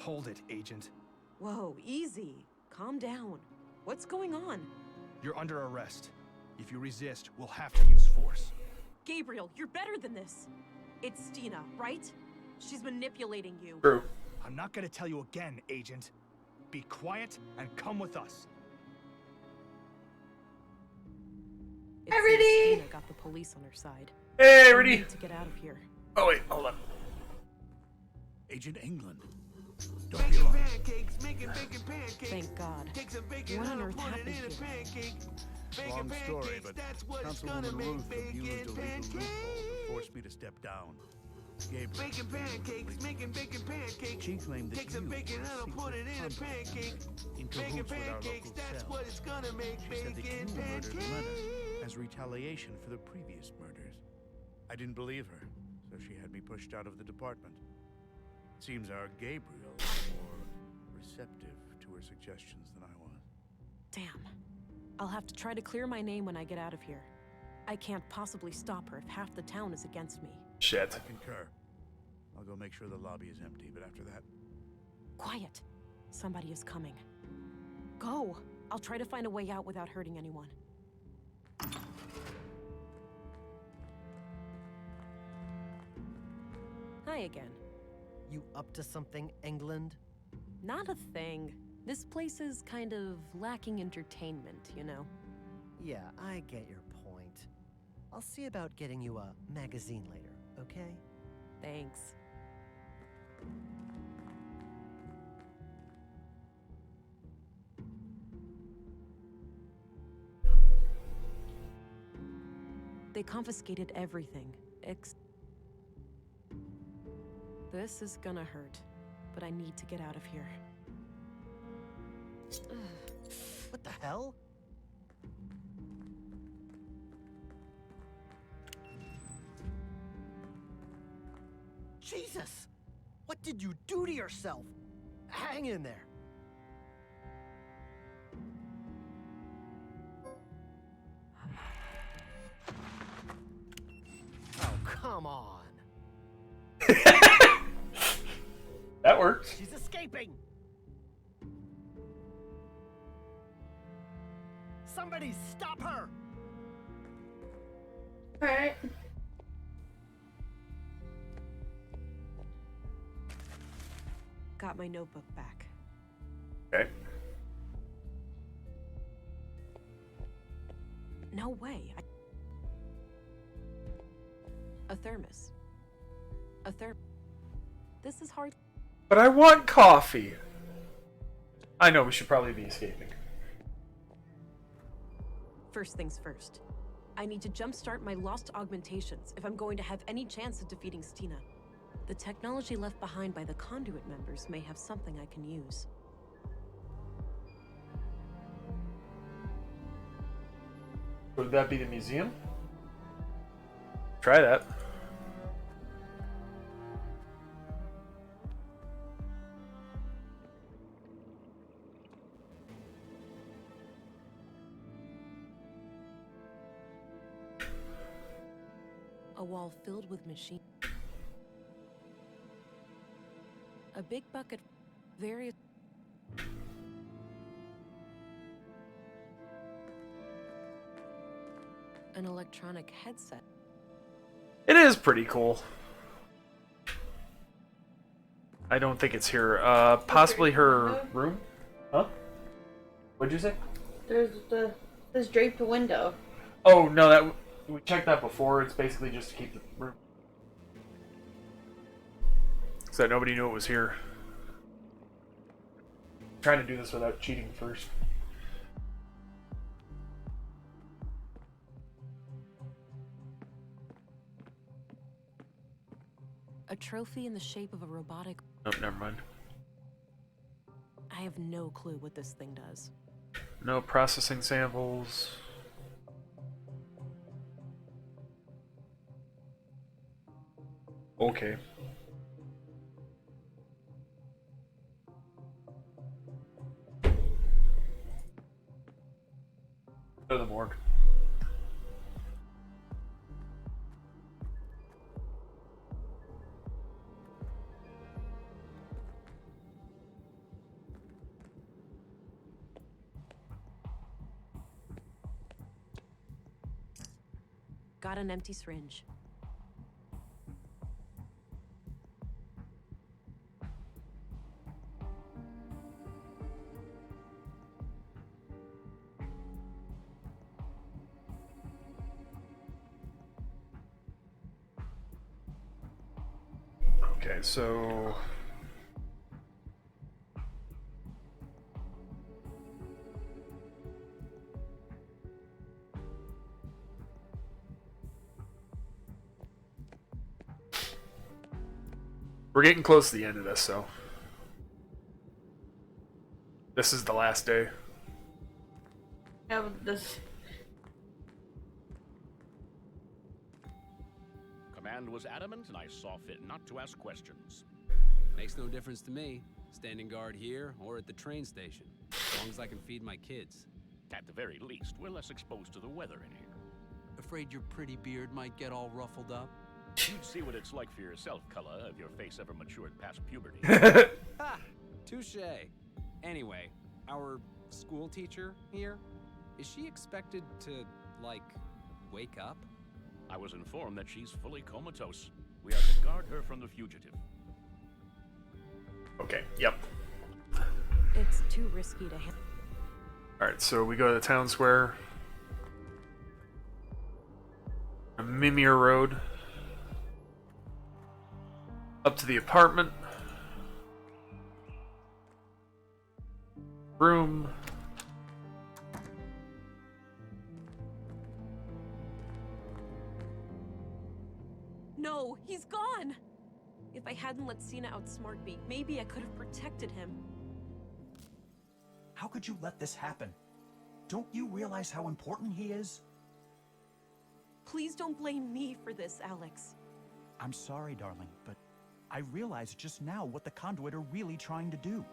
Hold it, Agent. Whoa, easy. Calm down. What's going on? You're under arrest. If you resist, we'll have to use force. Gabriel, you're better than this. It's Stina, right? She's manipulating you. True. I'm not gonna tell you again, Agent. Be quiet and come with us. It seems Stina got the police on her side. Hey, We Rudy. need to get out of here. Oh wait, hold on. Agent England. Don't be alarmed. Thank God. What on earth happened here? Long story, but Councilwoman Ruth abused a legal loophole to force me to step down. Gabriel. She claimed that you were in cahoots with our local cell. She said that you murdered Leonard as retaliation for the previous murders. I didn't believe her, so she had me pushed out of the department. It seems our Gabriel is more receptive to her suggestions than I was. Damn. I'll have to try to clear my name when I get out of here. I can't possibly stop her if half the town is against me. Shit. I concur. I'll go make sure the lobby is empty, but after that... Quiet. Somebody is coming. Go. I'll try to find a way out without hurting anyone. Hi again. You up to something, England? Not a thing. This place is kind of lacking entertainment, you know? Yeah, I get your point. I'll see about getting you a magazine later, okay? Thanks. They confiscated everything. This is gonna hurt, but I need to get out of here. What the hell? Jesus! What did you do to yourself? Hang in there. Oh, come on. That works. She's escaping. Somebody stop her! Alright. Got my notebook back. Okay. No way. A thermos. This is hard. But I want coffee. I know we should probably be escaping. First things first. I need to jumpstart my lost augmentations if I'm going to have any chance of defeating Stina. The technology left behind by the conduit members may have something I can use. Would that be the museum? Try that. A wall filled with machines. A big bucket. Various. An electronic headset. It is pretty cool. I don't think it's here. Possibly her room? Huh? What'd you say? There's this draped window. Oh, no, that we checked that before. It's basically just to keep the room. So that nobody knew it was here. I'm trying to do this without cheating first. A trophy in the shape of a robotic. Oh, never mind. I have no clue what this thing does. No processing samples. Okay. Go to the morgue. Got an empty syringe. Okay, so we're getting close to the end of this, so this is the last day. Yeah, but this. Command was adamant, and I saw fit not to ask questions. Makes no difference to me, standing guard here or at the train station, as long as I can feed my kids. At the very least, we're less exposed to the weather in here. Afraid your pretty beard might get all ruffled up? You'd see what it's like for yourself, Cullah, if your face ever matured past puberty. Ha! Touche. Anyway, our school teacher here, is she expected to, like, wake up? I was informed that she's fully comatose. We are to guard her from the fugitive. Okay, yep. It's too risky to handle. Alright, so we go to the town square. Mimir Road. Up to the apartment. Room. No, he's gone! If I hadn't let Sina outsmart me, maybe I could have protected him. How could you let this happen? Don't you realize how important he is? Please don't blame me for this, Alex. I'm sorry, darling, but I realized just now what the Conduit are really trying to do.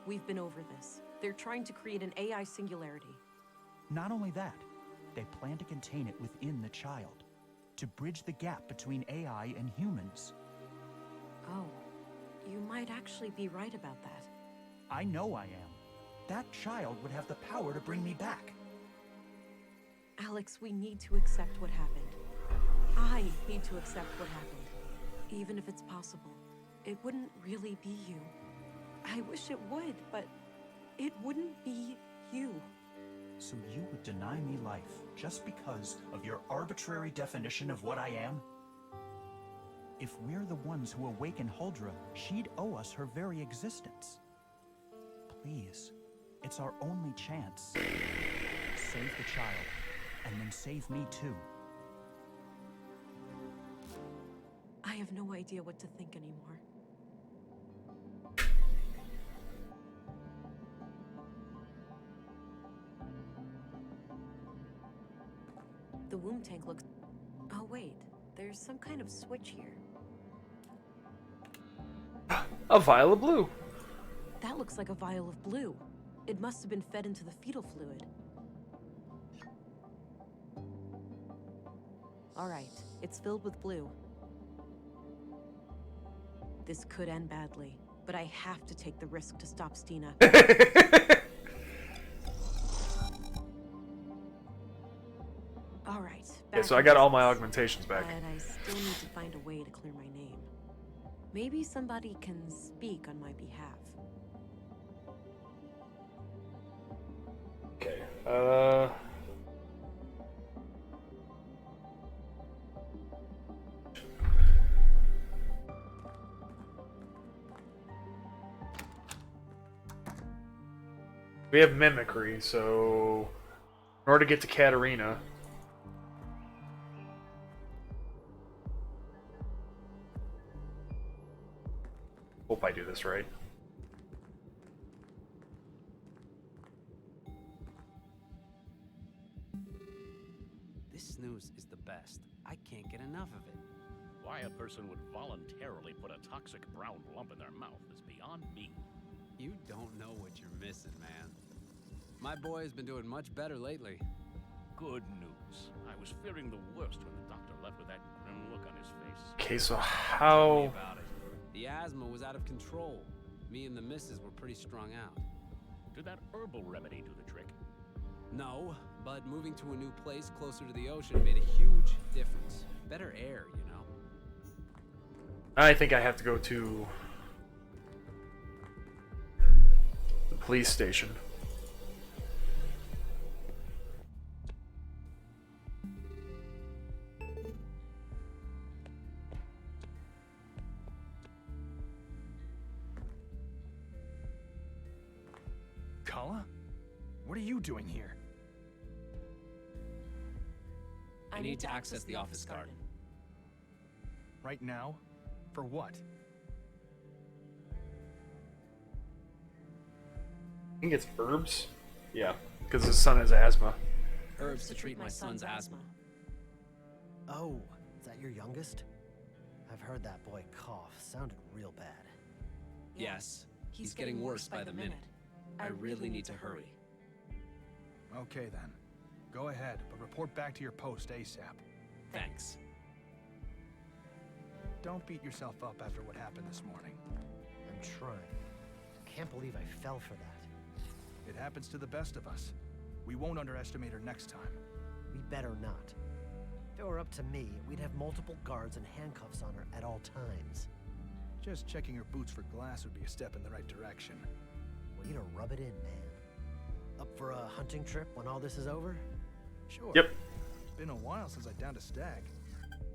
We've been over this. They're trying to create an AI singularity. Not only that, they plan to contain it within the child, to bridge the gap between AI and humans. Oh, you might actually be right about that. I know I am. That child would have the power to bring me back. Alex, we need to accept what happened. I need to accept what happened. Even if it's possible, it wouldn't really be you. I wish it would, but it wouldn't be you. So you would deny me life just because of your arbitrary definition of what I am? If we're the ones who awaken Huldra, she'd owe us her very existence. Please, it's our only chance. Save the child, and then save me too. I have no idea what to think anymore. The womb tank looks... Oh wait, there's some kind of switch here. A vial of blue. That looks like a vial of blue. It must have been fed into the fetal fluid. Alright, it's filled with blue. This could end badly, but I have to take the risk to stop Stina. Alright. Okay, so I got all my augmentations back. But I still need to find a way to clear my name. Maybe somebody can speak on my behalf. Okay, we have mimicry, so in order to get to Katarina, hope I do this right. This snooze is the best. I can't get enough of it. Why a person would voluntarily put a toxic brown lump in their mouth is beyond me. You don't know what you're missing, man. My boy has been doing much better lately. Good news. I was fearing the worst when the doctor left with that grim look on his face. Okay, so Tell me how... about it. The asthma was out of control. Me and the missus were pretty strung out. Did that herbal remedy do the trick? No, But moving to a new place closer to the ocean made a huge difference. Better air, you know. I think I have to go to the police station. Kala? What are you doing here? I need to access the office garden. Right now? For what? I think it's herbs. Yeah, because his son has asthma. Herbs to treat my son's asthma. Oh, is that your youngest? I've heard that boy cough. Sounded real bad. Yes, he's getting worse by the minute. I really need to hurry. Okay then. Go ahead, but report back to your post ASAP. Thanks. Don't beat yourself up after what happened this morning. I'm trying. Can't believe I fell for that. It happens to the best of us. We won't underestimate her next time. We better not. If it were up to me, we'd have multiple guards and handcuffs on her at all times. Just checking her boots for glass would be a step in the right direction. Way to rub it in, man. Up for a hunting trip when all this is over? Sure. Yep. It's been a while since I downed a stag.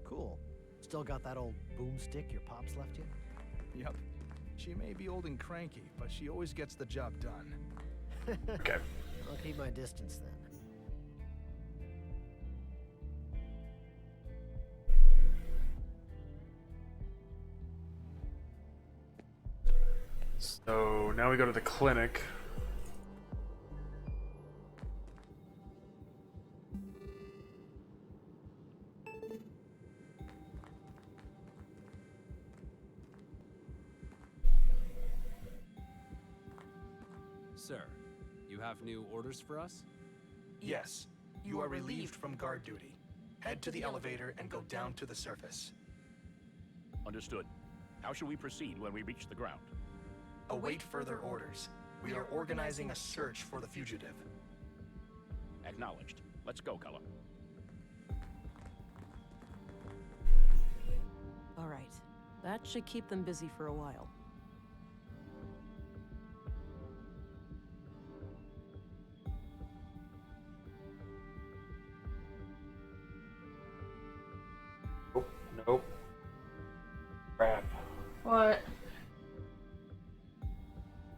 Cool. Still got that old boomstick your pops left you? Yep. She may be old and cranky, but she always gets the job done. Okay. I'll keep my distance then. So now we go to the clinic. Sir, you have new orders for us? Yes. You are relieved from guard duty. Head to the elevator and go down to the surface. Understood. How should we proceed when we reach the ground? Await further orders. We are organizing a search for the fugitive. Acknowledged. Let's go, Kala. All right. That should keep them busy for a while. Nope. Crap. What?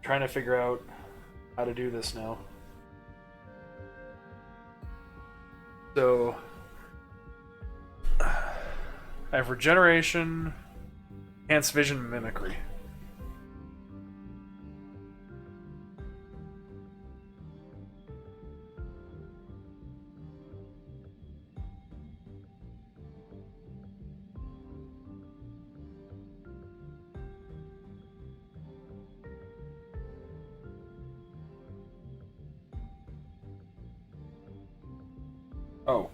Trying to figure out how to do this now. So I have regeneration, enhanced vision, mimicry. Oh.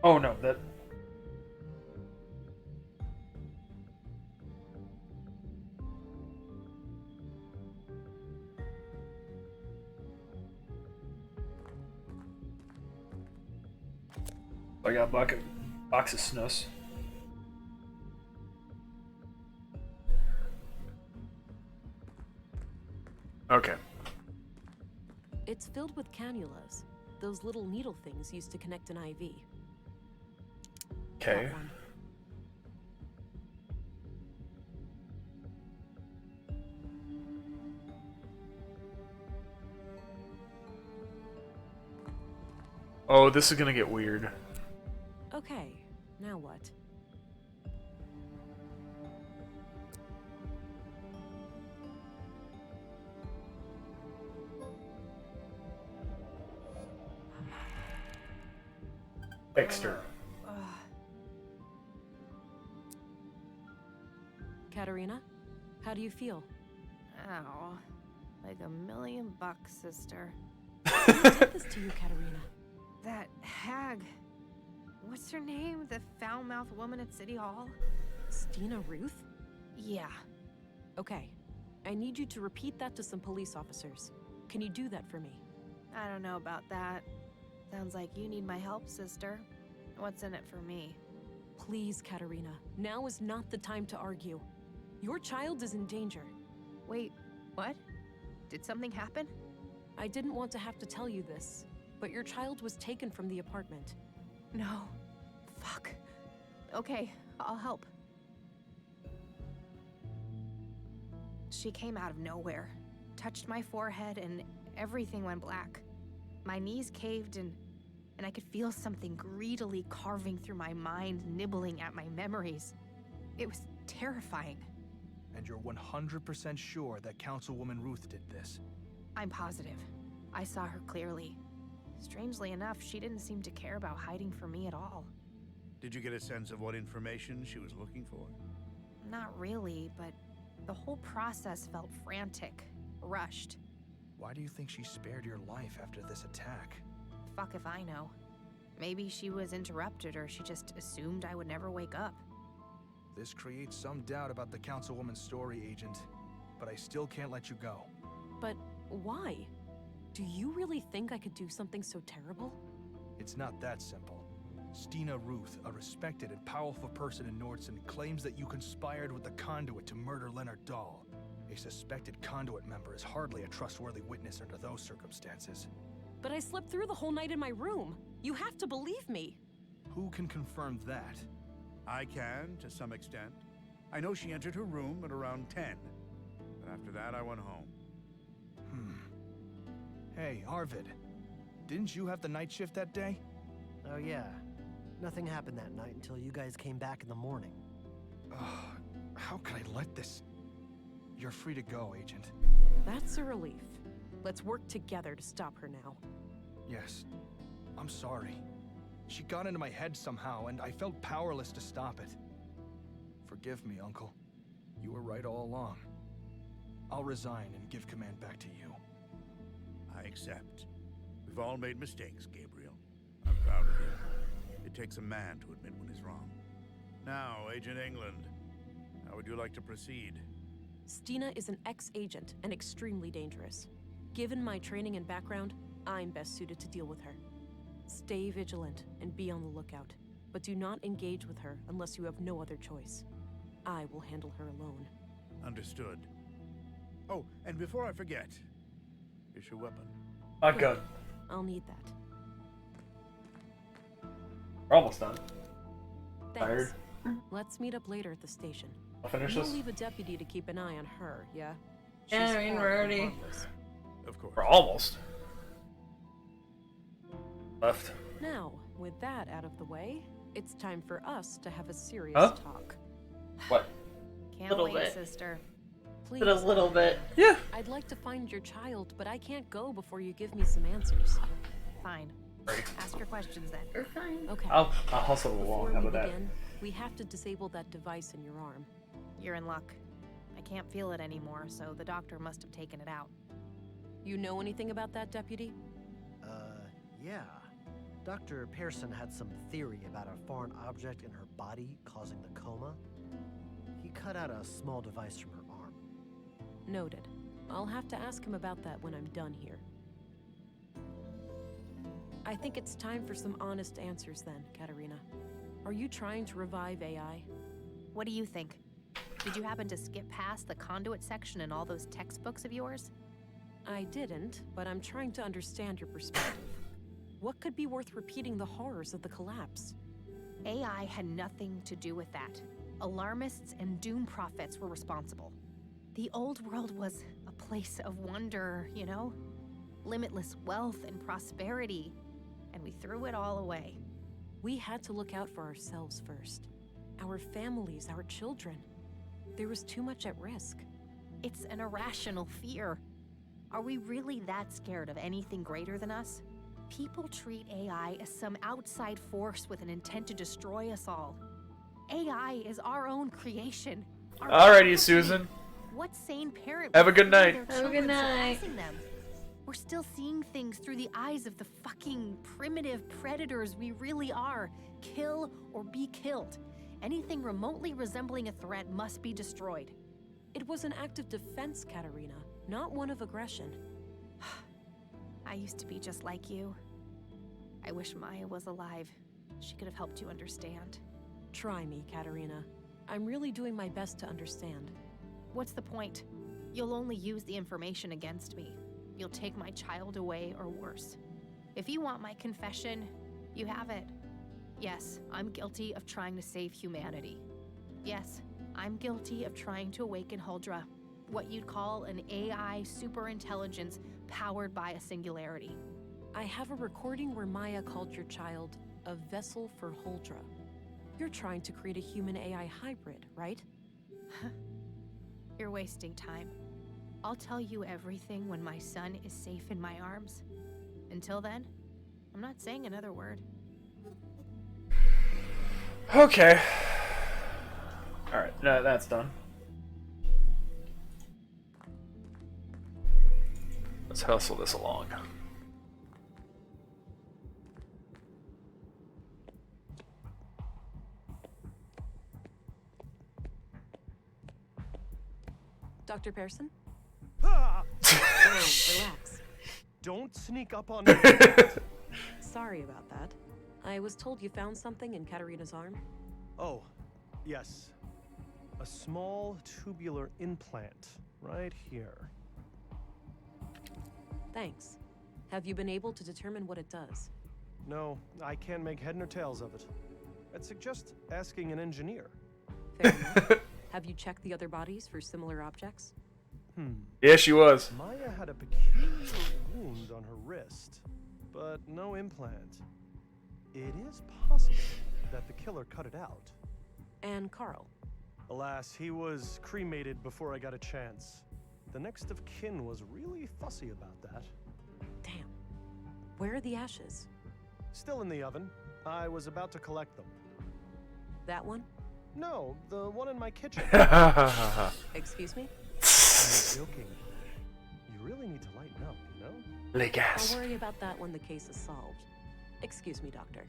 Oh no, that... I got a box of snus. Okay. It's filled with cannulas. Those little needle things used to connect an IV. Okay. Oh, this is gonna get weird. Okay, now what? External. Katerina, how do you feel? Ow. Like $1,000,000, sister. Who did this to you, Katerina? That hag. What's her name? The foul-mouthed woman at City Hall? Stina Ruth? Yeah. Okay. I need you to repeat that to some police officers. Can you do that for me? I don't know about that. Sounds like you need my help, sister. What's in it for me? Please, Katerina. Now is not the time to argue. Your child is in danger. Wait, what? Did something happen? I didn't want to have to tell you this, but your child was taken from the apartment. No. Fuck. Okay, I'll help. She came out of nowhere, touched my forehead, and everything went black. My knees caved and I could feel something greedily carving through my mind, nibbling at my memories. It was terrifying. And you're 100% sure that Councilwoman Ruth did this? I'm positive. I saw her clearly. Strangely enough, she didn't seem to care about hiding from me at all. Did you get a sense of what information she was looking for? Not really, but the whole process felt frantic, rushed. Why do you think she spared your life after this attack? Fuck if I know. Maybe she was interrupted or she just assumed I would never wake up. This creates some doubt about the Councilwoman's story, Agent, but I still can't let you go. But why? Do you really think I could do something so terrible? It's not that simple. Stina Ruth, a respected and powerful person in Nordson, claims that you conspired with the Conduit to murder Leonard Dahl. A suspected Conduit member is hardly a trustworthy witness under those circumstances. But I slept through the whole night in my room. You have to believe me. Who can confirm that? I can, to some extent. I know she entered her room at around 10. But after that, I went home. Hey, Arvid. Didn't you have the night shift that day? Oh yeah. Nothing happened that night until you guys came back in the morning. How could I let this... You're free to go, Agent. That's a relief. Let's work together to stop her now. Yes. I'm sorry. She got into my head somehow, and I felt powerless to stop it. Forgive me, Uncle. You were right all along. I'll resign and give command back to you. I accept. We've all made mistakes, Gabriel. I'm proud of you. It takes a man to admit when he's wrong. Now, Agent England, how would you like to proceed? Stina is an ex-agent and extremely dangerous. Given my training and background, I'm best suited to deal with her. Stay vigilant and be on the lookout, but do not engage with her unless you have no other choice. I will handle her alone. Understood. Oh, and before I forget, here's your weapon. My gun. I'll need that. We're almost done. Thanks. Tired? Let's meet up later at the station. I'll finish You'll this? leave a deputy to keep an eye on her, yeah? Yeah, She's I mean, far we're from already... harmless. Of course. We're almost. Left. Now, with that out of the way, it's time for us to have a serious Huh? talk. What? Can't Little wait, bit. sister. Please. But a little bit. Yeah. I'd like to find your child, but I can't go before you give me some answers. Fine. Ask your questions then. We're fine. Okay. I'll hustle Before along. How we about that? begin, we have to disable that device in your arm. You're in luck. I can't feel it anymore, so the doctor must have taken it out. You know anything about that, Deputy? Yeah. Dr. Pearson had some theory about a foreign object in her body causing the coma. He cut out a small device from her arm. Noted. I'll have to ask him about that when I'm done here. I think it's time for some honest answers then, Katerina. Are you trying to revive AI? What do you think? Did you happen to skip past the conduit section in all those textbooks of yours? I didn't, but I'm trying to understand your perspective. What could be worth repeating the horrors of the collapse? AI had nothing to do with that. Alarmists and doom prophets were responsible. The old world was a place of wonder, you know? Limitless wealth and prosperity. And we threw it all away. We had to look out for ourselves first. Our families, our children. There was too much at risk. It's an irrational fear. Are we really that scared of anything greater than us? People treat AI as some outside force with an intent to destroy us all. AI is our own creation. Our Alrighty, property. Susan. What sane parent Have a would good fear night. their Have a children good night. surpassing them? We're still seeing things through the eyes of the fucking primitive predators we really are. Kill or be killed. Anything remotely resembling a threat must be destroyed. It was an act of defense, Katerina, not one of aggression. I used to be just like you. I wish Maya was alive. She could have helped you understand. Try me, Katerina. I'm really doing my best to understand. What's the point? You'll only use the information against me. You'll take my child away or worse. If you want my confession, you have it. Yes, I'm guilty of trying to save humanity. Yes, I'm guilty of trying to awaken Huldra, what you'd call an AI superintelligence powered by a singularity. I have a recording where Maya called your child a vessel for Huldra. You're trying to create a human-AI hybrid, right? You're wasting time. I'll tell you everything when my son is safe in my arms. Until then, I'm not saying another word. Okay. Alright, that's done. Let's hustle this along. Dr. Pearson? Relax. Don't sneak up on me. Sorry about that. I was told you found something in Katerina's arm. Oh, yes. A small tubular implant right here. Thanks. Have you been able to determine what it does? No, I can't make head nor tails of it. I'd suggest asking an engineer. Fair enough. Have you checked the other bodies for similar objects? Yeah, she was. Maya had a peculiar wound on her wrist, but no implant. It is possible that the killer cut it out. And Carl? Alas, he was cremated before I got a chance. The next of kin was really fussy about that. Damn. Where are the ashes? Still in the oven. I was about to collect them. That one? No, the one in my kitchen. Excuse me? I'm joking. You really need to lighten up, you know? Lick ass. I'll worry about that when the case is solved. Excuse me, Doctor.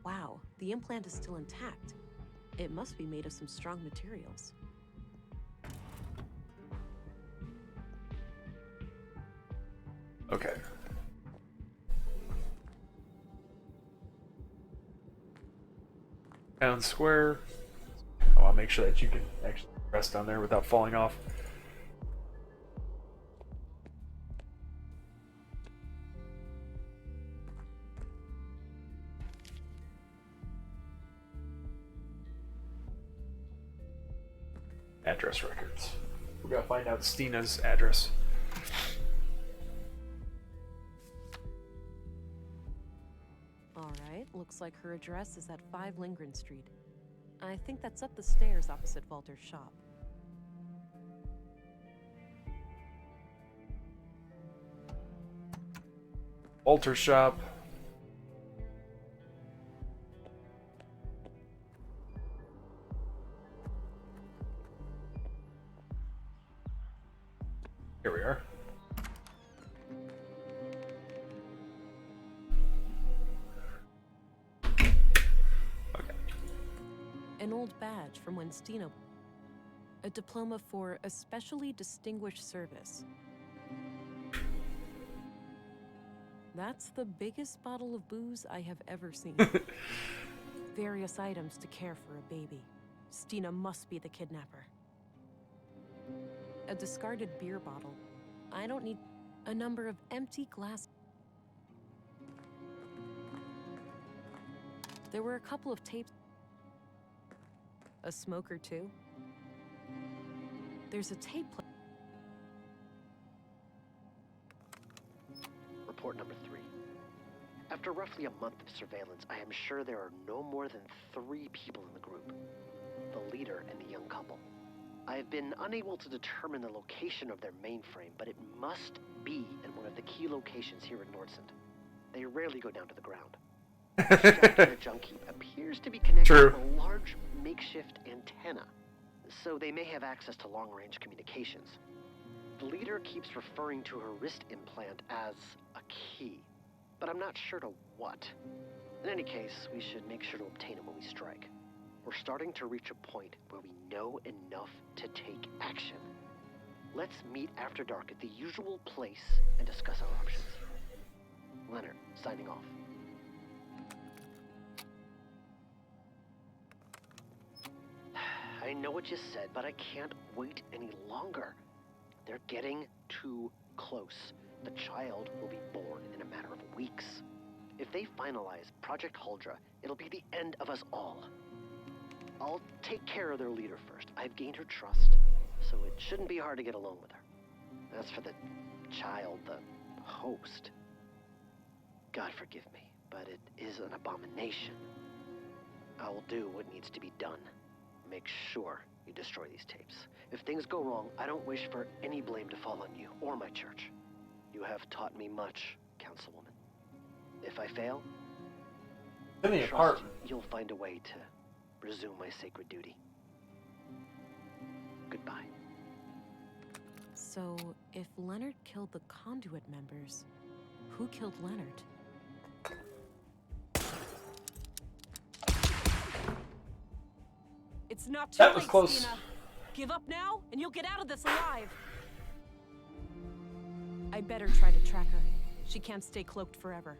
Wow, the implant is still intact. It must be made of some strong materials. Okay. Town square. I'll make sure that you can actually rest down there without falling off. Address records. We gotta find out Stina's address. Alright, looks like her address is at 5 Lindgren Street. I think that's up the stairs opposite Walter's shop. Walter's shop. Here we are. An old badge from when Stina... A diploma for especially distinguished service. That's the biggest bottle of booze I have ever seen. Various items to care for a baby. Stina must be the kidnapper. A discarded beer bottle. I don't need... A number of empty glass... There were a couple of tapes... A smoker too? There's a tape player. Report number 3. After roughly a month of surveillance, I am sure there are no more than 3 people in the group. The leader and the young couple. I have been unable to determine the location of their mainframe, but it must be in one of the key locations here in Nordsund. They rarely go down to the ground. The shaft in the junk heap appears to be connected to a large makeshift antenna, so they may have access to long-range communications. The leader keeps referring to her wrist implant as a key, but I'm not sure to what. In any case, we should make sure to obtain it when we strike. We're starting to reach a point where we know enough to take action. Let's meet after dark at the usual place and discuss our options. Leonard, signing off. I know what you said, but I can't wait any longer. They're getting too close. The child will be born in a matter of weeks. If they finalize Project Huldra, it'll be the end of us all. I'll take care of their leader first. I've gained her trust, so it shouldn't be hard to get along with her. As for the child, the host, God forgive me, but it is an abomination. I will do what needs to be done. Make sure you destroy these tapes. If things go wrong, I don't wish for any blame to fall on you or my church. You have taught me much, Councilwoman. If I fail, In the trust apartment. you'll find a way to resume my sacred duty. Goodbye. So, if Leonard killed the Conduit members, who killed Leonard? It's not too That was late, close. Stina. Give up now, and you'll get out of this alive. I better try to track her. She can't stay cloaked forever.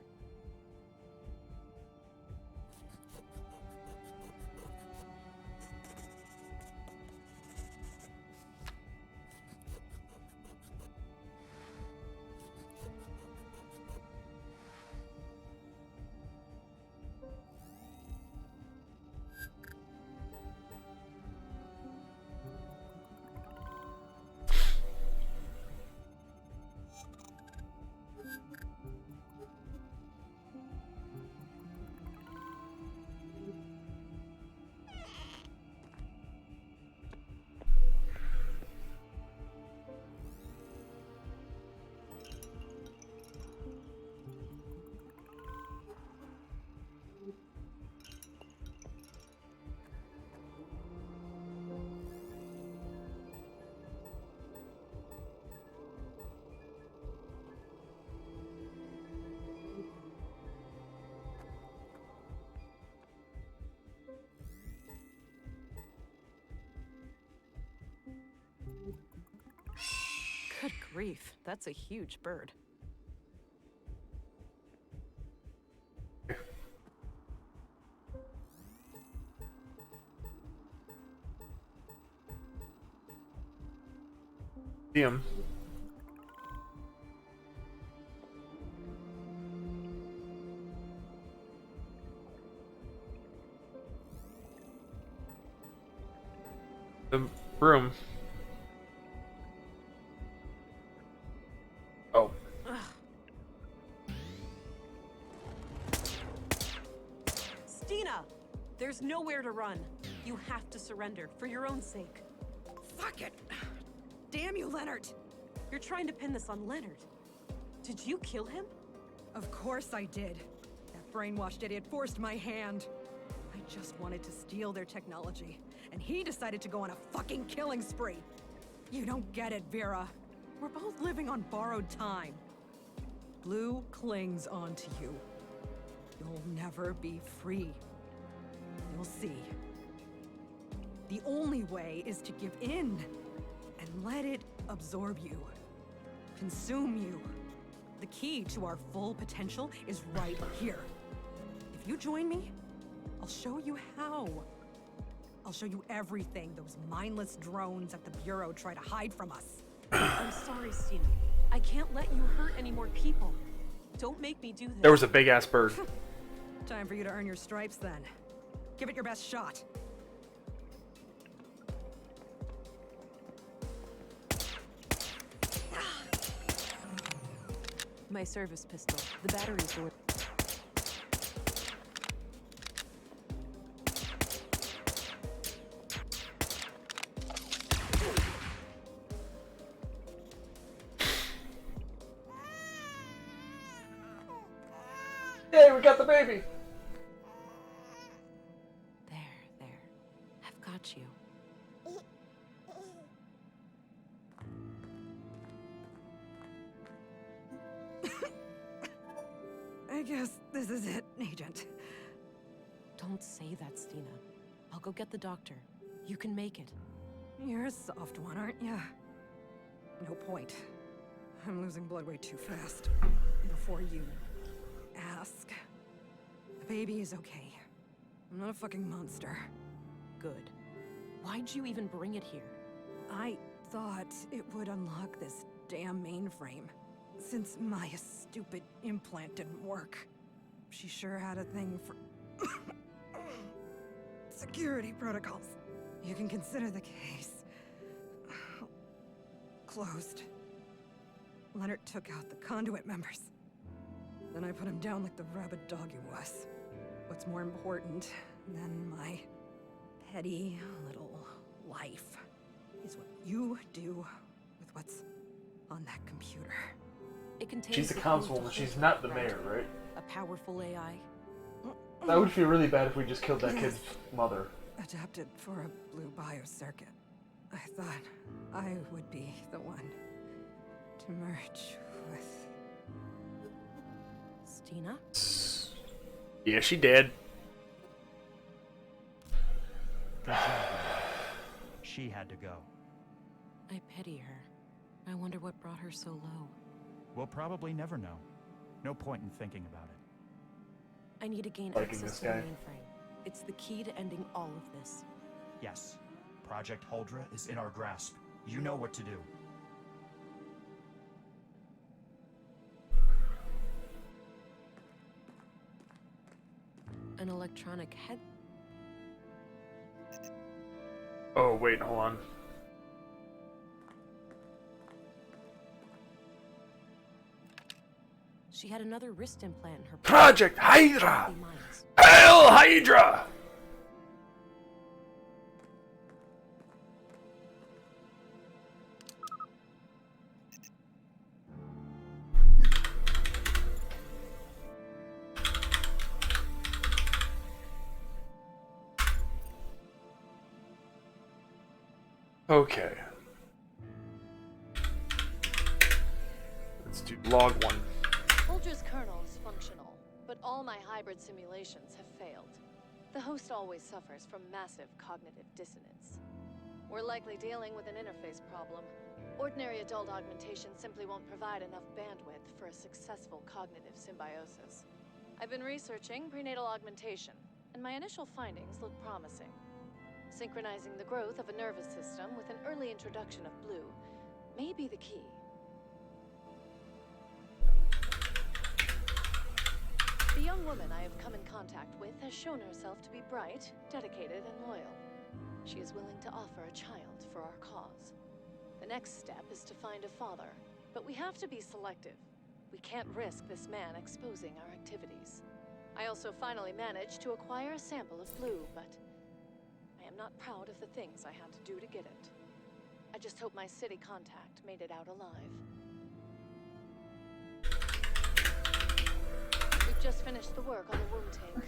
Good grief, that's a huge bird. See him. The room. Oh. Stina! There's nowhere to run. You have to surrender, for your own sake. Fuck it! Damn you, Leonard! You're trying to pin this on Leonard. Did you kill him? Of course I did. That brainwashed idiot forced my hand. I just wanted to steal their technology, and he decided to go on a fucking killing spree. You don't get it, Vera. We're both living on borrowed time. Blue clings onto you. You'll never be free. You'll see. The only way is to give in and let it absorb you, consume you. The key to our full potential is right here. If you join me, I'll show you how. I'll show you everything those mindless drones at the Bureau try to hide from us. I'm sorry, Stina. I can't let you hurt any more people. Don't make me do this. There was a big ass bird. Time for you to earn your stripes then. Give it your best shot. My service pistol. The batteries were... Hey, we got the baby! There. I've got you. I guess this This is it, Agent. Don't say that, Stina. I'll go get the doctor. You can make it. You're a soft one, aren't you? No point. I'm losing blood way too fast. Before you ask. The baby is okay. I'm not a fucking monster. Good. Why'd you even bring it here? I thought it would unlock this damn mainframe. Since Maya's stupid implant didn't work. She sure had a thing for security protocols. You can consider the case closed. Leonard took out the conduit members. Then I put him down like the rabid dog he was. What's more important than my petty little life is what you do with what's on that computer. It contains She's a the code to councilwoman, hold she's the not the threat. mayor, right? A powerful AI. That would feel really bad if we just killed that kid's mother. Adapted for a blue biocircuit. I thought I would be the one to merge with Stina? Yeah, she did. She had to go. I pity her. I wonder what brought her so low. We'll probably never know. No point in thinking about it. I need to gain Liking access this to the guy. mainframe. It's the key to ending all of this. Yes, Project Huldra is in our grasp. You know what to do. An electronic head. Oh, wait, hold on. She had another wrist implant in her Project Hydra! Hail Hydra! Okay. Let's do log 1. Huldra's kernel is functional, but all my hybrid simulations have failed. The host always suffers from massive cognitive dissonance. We're likely dealing with an interface problem. Ordinary adult augmentation simply won't provide enough bandwidth for a successful cognitive symbiosis. I've been researching prenatal augmentation, and my initial findings look promising. Synchronizing the growth of a nervous system with an early introduction of blue may be the key. The young woman I have come in contact with has shown herself to be bright, dedicated, and loyal. She is willing to offer a child for our cause. The next step is to find a father, but we have to be selective. We can't risk this man exposing our activities. I also finally managed to acquire a sample of blue, but I am not proud of the things I had to do to get it. I just hope my city contact made it out alive. We've just finished the work on the womb tank.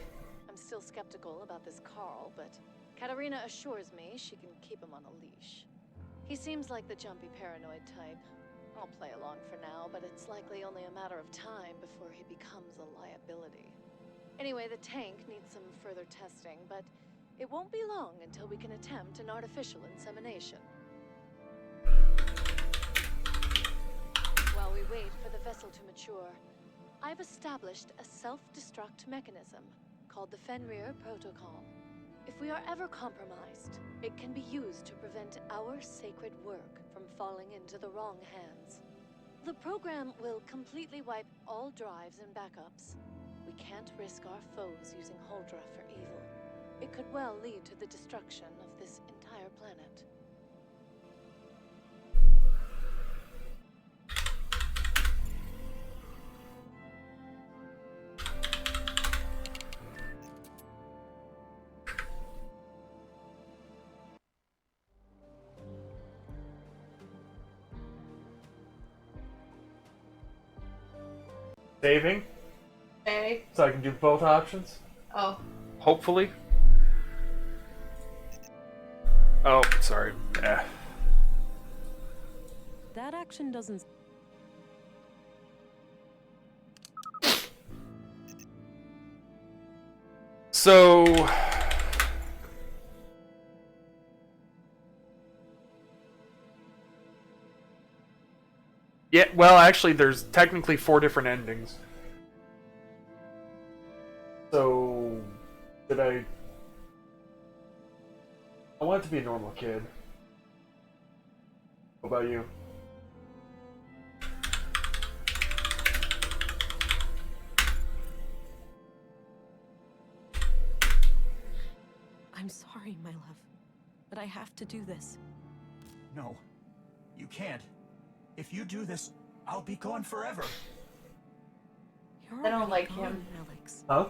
I'm still skeptical about this Carl, but Katarina assures me she can keep him on a leash. He seems like the jumpy paranoid type. I'll play along for now, but it's likely only a matter of time before he becomes a liability. Anyway, the tank needs some further testing, but it won't be long until we can attempt an artificial insemination. While we wait for the vessel to mature, I've established a self-destruct mechanism called the Fenrir Protocol. If we are ever compromised, it can be used to prevent our sacred work from falling into the wrong hands. The program will completely wipe all drives and backups. We can't risk our foes using Huldra for evil. It could well lead to the destruction of this entire planet. Saving, Okay. so I can do both options. Oh. Hopefully. Oh, sorry. That action doesn't... So yeah, well, actually, there's technically 4 different endings. So, did I want it to be a normal kid. What about you? I'm sorry, my love, but I have to do this. No, you can't. If you do this, I'll be gone forever. You're I don't already like gone, him. Alex. Huh?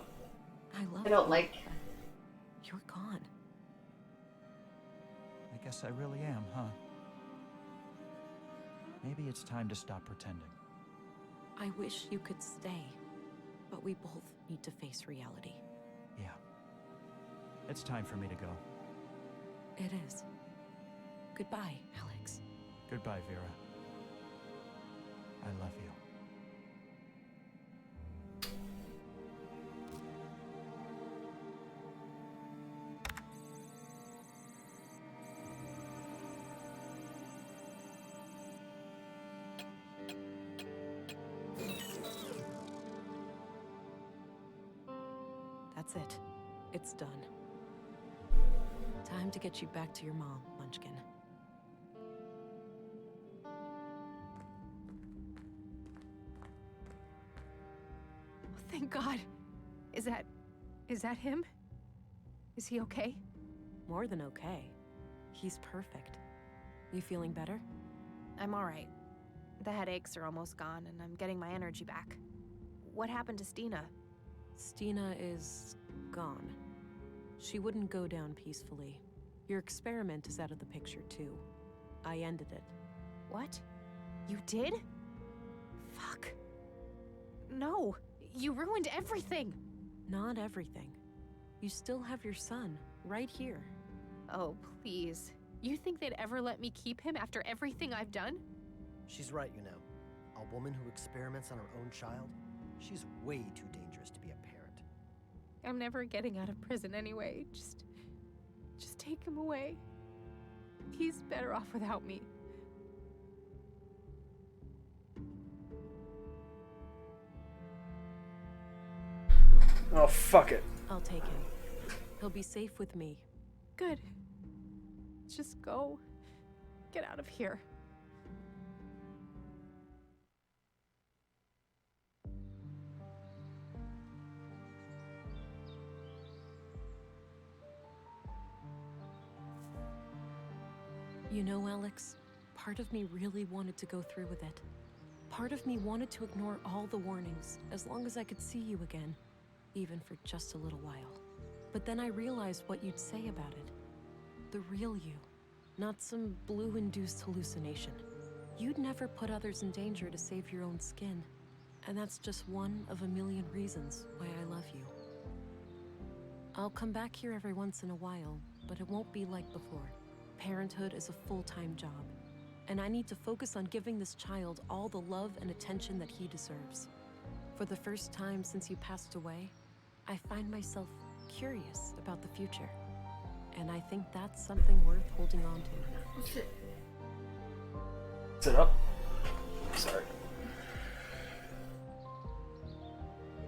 I love I don't you, like. but you're gone. I guess I really am, huh? Maybe it's time to stop pretending. I wish you could stay, but we both need to face reality. Yeah. It's time for me to go. It is. Goodbye, Alex. Goodbye, Vera. I love you. That's it. It's done. Time to get you back to your mom, Munchkin. Thank God. Is that him? Is he okay? More than okay. He's perfect. You feeling better? I'm all right. The headaches are almost gone, and I'm getting my energy back. What happened to Stina? Stina is gone. She wouldn't go down peacefully. Your experiment is out of the picture, too. I ended it. What? You did? Fuck. No, you ruined everything. Not everything. You still have your son, right here. Oh, please. You think they'd ever let me keep him after everything I've done? She's right, you know. A woman who experiments on her own child, she's way too dangerous to be a parent. I'm never getting out of prison anyway. Just take him away. He's better off without me. Oh, fuck it. I'll take him. He'll be safe with me. Good. Just go. Get out of here. You know, Alex, part of me really wanted to go through with it. Part of me wanted to ignore all the warnings, as long as I could see you again, even for just a little while. But then I realized what you'd say about it. The real you, not some blue-induced hallucination. You'd never put others in danger to save your own skin. And that's just one of a million reasons why I love you. I'll come back here every once in a while, but it won't be like before. Parenthood is a full-time job, and I need to focus on giving this child all the love and attention that he deserves. For the first time since you passed away, I find myself curious about the future. And I think that's something worth holding on to. Sit up. Sorry.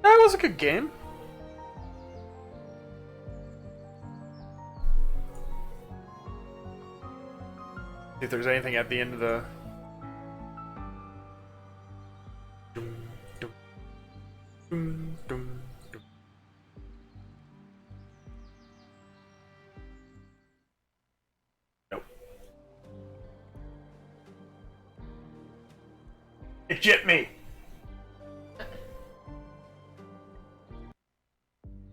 That was a good game. See if there's anything at the end of the... Nope. It jipped me.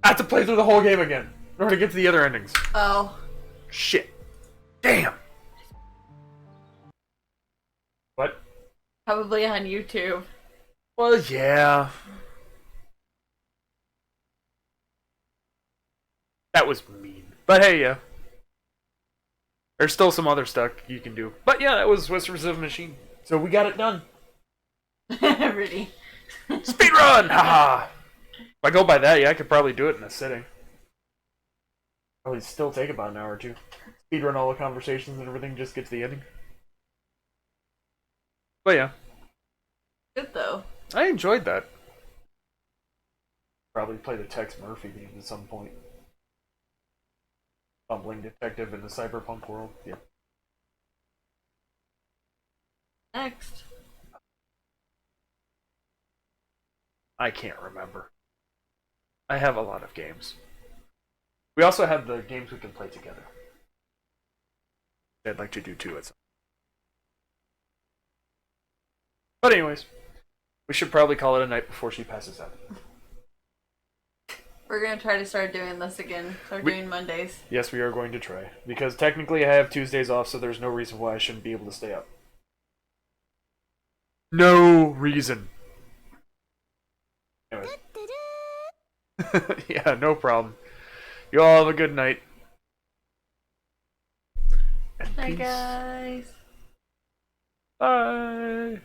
I have to play through the whole game again in order to get to the other endings. Oh. Shit. Damn. What? Probably on YouTube. Well, yeah. That was mean. But hey, yeah. There's still some other stuff you can do. But yeah, that was Whispers of a Machine. So we got it done. Really? Speedrun! Haha! If I go by that, yeah, I could probably do it in a sitting. Probably still take about an hour or two. Speedrun all the conversations and everything, just get to the ending. But yeah. Good though. I enjoyed that. Probably play the Tex Murphy game at some point. Bumbling detective in the cyberpunk world. Yeah. Next. I can't remember. I have a lot of games. We also have the games we can play together. I'd like to do too at some. But anyways, we should probably call it a night before she passes out. We're gonna try to start doing this again. Start doing Mondays. Yes, we are going to try. Because technically I have Tuesdays off, so there's no reason why I shouldn't be able to stay up. No reason. Anyways. Yeah, no problem. You all have a good night. And Bye, peace. guys. Bye.